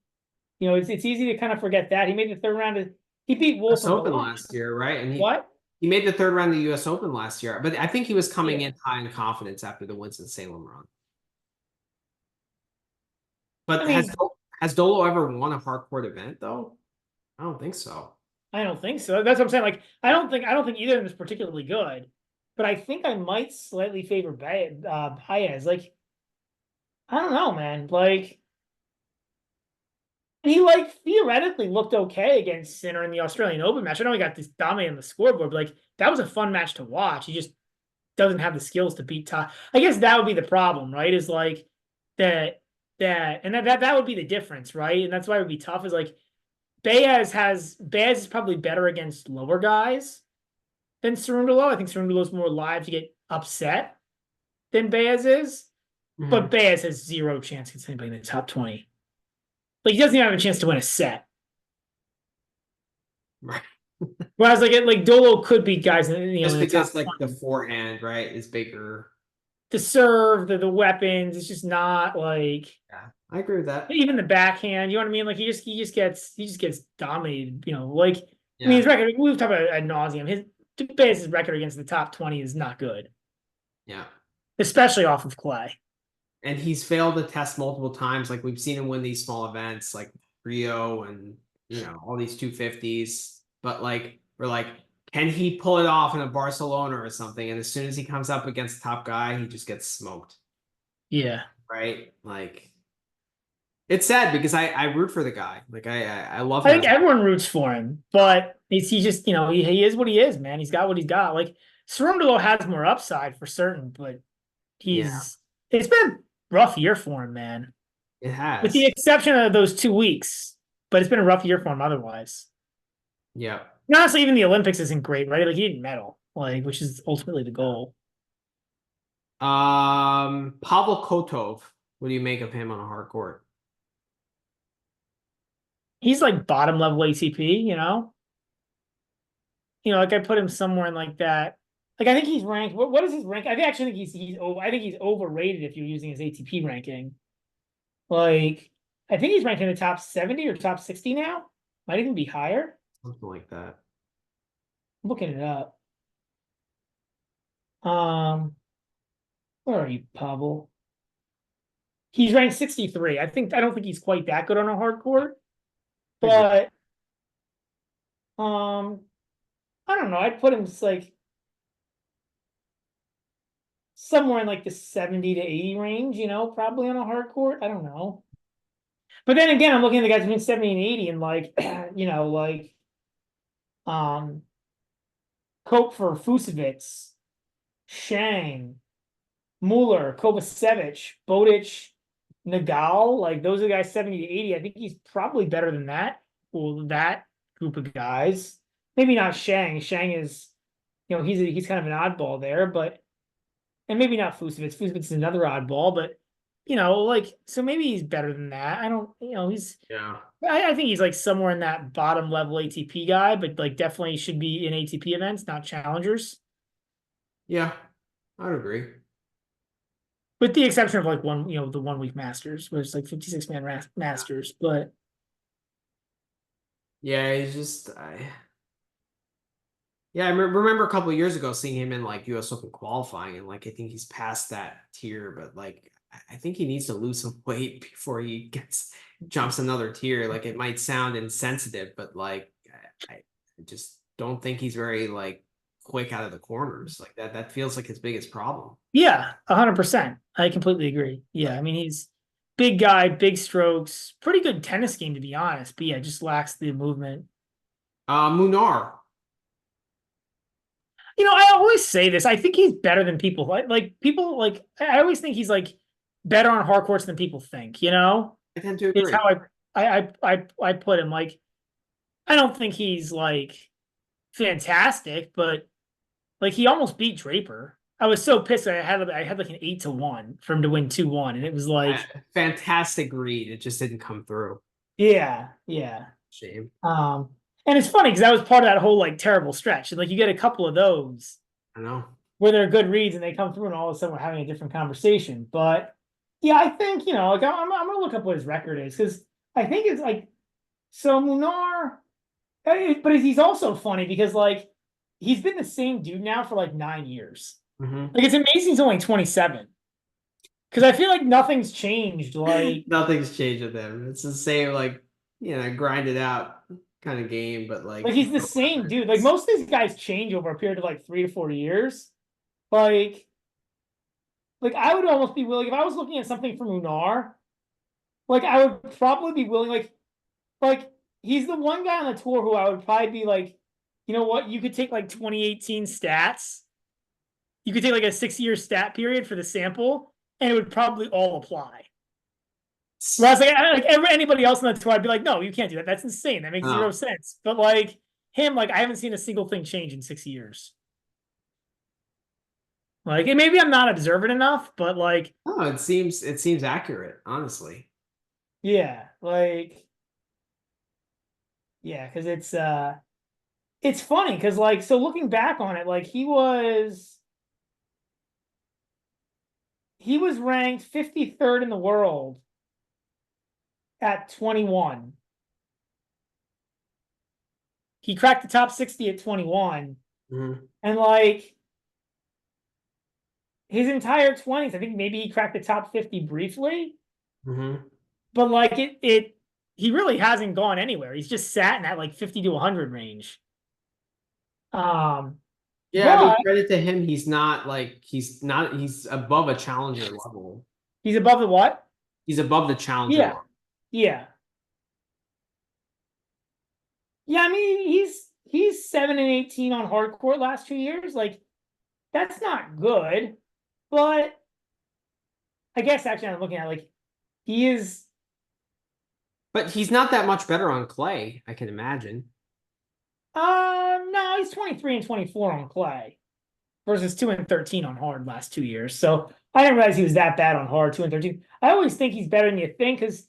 It's easy to kind of forget that. He made the third round of he beat Wolf US of Open Milan. last year, right? And he What? he made the third round of the US Open last year. But I think he was coming Yeah. in high in confidence after the Winston-Salem run. I But mean, has Dolo ever won a hard court event though? I don't think so. I don't think so. That's what I'm saying. Like, I don't think either of them is particularly good, but I think I might slightly favor Baez. Like, I don't know, man. Like, he like theoretically looked okay against Sinner in the Australian Open match. I know he got this dominant on the scoreboard, but like that was a fun match to watch. He just doesn't have the skills to beat Todd. I guess that would be the problem, right? Is like that and that would be the difference, right? And that's why it would be tough. Is like Baez is probably better against lower guys than Cerundolo. I think Cerundolo is more live to get upset than Baez is, but Mhm. Baez has zero chance against anybody in the top 20. Like he doesn't even have a chance to win a set. Right. Whereas like Dolo could beat guys in Just the top because like the 20. forehand, right, is bigger. The serve, the weapons, it's just not like Yeah, I agree with that. even the backhand. You know what I mean? Like he just gets dominated. Like I mean Yeah, his record. We've talked about it ad nauseum. His record against the top 20 is not good, yeah. especially off of clay. And he's failed the test multiple times. Like we've seen him win these small events like Rio and all these 250s. But like we're like, can he pull it off in a Barcelona or something? And as soon as he comes up against the top guy, he just gets smoked. Yeah, Right? Like it's sad because I root for the guy. Like I love I him think as everyone roots for him, but he just he is what he is, man. He's got what he's got. Like Cerundolo has more upside for certain, but yeah, it's been a rough year for him, man. it With the has. exception of those 2 weeks, but it's been a rough year for him otherwise. Yeah. And honestly, even the Olympics isn't great, right? Like he didn't medal, like which is ultimately the goal. Pavel Kotov. What do you make of him on a hard court? He's like bottom level ATP. Like I put him somewhere in like that. Like I think he's ranked. What is his rank? Actually think he's over. I think he's overrated if you're using his ATP ranking. Like I think he's ranked in the top 70 or top 60 now. Might even be higher. Something like that. I'm looking it up. Um, where are you, Pavel? He's ranked 63. I don't think he's quite that good on a hard court, Agree. but um, I don't know. I'd put him just like somewhere in like the 70 to 80 range, probably on a hard court. I don't know. But then again, I'm looking at the guys between 70 and 80 and like, like Cope for Fusovic, Shang, Mueller, Kovacevic, Bodic, Nagal, like those are the guys 70 to 80. I think he's probably better than that. Well, that group of guys. Maybe not Shang. Shang is, he's kind of an oddball there, but and maybe not Fusovic. Fusovic is another oddball, but so maybe he's better than that. I don't, he's Yeah. I think he's like somewhere in that bottom level ATP guy, but like definitely should be in ATP events, not challengers. Yeah, I'd agree. With the exception of like the 1 week Masters, where it's like 56-man Masters. But Yeah, he's just yeah, I remember a couple of years ago seeing him in like US Open qualifying, and like I think he's past that tier, but like I think he needs to lose some weight before he jumps another tier. Like it might sound insensitive, but like I just don't think he's very like quick out of the corners. Like that feels like his biggest problem. yeah, 100%. I completely agree. Yeah, I mean he's big guy, big strokes, pretty good tennis game to be honest. But yeah, just lacks the movement. Munar. I always say this. I think he's better than people like people like. I always think he's like better on hard courts than people think. I tend to It's agree. how I put him. Like I don't think he's like fantastic, but like he almost beat Draper. I was so pissed. I had like an 8-1 for him to win 2-1, and it was like, Fantastic read. It just didn't come through. yeah, yeah. Shame. And it's funny because that was part of that whole like terrible stretch, and like you get a couple of those I know. where they're good reads and they come through, and all of a sudden we're having a different conversation. But yeah, I think like I'm gonna look up what his record is because I think it's like so Munar, but he's also funny because like he's been the same dude now for like 9 years. Mm-hmm. Like it's amazing he's only 27. Because I feel like nothing's changed. Like Nothing's changed with him. It's the same, like, grind it out kind of game, but like he's the same dude. Like most of these guys change over a period of like 3 to 4 years. Like, I would almost be willing if I was looking at something from Unar. Like I would probably be willing. Like he's the one guy on the tour who I would probably be like, you know what? You could take like 2018 stats. You could take like a 6-year stat period for the sample, and it would probably all apply. Whereas anybody else on the tour, I'd be like, no, you can't do that. That's insane. That makes zero sense. But like him, like I haven't seen a single thing change in 6 years. Like, and maybe I'm not observant enough, but like, oh, it seems accurate, honestly. yeah, like, yeah, because it's funny because like, so looking back on it, like he was ranked 53rd in the world at 21. He cracked the top 60 at 21. Mm-hmm. And like his entire 20s, I think maybe he cracked the top 50 briefly. Mm-hmm. But like he really hasn't gone anywhere. He's just sat in that like 50 to 100 range. Yeah, I mean, But credit to him. He's above a challenger level. he's above the what? He's above the challenger Yeah. level. Yeah. Yeah, I mean, he's 7-18 on hard court last 2 years. Like, that's not good. But I guess actually I'm looking at like he is. But he's not that much better on clay, I can imagine. No, he's 23-24 on clay versus 2-13 on hard last 2 years. So I didn't realize he was that bad on hard, 2-13. I always think he's better than you think because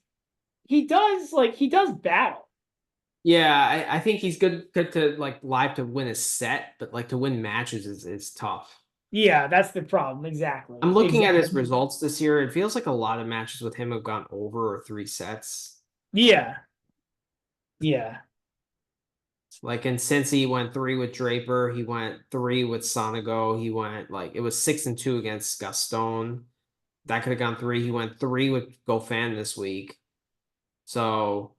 he does battle. Yeah, I think he's good to like live to win a set, but like to win matches is tough. Yeah, that's the problem. Exactly. I'm looking at his results this year. It feels like a lot of matches with him have gone over or 3 sets. Yeah. Yeah. Like in Cincy, he went 3 with Draper. He went 3 with Sonego. He went like it was 6-2 against Gaston. That could have gone 3. He went 3 with Goffin this week. So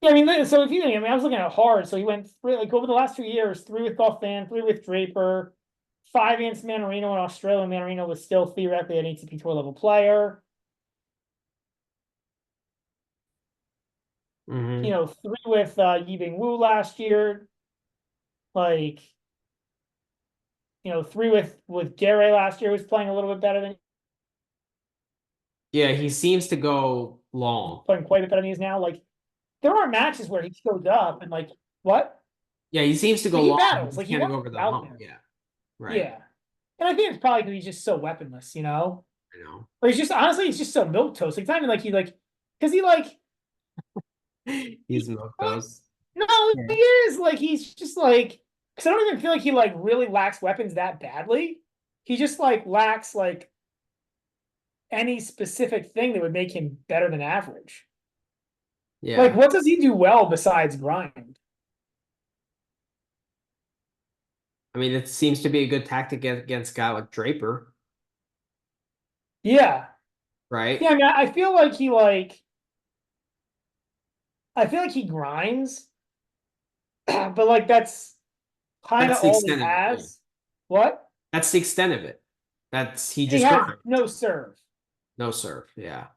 yeah, I mean, so if you think, I mean, I was looking at hard. So he went 3 like over the last 2 years, 3 with Goffin, 3 with Draper, 5 against Manarino in Australia. Manarino was still theoretically an ATP Tour level player. 3 with Yibing Wu last year. Like, three with Gary last year was playing a little bit better than Yeah, he seems to go long. playing quite a bit better than he is now. Like, there are matches where he shows up and like what? Yeah, he seems to go Like, he long. battles, He like he can't wants go to over be the out hump. there. Yeah, right. Yeah. And I think it's probably because he's just so weaponless, I know. Or he's just honestly he's just so milquetoast. Like it's not even like he like because he like He's milquetoast. no, Yeah. he is like he's just like because I don't even feel like he like really lacks weapons that badly. He just like lacks like any specific thing that would make him better than average. Like, Yeah. what does he do well besides grind? I mean, it seems to be a good tactic against a guy like Draper, Yeah. right? Yeah, I mean, I feel like he grinds, but like that's kind That's of the all he extent of it. Yeah. has. What? That's the extent of it. That's he He just has grinds. no serve. No serve. Yeah.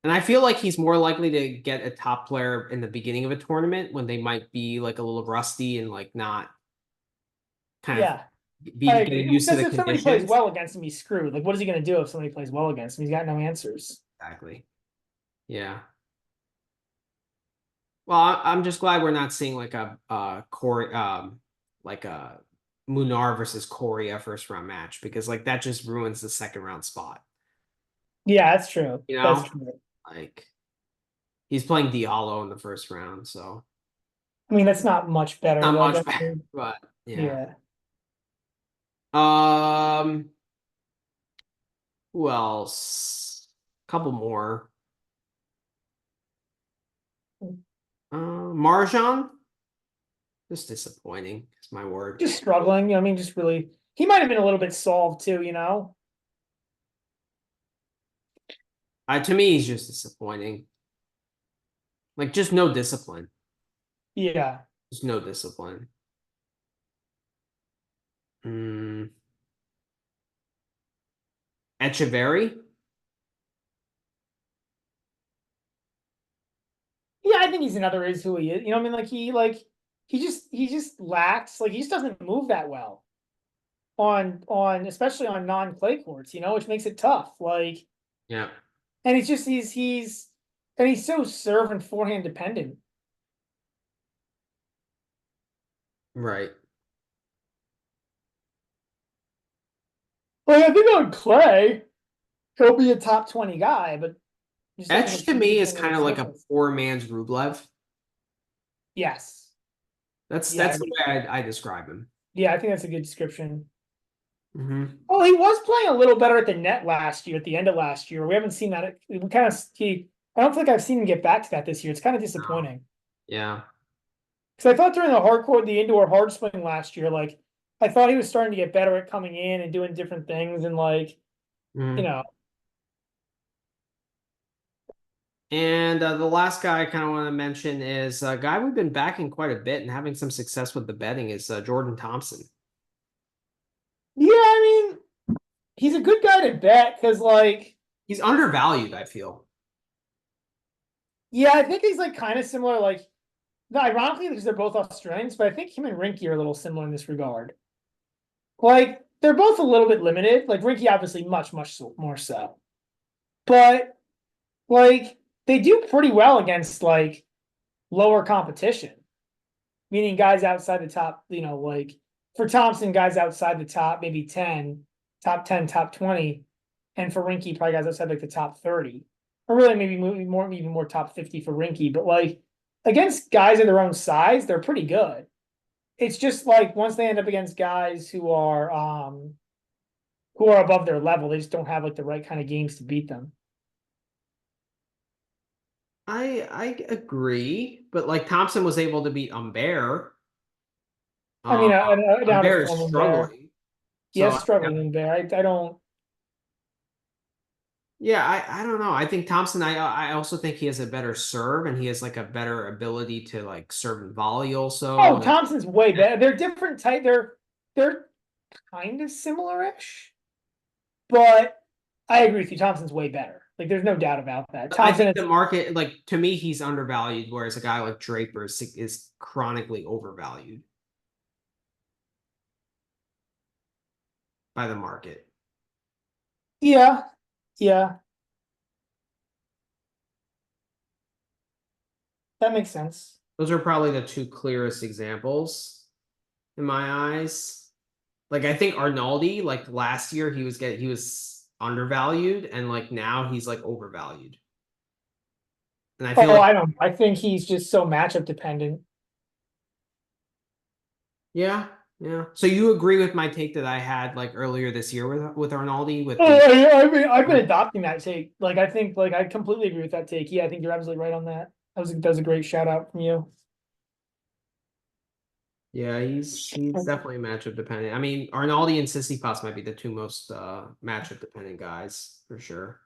And I feel like he's more likely to get a top player in the beginning of a tournament when they might be like a little rusty and like not kind of Yeah, I be agree. getting used to Because the if somebody plays conditions. well against him, he's screwed. Like, what is he going to do if somebody plays well against him? He's got no answers. Exactly. Yeah. Well, I'm just glad we're not seeing like a Corey like a Munar versus Korea first round match because like that just ruins the second round spot. Yeah, that's true. You That's know? true. Like he's playing Diallo in the first round, so I mean, that's not much better. not Like, much I better. mean, But yeah. yeah. Um who else? Couple more. Marjan? Just disappointing, is my word. Just struggling. I mean, just really, he might have been a little bit solved too. To me, he's just disappointing. Like just no discipline. Yeah. Just no discipline. Mm. Echeverry? Yeah, I think he's another is who he is. I mean, he just lacks, like, he just doesn't move that well on especially on non-clay courts, which makes it tough. Like, Yeah, and he's so serve and forehand dependent. right. Like, I think on clay, he'll be a top 20 guy, but just doesn't Etch to achieve me it is on the kind of like a surface. poor man's Rublev. Yes. That's Yeah. that's the way I describe him. Yeah, I think that's a good description. Mm-hmm. Oh, he was playing a little better at the net last year, at the end of last year. We haven't seen that. We kind of I don't think I've seen him get back to that this year. It's kind of disappointing. Yeah. Because I thought during the indoor hard swing last year, like I thought he was starting to get better at coming in and doing different things and like, you Mm. know, And the last guy I kind of want to mention is a guy we've been backing quite a bit and having some success with the betting is Jordan Thompson. yeah, I mean, he's a good guy to bet because like, He's undervalued, I feel. yeah, I think he's like kind of similar, like, no, ironically, because they're both Australians, but I think him and Rinky are a little similar in this regard. Like, they're both a little bit limited. Like Rinky, obviously, much, much more so. But like, they do pretty well against like lower competition, meaning guys outside the top. Like for Thompson, guys outside the top, maybe 10, top 10, top 20, and for Rinky, probably guys outside like the top 30, or really maybe even more top 50 for Rinky. But like against guys of their own size, they're pretty good. It's just like once they end up against guys who are above their level, they just don't have like the right kind of games to beat them. I agree, but like Thompson was able to beat Umber. I mean, Uh, an Umber is outperforming there. struggling. He So has struggled in there. I don't. yeah, I don't know. I think Thompson. I also think he has a better serve, and he has like a better ability to like serve and volley also. Oh, Thompson's way better. They're different type. They're kind of similar-ish, but I agree with you. Thompson's way better. Like, there's no doubt about that. I Thompson think is the market, like to me, he's undervalued, whereas a guy like Draper is chronically overvalued by the market. yeah, yeah, that makes sense. Those are probably the two clearest examples in my eyes. Like I think Arnaldi, like last year he was undervalued, and like now he's like overvalued. And I feel Oh, like I don't. I think he's just so matchup dependent. yeah, yeah. So you agree with my take that I had like earlier this year with Arnaldi with Oh, the yeah, I mean, I've been adopting that take. Like, I think, like, I completely agree with that take. Yeah, I think you're absolutely right on that. That was a great shout out from you. yeah, he's definitely matchup dependent. I mean, Arnaldi and Tsitsipas might be the two most matchup dependent guys for sure.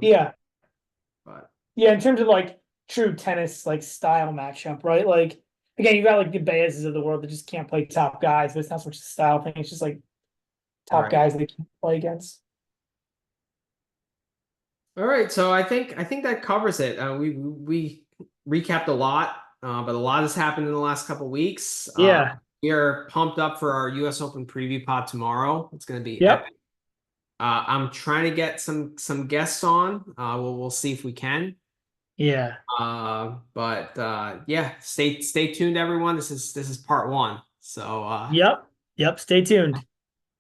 Yeah, But yeah. In terms of like true tennis, like style matchup, right? Like, again, you got like the Baez's of the world that just can't play top guys. But it's not so much a style thing. It's just like top right. guys that they can't play against. All right, so I think that covers it. We recapped a lot, but a lot has happened in the last couple weeks. Yeah. We are pumped up for our U.S. Open preview pod tomorrow. It's going to be Yep. epic. I'm trying to get some guests on. We'll see if we can. Yeah. But yeah, stay tuned, everyone. This is part one. So Yep. Yep. Stay tuned.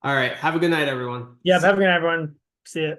all right, have a good night, everyone. Yep. Have a good night, everyone. See ya.